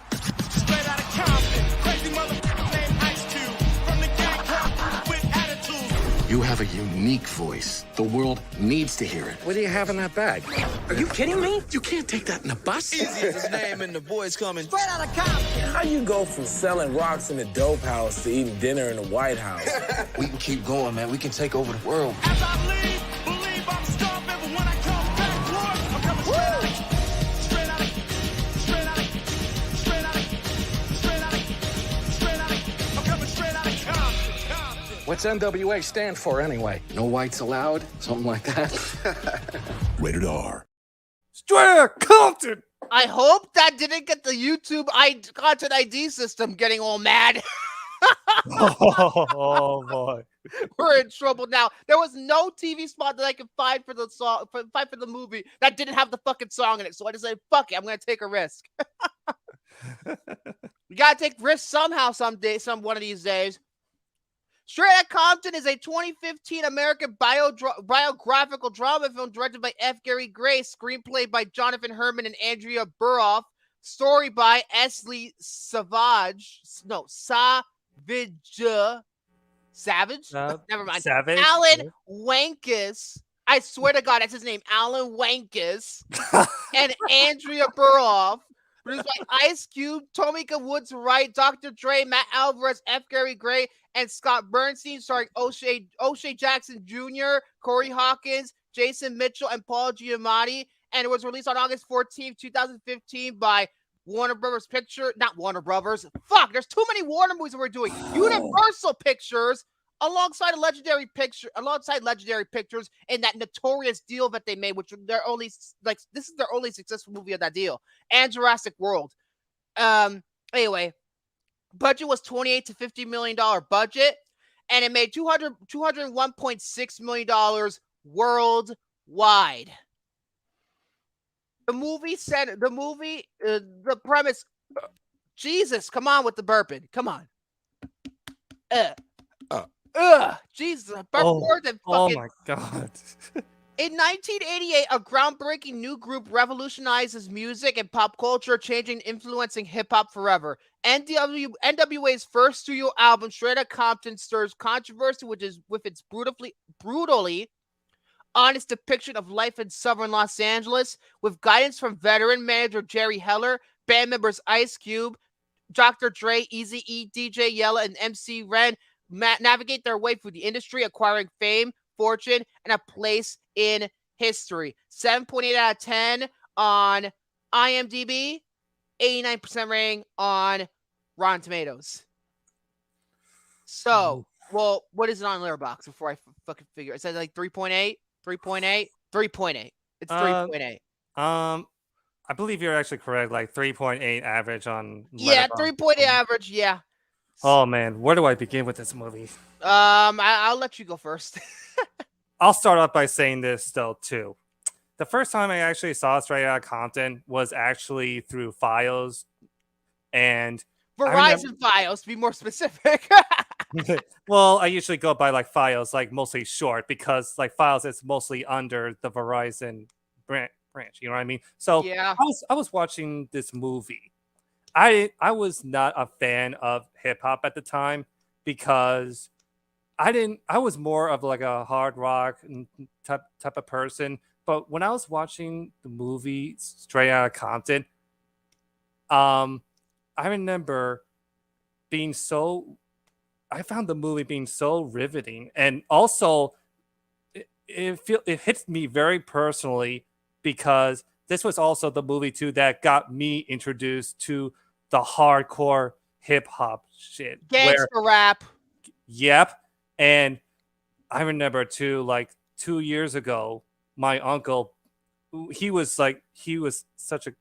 Straight out of Compton, crazy motherfucker named Ice Cube. From the gang club with attitude. You have a unique voice. The world needs to hear it. What do you have in that bag? Are you kidding me? You can't take that in a bus. Easy is his name and the boys coming. Straight out of Compton. How you go from selling rocks in the dope house to eating dinner in the White House? We can keep going, man. We can take over the world. As I leave, believe I'm starving, but when I come back, Lord, I'm coming straight out of, I'm coming straight out of Compton. What's NWA stand for anyway? No whites allowed? Something like that. Rated R. Straight Outta Compton. I hope that didn't get the YouTube content ID system getting all mad. Oh boy, we're in trouble now. There was no TV spot that I could find for the song, for the movie that didn't have the fucking song in it. So I just said, "Fuck it, I'm gonna take a risk." You gotta take risks somehow, one of these days. Straight Outta Compton is a 2015 American biographical drama film directed by F. Gary Gray, screenplay by Jonathan Herman and Andrea Burhoff, story by Esley Savage. Never mind. Savage. Alan Wankus. I swear to God, that's his name. Alan Wankus. And Andrea Burhoff. Produced by Ice Cube, Tomika Woods Wright, Dr. Dre, Matt Alvarez, F. Gary Gray, and Scott Bernstein, starring O'Shea Jackson Jr., Corey Hawkins, Jason Mitchell, and Paul Giamatti. And it was released on August 14th, 2015 by Warner Brothers Pictures. Not Warner Brothers. Fuck, there's too many Warner movies that we're doing. Universal Pictures, alongside Legendary Pictures in that notorious deal that they made, which they're only this is their only successful movie of that deal, and Jurassic World. Anyway, budget was $28 to $50 million budget, and it made $201.6 million worldwide. The premise. Jesus, come on with the burping. Come on. Jesus, more than fucking. Oh my God. In 1988, a groundbreaking new group revolutionizes music and pop culture, changing and influencing hip-hop forever. NWA's first studio album, Straight Outta Compton, stirs controversy with its brutally honest depiction of life in southern Los Angeles, with guidance from veteran manager Jerry Heller, band members Ice Cube, Dr. Dre, Eazy-E, DJ Yella, and MC Ren navigate their way through the industry, acquiring fame, fortune, and a place in history. 7.8 out of 10 on IMDb, 89% rating on Rotten Tomatoes. So, well, what is it on Letterboxd before I fucking figure? It says like 3.8, 3.8, 3.8. It's 3.8. I believe you're actually correct. Like 3.8 average on. Yeah, 3.8 average. Yeah. Oh man, where do I begin with this movie? I'll let you go first. I'll start off by saying this though too. the first time I actually saw Straight Outta Compton was actually through Files, and Verizon Files, to be more specific. well, I usually go by like Files, like mostly short, because like Files is mostly under the Verizon branch. You know what I mean? So yeah, I was watching this movie. I was not a fan of hip hop at the time because I was more of like a hard rock type of person. But when I was watching the movie Straight Outta Compton, I remember being so. I found the movie being so riveting, and also it hits me very personally because this was also the movie too that got me introduced to the hardcore hip hop shit. Gangster rap. Yep. And I remember too, like 2 years ago, my uncle, he was such a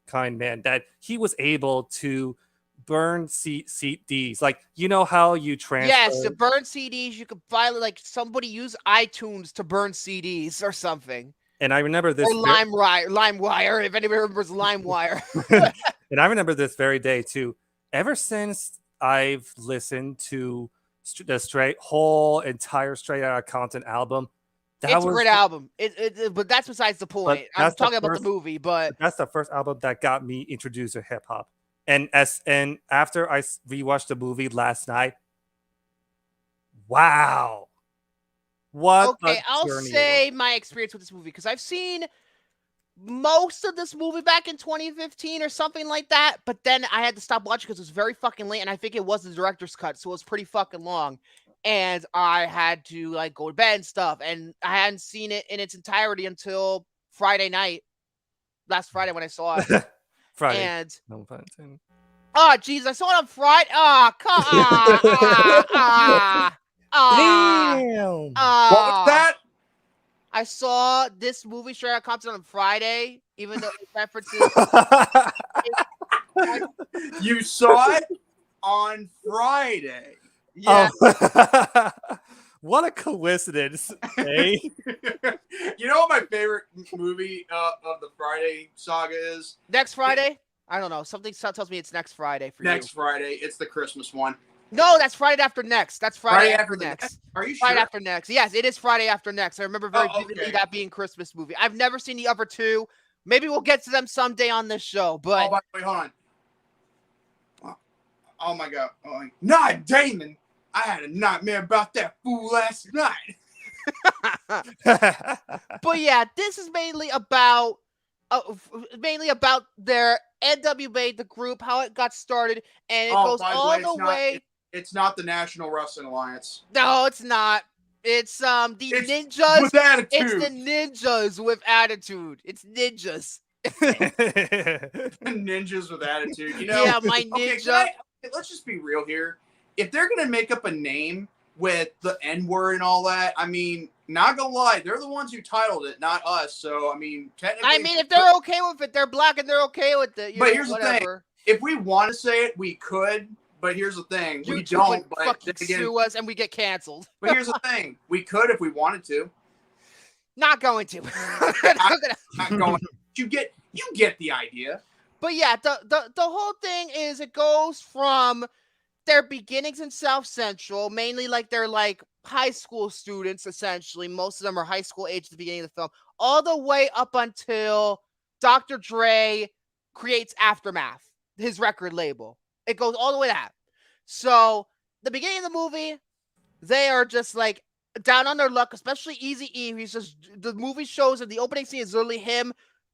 kind man that he was able to burn CDs. Like, you know how you transfer? Yes, to burn CDs, you could finally, like, somebody use iTunes to burn CDs or something. And I remember this. Or LimeWire, if anybody remembers LimeWire. And I remember this very day too. Ever since I've listened to the whole entire Straight Outta Compton album, it's a great album. But that's besides the point. I'm talking about the movie, but that's the first album that got me introduced to hip hop. And after I rewatched the movie last night, wow. What? Okay, I'll say my experience with this movie, because I've seen most of this movie back in 2015 or something like that, but then I had to stop watching because it was very fucking late, and I think it was the director's cut, so it was pretty fucking long, and I had to like go to bed and stuff, and I hadn't seen it in its entirety until Friday night, last Friday when I saw it. Friday. And no pun intended. Oh, jeez, I saw it on Friday. Oh, come on. Damn. What was that? I saw this movie Straight Outta Compton on Friday, even though it references. You saw it on Friday. Yeah. Oh. What a coincidence, eh? You know what my favorite movie of the Friday saga is? Next Friday? I don't know. Something tells me it's next Friday for Next Friday. It's the Christmas one. No, that's Friday after next. That's Friday after next. Are you Friday sure? after next. Yes, it is Friday after next. I remember very vividly that being Christmas movie. I've never seen the other two. Maybe we'll get to them someday on this show. But oh, by the way, hold on. Oh my God! Oh, not Damon. I had a nightmare about that fool last night. But yeah, this is mainly about their NWA, the group, how it got started, and it goes all the way. It's not the National Wrestling Alliance. No, it's not. It's the ninjas with attitude. It's the ninjas with attitude. It's ninjas. Ninjas with attitude. You know? Yeah, my ninja. Okay, let's just be real here. If they're gonna make up a name with the N-word and all that, I mean, not gonna lie, they're the ones who titled it, not us. So I mean, technically, if they're okay with it, they're black and they're okay with it. But here's the thing: if we want to say it, we could. But here's the thing: we don't. But fucking sue us and we get canceled. But here's the thing: we could if we wanted to. Not going to. not going. You get the idea. But yeah, the whole thing is it goes from their beginnings in South Central, mainly like they're like high school students, essentially. Most of them are high school age at the beginning of the film, all the way up until Dr. Dre creates Aftermath, his record label. It goes all the way to that. So the beginning of the movie, they are just like down on their luck, especially Eazy-E. He's just, the movie shows, and the opening scene is literally him,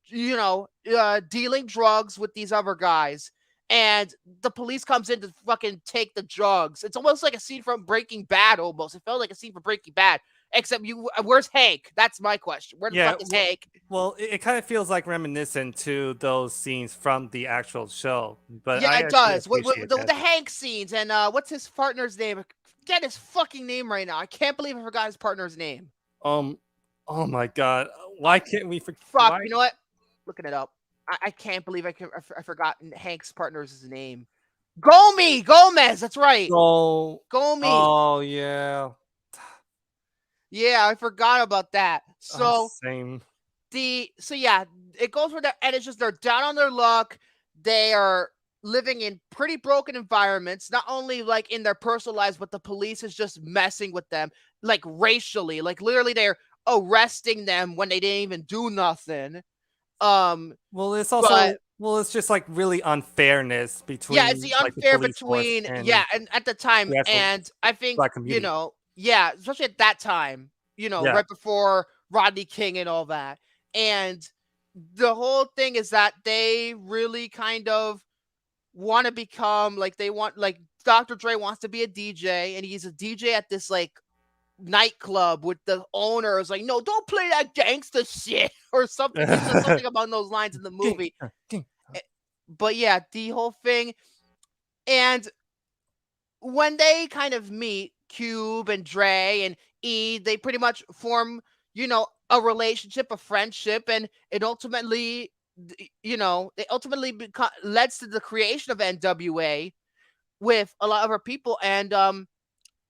dealing drugs with these other guys. And the police comes in to fucking take the drugs. It's almost like a scene from Breaking Bad, almost. It felt like a scene from Breaking Bad. Except where's Hank? That's my question. Where the fuck is Hank? Well, it kind of feels like reminiscent to those scenes from the actual show. But yeah, it does. The Hank scenes and what's his partner's name? Get his fucking name right now. I can't believe I forgot his partner's name. Oh my God. Why can't we forget? Fuck, you know what? Looking it up. I can't believe I forgot Hank's partner's name. Gomez. That's right. Gomez. Oh yeah. Yeah, I forgot about that. So same. it goes for that, and it's just they're down on their luck. They are living in pretty broken environments, not only like in their personal lives, but the police is just messing with them, like racially, like literally they're arresting them when they didn't even do nothing. Well, it's also it's just like really unfairness between it's the like, unfair police force between and and at the time, the actual and I think black community. especially at that time, Yeah. right before Rodney King and all that, and the whole thing is that they really kind of want to become like Dr. Dre wants to be a DJ, and he's a DJ at this like nightclub with the owner is like, no, don't play that gangster shit or something. He says something about those lines in the movie. But yeah, the whole thing. And when they kind of meet Cube and Dre and E, they pretty much form, a relationship, a friendship, and it ultimately, leads to the creation of NWA with a lot of our people. And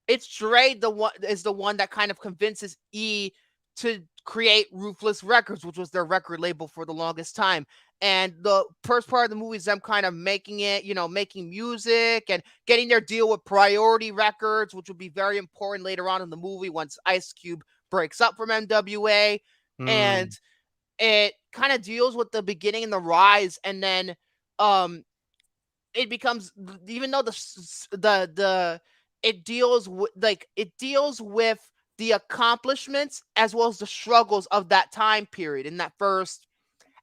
it's Dre the one that kind of convinces E to create Ruthless Records, which was their record label for the longest time. And the first part of the movie is them kind of making it, making music and getting their deal with Priority Records, which will be very important later on in the movie once Ice Cube breaks up from NWA. And it kind of deals with the beginning and the rise, and then it becomes, even though it deals with the accomplishments as well as the struggles of that time period in that first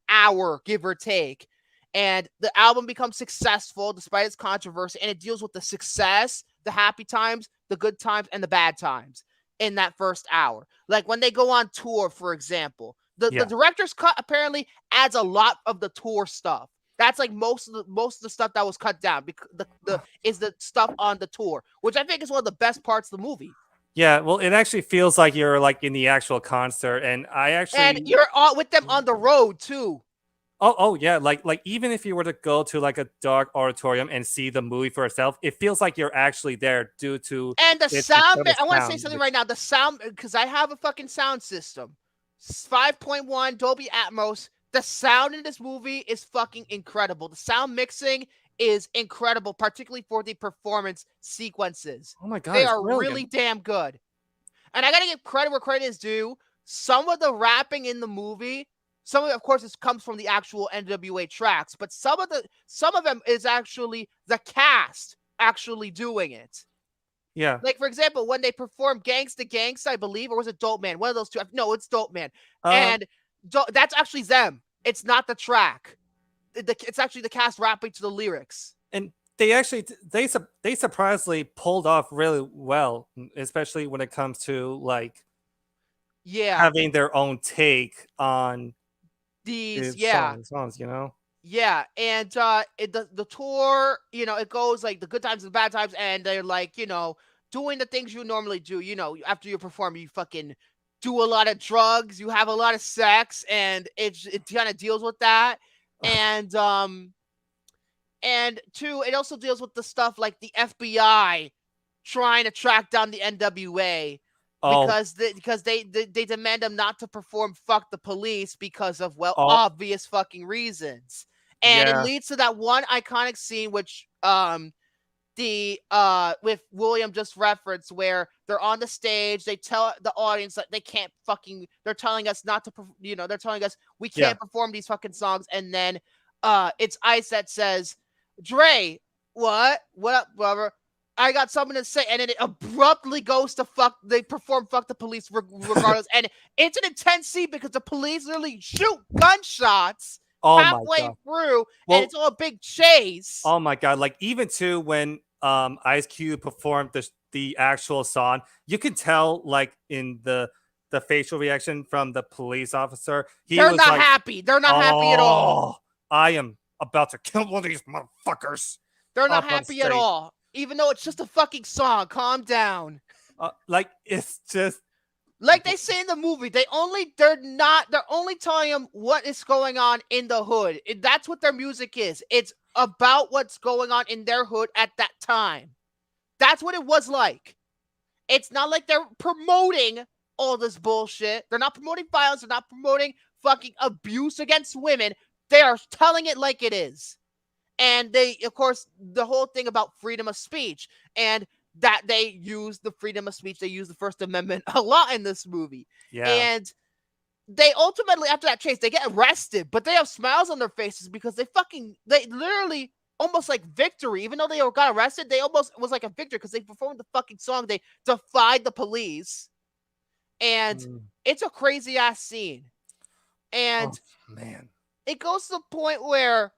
hour, give or take. And the album becomes successful despite its controversy, and it deals with the success, the happy times, the good times, and the bad times in that first hour. Like when they go on tour, for example, the director's cut apparently adds a lot of the tour stuff. That's like most of the stuff that was cut down because the stuff on the tour, which I think is one of the best parts of the movie. Yeah, well, it actually feels like you're like in the actual concert, and you're all with them on the road too. Oh yeah, like even if you were to go to like a dark auditorium and see the movie for itself, it feels like you're actually there due to and the sound. I want to say something right now. The sound, because I have a fucking sound system, 5.1 Dolby Atmos. The sound in this movie is fucking incredible. The sound mixing is incredible, particularly for the performance sequences. Oh my god, they are really damn good. And I gotta give credit where credit is due. Some of the rapping in the movie, some of it, of course, comes from the actual NWA tracks, but some of them is actually the cast actually doing it. Yeah. Like, for example, when they perform Gangsta Gangsta, I believe, or was it Dope Man? One of those two. No, it's Dope Man. And that's actually them. It's not the track. It's actually the cast rapping to the lyrics. And they surprisingly pulled off really well, especially when it comes to like having their own take on these songs, Yeah, and the tour, it goes like the good times and the bad times, and they're like, doing the things you normally do. After you perform, you fucking do a lot of drugs, you have a lot of sex, and it kind of deals with that. And two, it also deals with the stuff like the FBI trying to track down the NWA because they demand them not to perform "Fuck the Police" because of obvious fucking reasons. And it leads to that one iconic scene, which with William just referenced, where they're on the stage, they tell the audience that they can't fucking, they're telling us not to, they're telling us we can't perform these fucking songs, and then it's Ice that says, Dre, what up, brother? I got something to say, and then it abruptly goes to they perform "Fuck the Police" regardless, and it's an intense scene because the police literally shoot gunshots halfway through, and it's all a big chase. Oh my god! Like even too when Ice Cube performed the actual song, you can tell like in the facial reaction from the police officer. They're not happy. They're not happy at all. I am about to kill one of these motherfuckers. They're not happy at all. Even though it's just a fucking song, calm down. Like it's just like they say in the movie. They're only telling them what is going on in the hood. That's what their music is. It's about what's going on in their hood at that time. That's what it was like. It's not like they're promoting all this bullshit. They're not promoting violence. They're not promoting fucking abuse against women. They are telling it like it is. And they, of course, the whole thing about freedom of speech and that they use the freedom of speech. They use the First Amendment a lot in this movie. Yeah. And they ultimately, after that chase, they get arrested, but they have smiles on their faces because they literally almost like victory. Even though they got arrested, they almost was like a victory because they performed the fucking song. They defied the police. And it's a crazy ass scene. And man, it goes to the point where,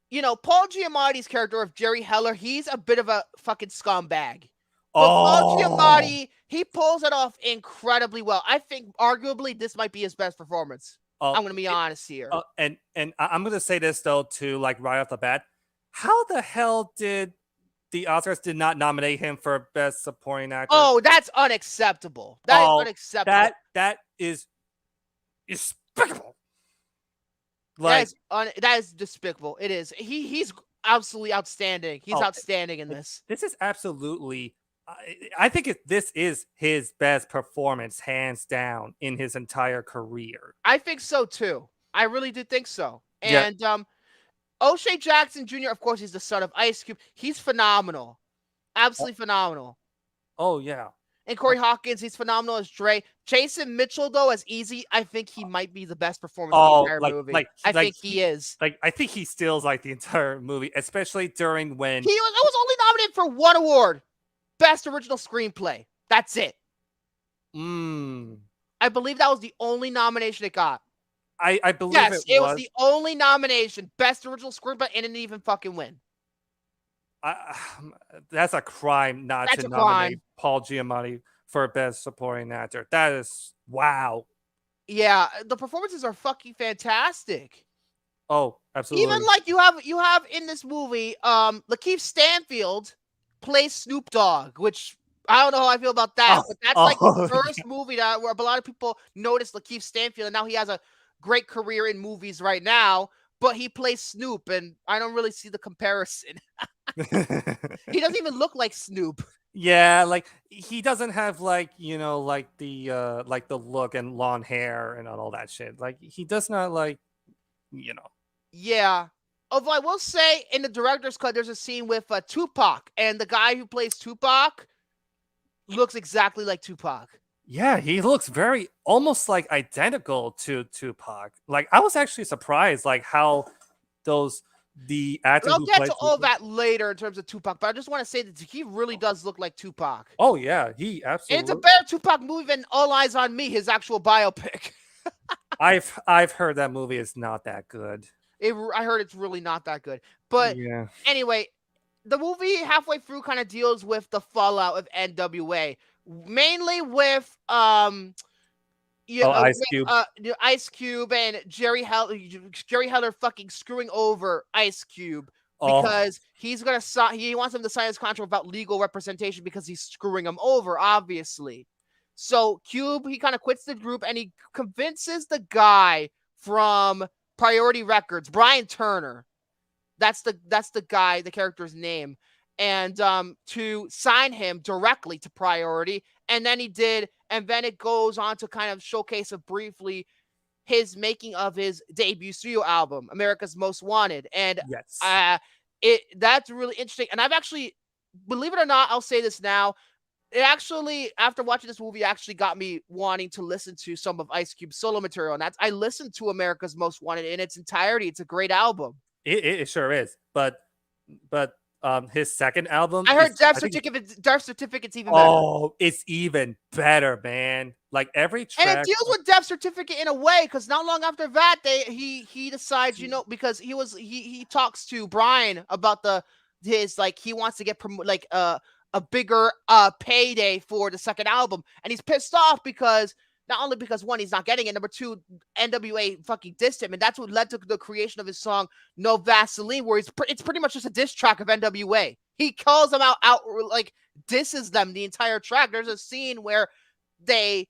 you know, Paul Giamatti's character of Jerry Heller, he's a bit of a fucking scumbag. But Paul Giamatti, he pulls it off incredibly well. I think arguably this might be his best performance. I'm going to be honest here. And I'm going to say this though too, like right off the bat. How the hell did the Oscars did not nominate him for Best Supporting Actor? Oh, that's unacceptable. That is unacceptable. That is despicable. Like that is despicable. It is. He's absolutely outstanding. He's outstanding in this. This is absolutely. I think this is his best performance, hands down, in his entire career. I think so too. I really do think so. And O'Shea Jackson Jr., of course, he's the son of Ice Cube. He's phenomenal, absolutely phenomenal. Oh yeah. And Corey Hawkins, he's phenomenal as Dre. Jason Mitchell, though, as Easy, I think he might be the best performance in the entire movie. I think he is. Like, I think he steals like the entire movie, especially during when he was only nominated for one award, Best Original Screenplay. That's it. I believe that was the only nomination it got. I believe it was the only nomination, Best Original Screenplay, and it didn't even fucking win. That's a crime not to nominate Paul Giamatti for Best Supporting Actor. That is wow. Yeah, the performances are fucking fantastic. Oh, absolutely. Even like you have in this movie, Lakeith Stanfield plays Snoop Dogg, which I don't know how I feel about that, but that's like the first movie where a lot of people noticed Lakeith Stanfield, and now he has a great career in movies right now. But he plays Snoop, and I don't really see the comparison. He doesn't even look like Snoop. Yeah, like he doesn't have like, you know, like the look and long hair and all that shit. Like he does not like, you know. Yeah. Although I will say in the director's cut, there's a scene with Tupac, and the guy who plays Tupac looks exactly like Tupac. Yeah, he looks very almost like identical to Tupac. Like I was actually surprised, like how the actor. I'll get to all that later in terms of Tupac, but I just want to say that he really does look like Tupac. Oh yeah, he absolutely. It's a better Tupac movie than All Eyes on Me, his actual biopic. I've heard that movie is not that good. I heard it's really not that good, but anyway, the movie halfway through kind of deals with the fallout of NWA. Mainly with Ice Cube. Ice Cube and Jerry Heller fucking screwing over Ice Cube because he wants him to sign his contract without legal representation because he's screwing him over, obviously. So Cube, he kind of quits the group and he convinces the guy from Priority Records, Brian Turner. That's the guy, the character's name. And to sign him directly to Priority. And then he did. And then it goes on to kind of showcase briefly his making of his debut studio album, America's Most Wanted. And that's really interesting. And I've actually, believe it or not, I'll say this now. It actually, after watching this movie, actually got me wanting to listen to some of Ice Cube's solo material. And I listened to America's Most Wanted in its entirety. It's a great album. It sure is. But his second album, I heard Death Certificate's even better. Oh, it's even better, man. Like every track, and it deals with Death Certificate in a way, because not long after that, he decides, you know, because he talks to Brian about he wants to get a bigger payday for the second album, and he's pissed off because not only because one, he's not getting it, number two, NWA fucking dissed him, and that's what led to the creation of his song No Vaseline, where it's pretty much just a diss track of NWA. He calls them out like disses them the entire track. There's a scene where the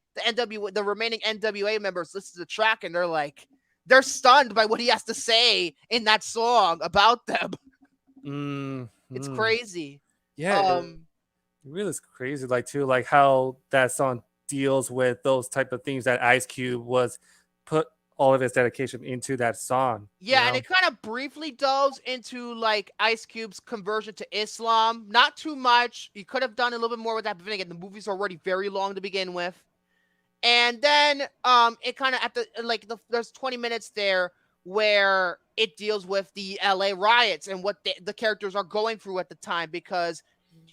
remaining NWA members listen to the track and they're stunned by what he has to say in that song about them. It's crazy. Yeah, it really is crazy. Like how that song deals with those type of things that Ice Cube was all of his dedication into that song. Yeah, and it kind of briefly delves into like Ice Cube's conversion to Islam. Not too much. You could have done a little bit more with that, but then again, the movie's already very long to begin with. And then it kind of at the there's 20 minutes there where it deals with the LA riots and what the characters are going through at the time, because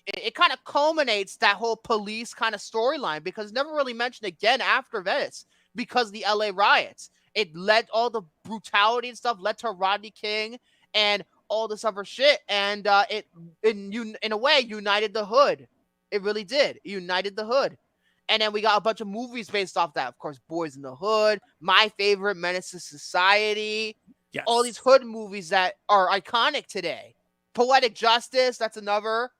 it kind of culminates that whole police kind of storyline, because it's never really mentioned again after Venice because the LA riots. It led all the brutality and stuff led to Rodney King and all this other shit, and it in a way united the hood. It really did. It united the hood. And then we got a bunch of movies based off that. Of course, Boys in the Hood, my favorite, Menace to Society. Yes. All these hood movies that are iconic today. Poetic Justice, that's another.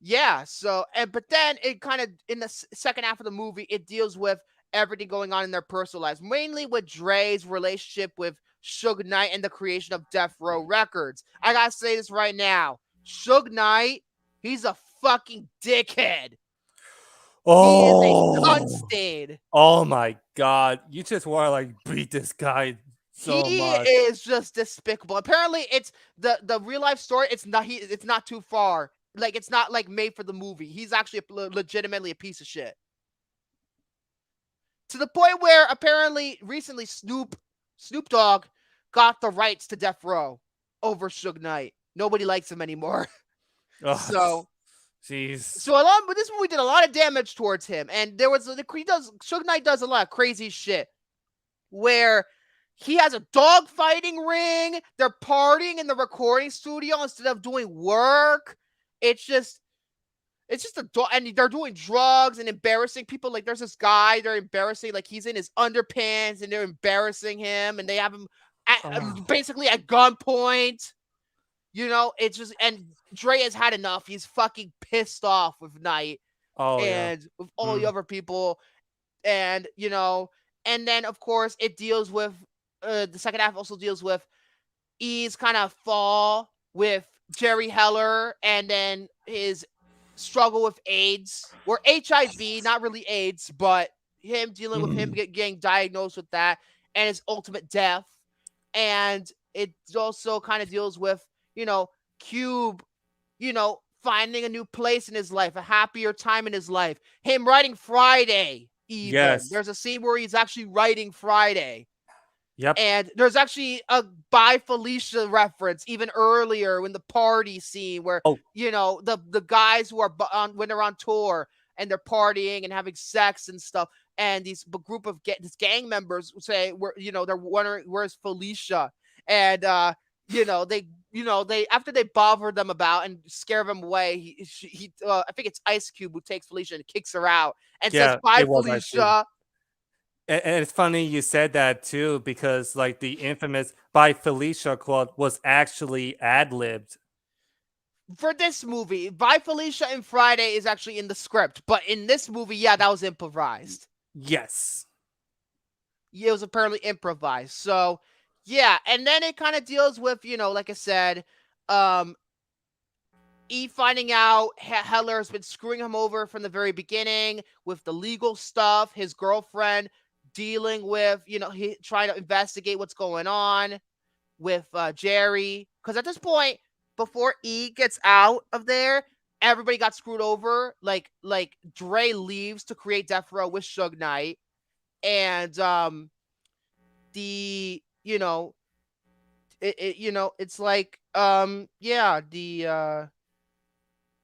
Yeah, so, but then it kind of, in the second half of the movie, it deals with everything going on in their personal lives, mainly with Dre's relationship with Suge Knight and the creation of Death Row Records. I gotta say this right now. Suge Knight, he's a fucking dickhead. Oh, he is a cunt stain. Oh my god, you just want to like beat this guy so he much. is just despicable. Apparently, it's the real life story. It's not too far. Like, it's not like made for the movie. He's actually legitimately a piece of shit. To the point where apparently recently Snoop Dogg got the rights to Death Row over Suge Knight. Nobody likes him anymore. Oh, so, jeez. So but this movie did a lot of damage towards him, and Suge Knight does a lot of crazy shit where he has a dog fighting ring. They're partying in the recording studio instead of doing work. It's just a dog, and they're doing drugs and embarrassing people. Like, there's this guy they're embarrassing, like he's in his underpants, and they're embarrassing him, and they have him basically at gunpoint. You know, it's just, and Dre has had enough. He's fucking pissed off with Knight and with all the other people, and you know, and then of course it deals with the second half also deals with E's kind of fall with Jerry Heller, and then his struggle with AIDS, or HIV, not really AIDS, but him dealing with him getting diagnosed with that, and his ultimate death. And it also kind of deals with, you know, Cube, you know, finding a new place in his life, a happier time in his life. Him writing Friday, even. Yes. There's a scene where he's actually writing Friday. Yep. And there's actually a By Felicia reference even earlier in the party scene where, you know, the guys who are when they're on tour and they're partying and having sex and stuff, and these group of these gang members say, they're wondering, where's Felicia? And they after they bother them about and scare them away, I think it's Ice Cube who takes Felicia and kicks her out and says, "Bye, Felicia." And it's funny you said that too, because like the infamous "By Felicia" quote was actually ad-libbed. For this movie, By Felicia and Friday is actually in the script, but in this movie, yeah, that was improvised. Yes. It was apparently improvised. So, yeah, and then it kind of deals with, you know, like I said, E finding out Heller has been screwing him over from the very beginning with the legal stuff, his girlfriend dealing with, you know, he trying to investigate what's going on with Jerry. Because at this point, before E gets out of there, everybody got screwed over. Like Dre leaves to create Death Row with Suge Knight. And it's like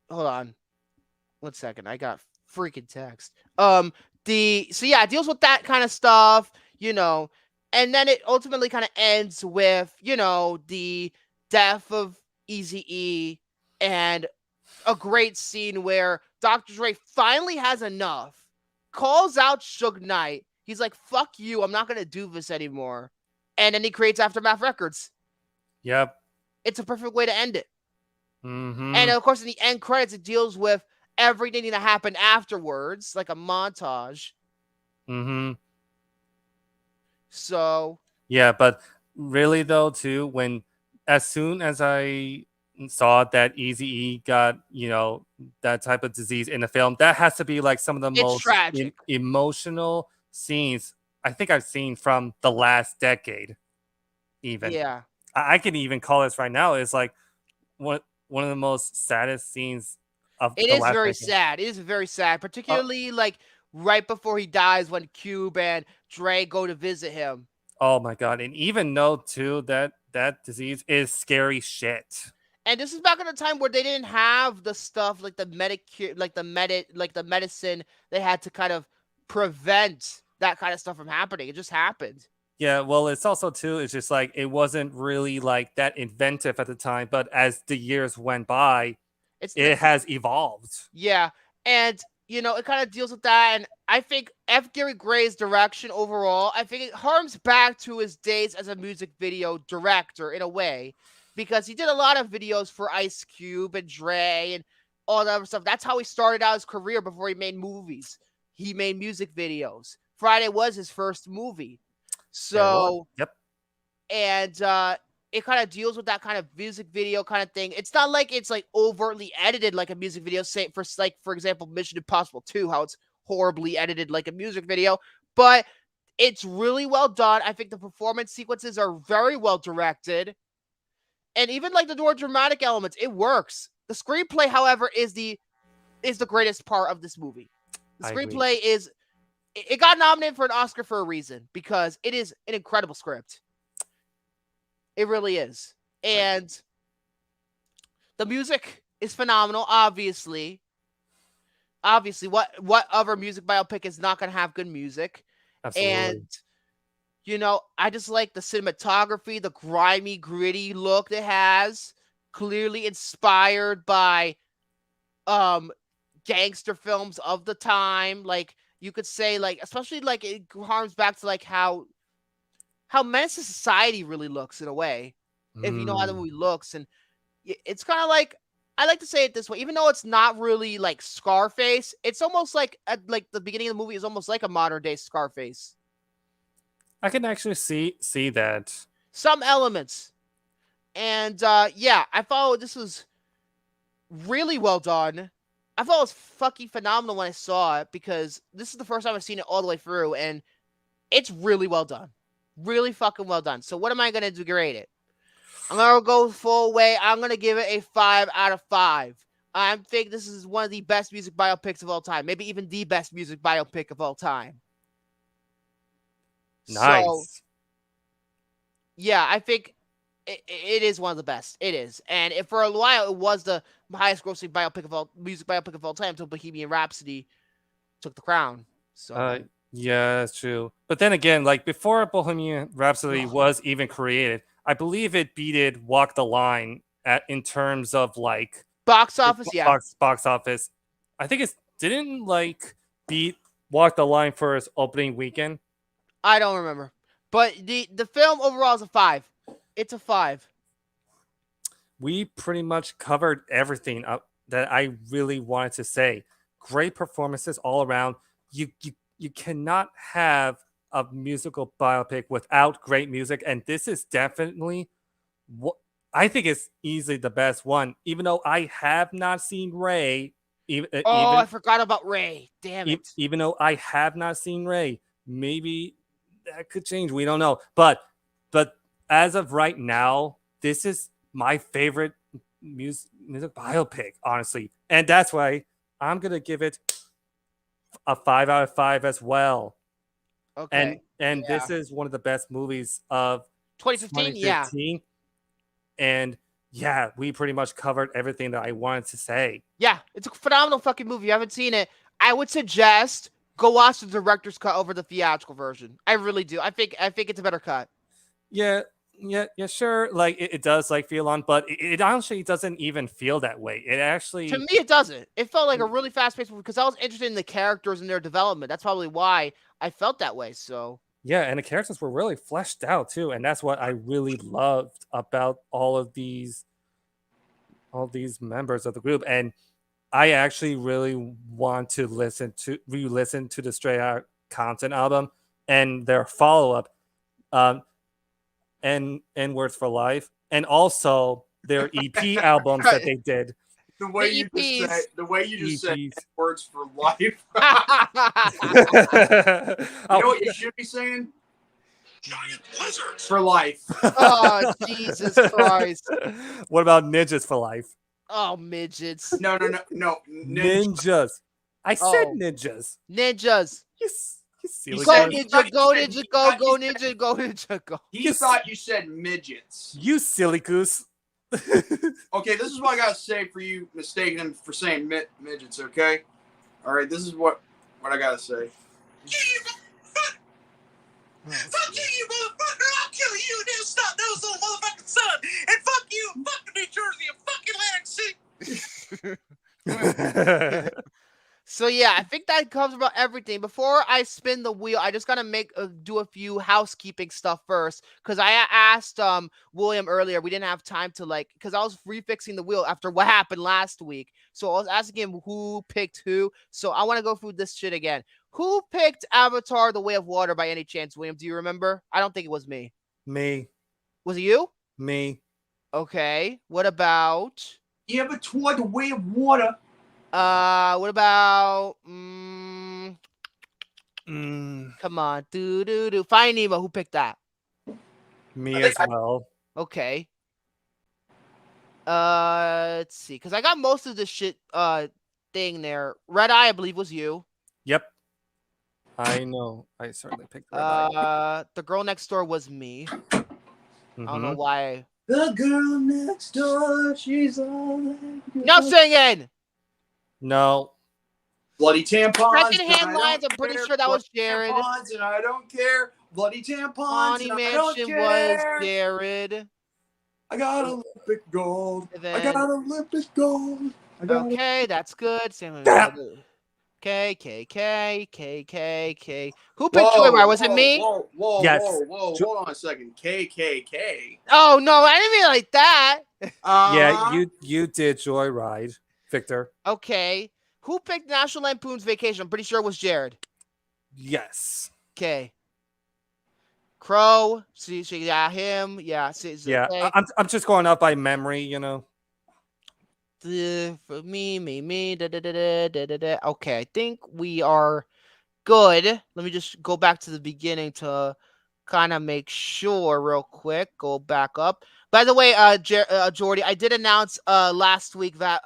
hold on 1 second, I got freaking text. It deals with that kind of stuff, you know, and then it ultimately kind of ends with, you know, the death of Eazy-E and a great scene where Dr. Dre finally has enough, calls out Suge Knight. He's like, "Fuck you, I'm not gonna do this anymore," and then he creates Aftermath Records. Yep. It's a perfect way to end it. Mm-hmm. And of course, in the end credits, it deals with everything that happened afterwards, like a montage. Mm-hmm. So. Yeah, but really though, too, as soon as I saw that Eazy-E got, you know, that type of disease in the film, that has to be like some of the most tragic. Emotional scenes I think I've seen from the last decade. Even Yeah. I can even call this right now is like one of the most saddest scenes of It the is last very decade. sad. It is very sad, particularly like right before he dies when Cube and Dre go to visit him. Oh my god! And even though too that disease is scary shit. And this is back in a time where they didn't have the stuff like the medicine they had to kind of prevent that kind of stuff from happening. It just happened. Yeah, well, it's also too. It's just like it wasn't really like that inventive at the time, but as the years went by, it has evolved. Yeah, and it kind of deals with that. And I think F. Gary Gray's direction overall, I think it harms back to his days as a music video director in a way, because he did a lot of videos for Ice Cube and Dre and all that other stuff. That's how he started out his career before he made movies. He made music videos. Friday was his first movie. So, yep. And it kind of deals with that kind of music video kind of thing. It's not like it's like overtly edited like a music video, say for example, Mission Impossible 2, how it's horribly edited like a music video, but it's really well done. I think the performance sequences are very well directed. And even like the more dramatic elements, it works. The screenplay, however, is the greatest part of this movie. The screenplay is it got nominated for an Oscar for a reason, because it is an incredible script. It really is. And the music is phenomenal, obviously. Obviously, what other music biopic is not going to have good music? Absolutely. And I just like the cinematography, the grimy, gritty look it has, clearly inspired by gangster films of the time. Like, you could say, like, especially like it harms back to like how Menace to Society really looks in a way, if you know how the movie looks. And it's kind of like, I like to say it this way, even though it's not really like Scarface, it's almost like like the beginning of the movie is almost like a modern day Scarface. I can actually see that. Some elements. And yeah, I thought this was really well done. I thought it was fucking phenomenal when I saw it, because this is the first time I've seen it all the way through, and it's really well done. Really fucking well done. So what am I going to grade it? I'm going to go full way. I'm going to give it a 5 out of 5. I think this is one of the best music biopics of all time. Maybe even the best music biopic of all time. Nice. So, yeah, I think it is one of the best. It is. And if for a while it was the highest grossing music biopic of all time until Bohemian Rhapsody took the crown. So yeah, that's true. But then again, like before Bohemian Rhapsody was even created, I believe it beated Walk the Line in terms of like box office. Yeah, box office. I think it didn't like beat Walk the Line for its opening weekend. I don't remember, but the film overall is a 5. It's a 5. We pretty much covered everything that I really wanted to say. Great performances all around. You cannot have a musical biopic without great music, and this is definitely what I think is easily the best one. Even though I have not seen Ray, I forgot about Ray. Damn it! Even though I have not seen Ray, maybe that could change. We don't know, but as of right now, this is my favorite music biopic, honestly, and that's why I'm gonna give it a 5 out of 5 as well. Okay. And this is one of the best movies of 2015. Yeah. And yeah, we pretty much covered everything that I wanted to say. Yeah, it's a phenomenal fucking movie. If you haven't seen it, I would suggest go watch the director's cut over the theatrical version. I really do. I think it's a better cut. Yeah, sure. Like it does like feel on, but it honestly doesn't even feel that way. It actually, to me, it doesn't. It felt like a really fast-paced movie because I was interested in the characters and their development. That's probably why I felt that way. So yeah, and the characters were really fleshed out too, and that's what I really loved about all these members of the group. And I actually really want to re-listen to the Straight Outta Compton album and their follow-up. And Words for Life, and also their EP albums that they did. The way you just said words for life. You know what you should be saying? Giant lizards for life. Oh, Jesus Christ. What about ninjas for life? Oh, midgets. No. Ninjas. I said ninjas. Ninjas. You silly Go goose. ninja, go ninja, go ninja, go ninja, go. He thought you said midgets. You silly goose. Okay, this is what I gotta say for you mistaking him for saying midgets. Okay, all right. This is what I gotta say. Fuck you, motherfucker! I'll kill you and his snot-nosed little motherfucking son! And fuck you, fuck New Jersey, and fuck Atlantic City! So yeah, I think that covers about everything. Before I spin the wheel, I just gotta do a few housekeeping stuff first, because I asked William earlier. We didn't have time to because I was refixing the wheel after what happened last week. So I was asking him who picked who. So I want to go through this shit again. Who picked Avatar: The Way of Water by any chance, William? Do you remember? I don't think it was me. Me. Was it you? Me. Okay. What about? Avatar: The Way of Water. What about come on, do Find Nemo. Who picked that? Me as well. Okay. Let's see, because I got most of the shit thing there. Red Eye, I believe, was you. Yep. I know. I certainly picked Red Eye. The Girl Next Door was me. I don't know why. The girl next door, she's all No singing. No. Bloody tampons. Secondhand lines. I'm pretty sure that was Jared. Tampons and I don't care. Bloody tampons. Haunted And I don't Mansion care. was Jared. I got Olympic gold. And then- I got Olympic gold. Okay, that's good. K. Who picked Joyride? Was it me? Whoa, Yes. whoa. Hold on a second. KKK. Oh no, I didn't mean it like that. Yeah, you did Joyride, Victor. Okay. Who picked National Lampoon's Vacation? I'm pretty sure it was Jared. Yes. Okay. Crow. See, yeah, him. Yeah. Yeah. Okay. I'm just going up by memory, you know. For me. Da. Okay, I think we are good. Let me just go back to the beginning to kind of make sure real quick. Go back up. By the way, Jordy, I did announce last week that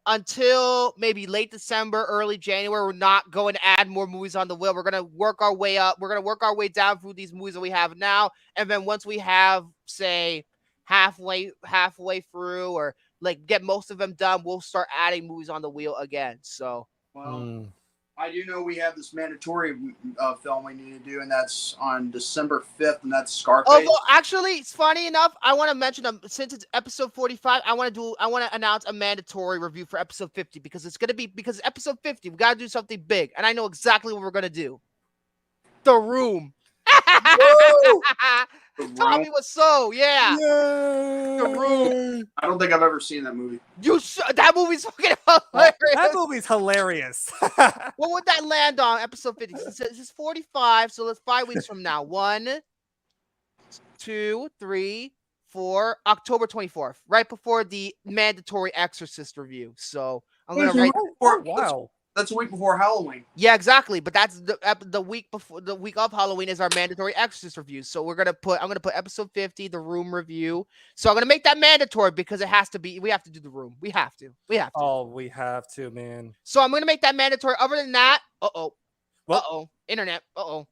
until maybe late December, early January, we're not going to add more movies on the wheel. We're going to work our way up. We're going to work our way down through these movies that we have now. And then once we have, say, halfway through or get most of them done, we'll start adding movies on the wheel again. So, well, I do know we have this mandatory film we need to do, and that's on December 5th, and that's Scarface. Although, actually, it's funny enough, I want to mention since it's episode 45, I want to announce a mandatory review for episode 50 because it's episode 50. We got to do something big, and I know exactly what we're gonna do. The Room. Tommy was so yeah. The Room. I don't think I've ever seen that movie. That movie's fucking hilarious. That movie's hilarious. What would that land on? Episode 50. This is 45, so that's 5 weeks from now. 1, 2, 3, 4. October 24th, right before the mandatory Exorcist review. So I'm gonna write. Wow. That's a week before Halloween. Yeah, exactly. But that's the week before. The week of Halloween is our mandatory Exorcist review. So I'm gonna put episode 50, the Room review. So I'm gonna make that mandatory because it has to be. We have to do the Room. We have to. Oh, we have to, man. So I'm gonna make that mandatory. Other than that, internet. Oh,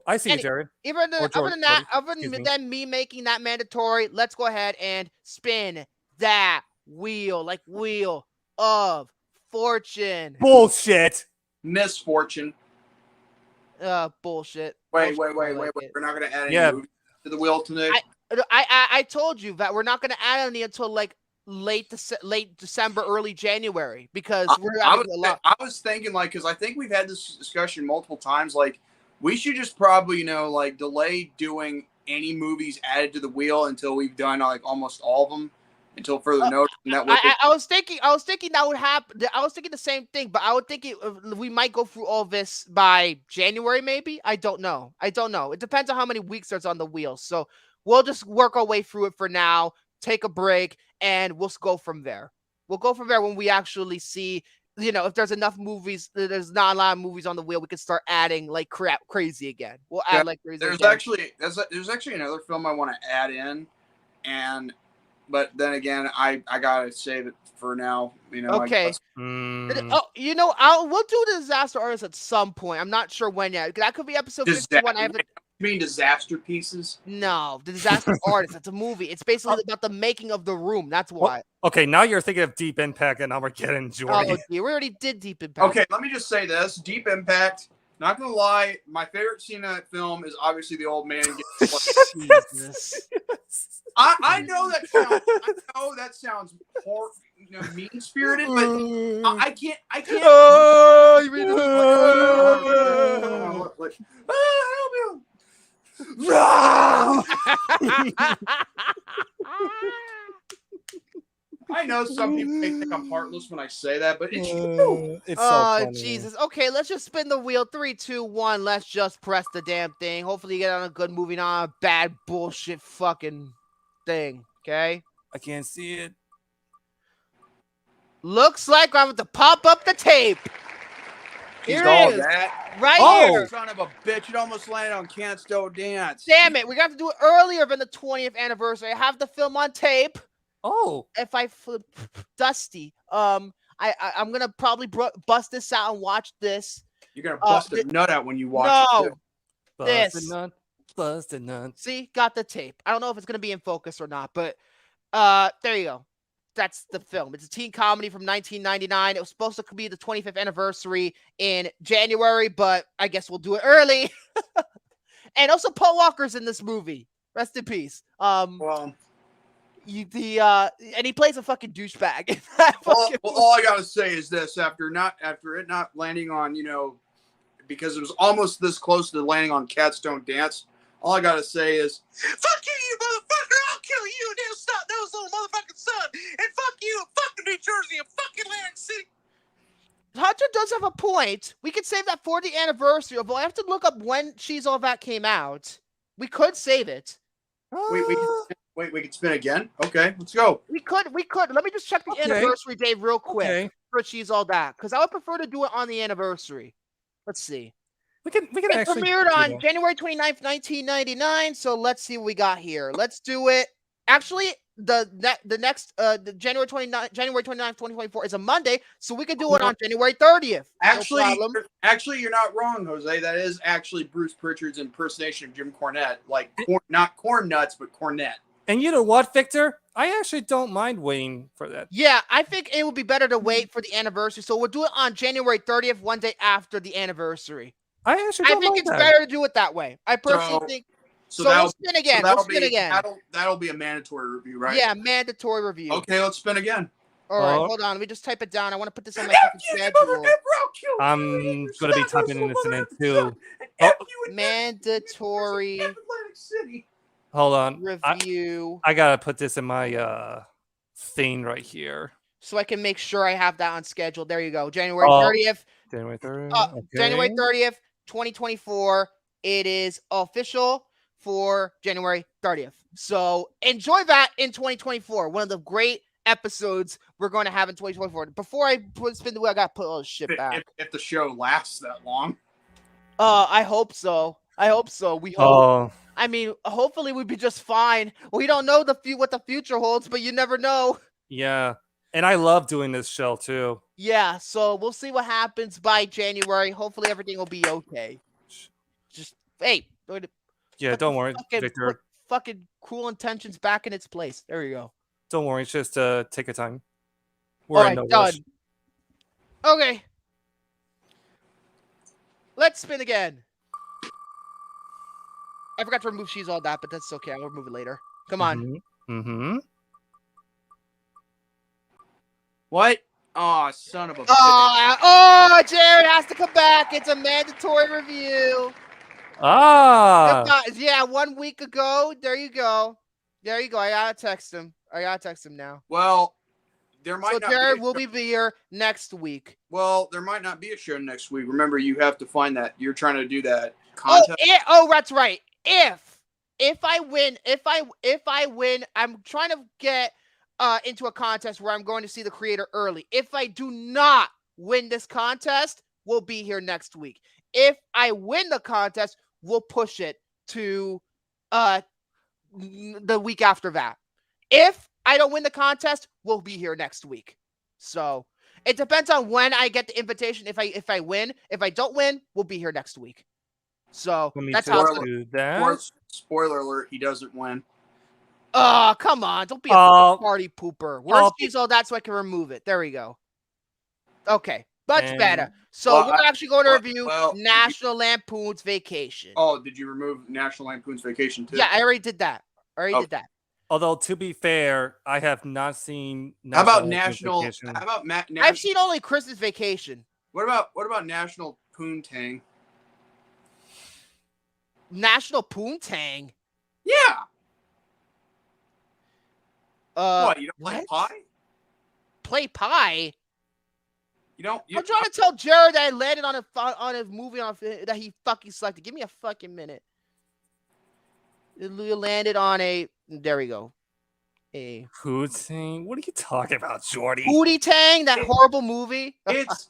I see you, Jared. Other than me making that mandatory, let's go ahead and spin that wheel, like Wheel of Fortune. Bullshit. Misfortune. Bullshit. Wait. We're not gonna add any movies to the wheel today. I told you that we're not gonna add any until late December, early January because I was thinking because I think we've had this discussion multiple times. We should just probably delay doing any movies added to the wheel until we've done almost all of them. Until further notice. I was thinking that would happen. I was thinking the same thing, but I would think we might go through all this by January, maybe. I don't know. It depends on how many weeks there's on the wheel. So we'll just work our way through it for now, take a break, and we'll go from there. We'll go from there when we actually see, if there's enough movies, there's not a lot of movies on the wheel, we can start adding like crazy again. We'll add like crazy. There's actually another film I want to add in, but then again, I gotta save it for now. Okay. We'll do the Disaster Artist at some point. I'm not sure when yet. That could be episode 51. You mean Disaster Pieces? No, the Disaster Artist. It's a movie. It's basically about the making of The Room. That's why. Okay, now you're thinking of Deep Impact, and now we're getting Jordy. Oh, we already did Deep Impact. Okay, let me just say this: Deep Impact. Not gonna lie, my favorite scene in that film is obviously the old man getting. Jesus. I know that sounds mean spirited, but I can't. Oh, you mean I know some people may think I'm heartless when I say that, but it's true. It's so funny. Jesus. Okay, let's just spin the wheel. 3, 2, 1. Let's just press the damn thing. Hopefully you get on a good movie, not a bad bullshit fucking thing. Okay? I can't see it. Looks like I'm going to pop up the tape. Here it is. That. Right here. Son of a bitch. It almost landed on Can't Still Dance. Damn it. We got to do it earlier than the 20th anniversary. I have the film on tape. Oh. If I flip Dusty, I'm going to probably bust this out and watch this. You're going to bust a nut out when you watch it. Too. Bust a nut. See, got the tape. I don't know if it's going to be in focus or not, but there you go. That's the film. It's a teen comedy from 1999. It was supposed to be the 25th anniversary in January, but I guess we'll do it early. And also Paul Walker's in this movie. Rest in peace. And he plays a fucking douchebag. All I gotta say is this: after it not landing on, because it was almost this close to landing on Cats Don't Dance. All I gotta say is, fuck you motherfucker! I'll kill you and they'll stop those little motherfucking son, and fuck you, fucking New Jersey, and fucking Atlantic City. Hunter does have a point. We could save that for the anniversary. But I have to look up when She's All That came out. We could save it. Wait, we can spin again? Okay, let's go. We could. Let me just check the anniversary day real quick for She's All That, because I would prefer to do it on the anniversary. Let's see. We can actually premiered on January 29th, 1999. So let's see what we got here. Let's do it. Actually, the January 29th, 2024 is a Monday, so we could do it on January 30th. Actually, you're not wrong, Jose. That is actually Bruce Pritchard's impersonation of Jim Cornette, not corn nuts, but Cornette. And you know what, Victor? I actually don't mind waiting for that. Yeah, I think it would be better to wait for the anniversary. So we'll do it on January 30th, one day after the anniversary. I think it's better to do it that way. I personally think. So we'll spin again. That'll be a mandatory review, right? Yeah, mandatory review. Okay, let's spin again. All right, hold on. Let me just type it down. I want to put this on my schedule. I'm gonna be typing this in too. Mandatory. Hold on. Review. I gotta put this in my thing right here, so I can make sure I have that on schedule. There you go. January 30th. January 30th. Okay. January 30th, 2024. It is official for January 30th. So enjoy that in 2024. One of the great episodes we're going to have in 2024. Before I spin the wheel, I got to put all this shit back. If the show lasts that long. I hope so. We hope. I mean, hopefully we'd be just fine. We don't know what the future holds, but you never know. Yeah. And I love doing this show too. Yeah, so we'll see what happens by January. Hopefully everything will be okay. Just, hey. Yeah, don't worry, Victor. Put fucking Cruel Intentions back in its place. There you go. Don't worry, it's just take your time. We're in no rush. Okay. Let's spin again. I forgot to remove She's All That, but that's okay. I'll remove it later. Come on. Mm-hmm. What? Oh, son of a bitch. Oh, Jared has to come back. It's a mandatory review. Yeah, 1 week ago. There you go. I gotta text him. Now. Well, there might not Jared will be here next week. Well, there might not be a show next week. Remember, you have to find that. You're trying to do that contest. That's right. If I win, I'm trying to get into a contest where I'm going to see the creator early. If I do not win this contest, we'll be here next week. If I win the contest, we'll push it to the week after that. If I don't win the contest, we'll be here next week. So it depends on when I get the invitation. If I win, if I don't win, we'll be here next week. So that's how it's do that. Spoiler alert, he doesn't win. Oh, come on. Don't be a fucking party pooper. Worst case, all that so I can remove it. There we go. Okay. Much better. So we're actually going to review National Lampoon's Vacation. Oh, did you remove National Lampoon's Vacation too? Yeah, I already did that. Did that. Although, to be fair, I have not seen How about National? How about I've seen only Christmas Vacation. What about National Poontang? National Poontang? Yeah. What, you don't play pie? Play pie? You don't? I'm trying to tell Jared that I landed on a movie that he fucking selected. Give me a fucking minute. You landed on a. There we go. A Poontang? What are you talking about, Jordy? Pootie Tang, that horrible movie. It's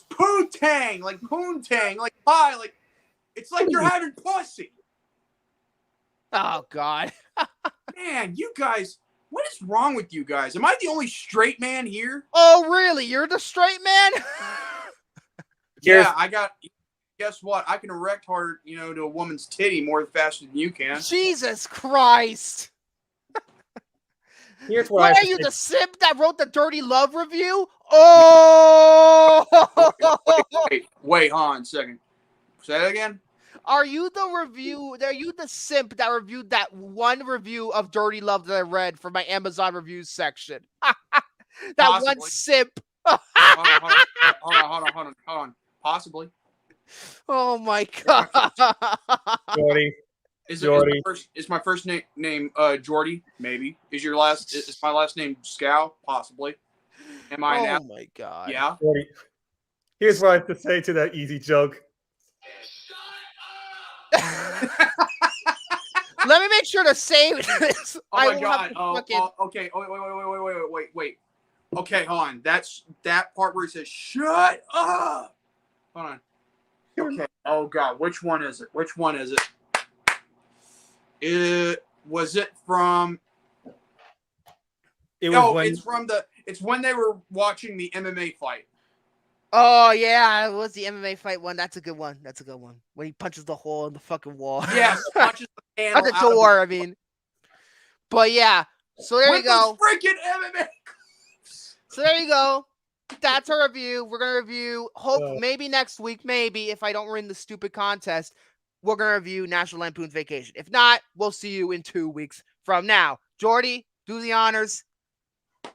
Poontang, like Poontang, like pie, like it's like you're having pussy. Oh God. Man, you guys. What is wrong with you guys? Am I the only straight man here? Oh, really? You're the straight man? Yeah, I got. Guess what? I can erect hard, to a woman's titty more faster than you can. Jesus Christ! Here's what are you, the simp that wrote the dirty love review? Oh! Wait, hold on a second. Say that again. Are you the simp that reviewed that one review of Dirty Love that I read from my Amazon reviews section? That Possibly. one simp. Hold on. Possibly. Oh my God. Jordy. Is my first name Jordy? Maybe. Is my last name Scow? Possibly. Am I now? Oh my God. Yeah. Jordy. Here's what I have to say to that easy joke. Let me make sure to save this. Oh my God. Okay. Wait. Okay, hold on. That's that part where he says, "Shut up." Hold on. Okay. Oh God. Which one is it? Was it from? It's when they were watching the MMA fight. Oh yeah, it was the MMA fight one. That's a good one. When he punches the hole in the fucking wall. Yeah, punches the panel at the door. I mean, but yeah. So there you go. Freaking MMA. So there you go. That's our review. We're gonna review. Maybe next week. Maybe if I don't win the stupid contest, we're gonna review National Lampoon's Vacation. If not, we'll see you in 2 weeks from now. Jordy, do the honors.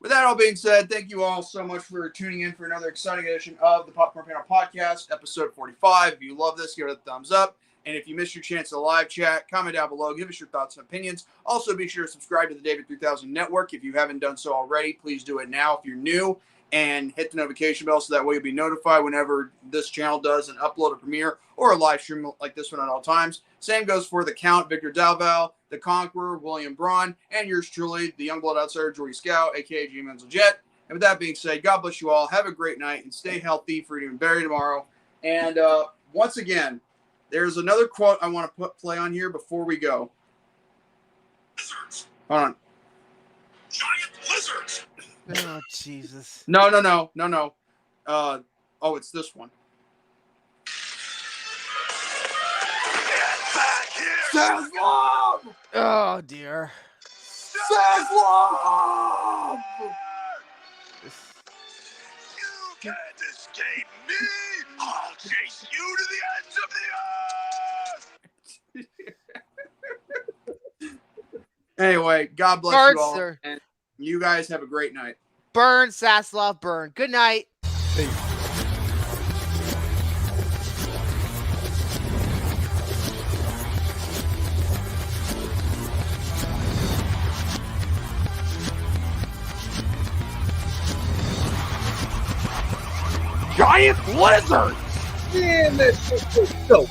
With that all being said, thank you all so much for tuning in for another exciting edition of the Popcorn Panel Podcast, episode 45. If you love this, give it a thumbs up. And if you missed your chance to live chat, comment down below. Give us your thoughts and opinions. Also, be sure to subscribe to the David 3000 Network. If you haven't done so already, please do it now if you're new. And hit the notification bell so that way you'll be notified whenever this channel does an upload, a premiere, or a live stream like this one at all times. Same goes for the Count, Victor Dalval, the Conqueror, William Braun, and yours truly, the Youngblood Outsider, Jordy Scout, a.k.a. G-Man's Jet. And with that being said, God bless you all. Have a great night and stay healthy for even better tomorrow. And once again, there's another quote I want to play on here before we go. Lizards. Hold on. Giant lizards. Oh, Jesus. No. It's this one. Sazlov! Oh, dear. Sazlov! You can't escape me! I'll chase you to the ends of the earth! Anyway, God bless Burn, you all. sir. And you guys have a great night. Burn, Saslov, burn. Good night. Giant lizards! Damn, this is so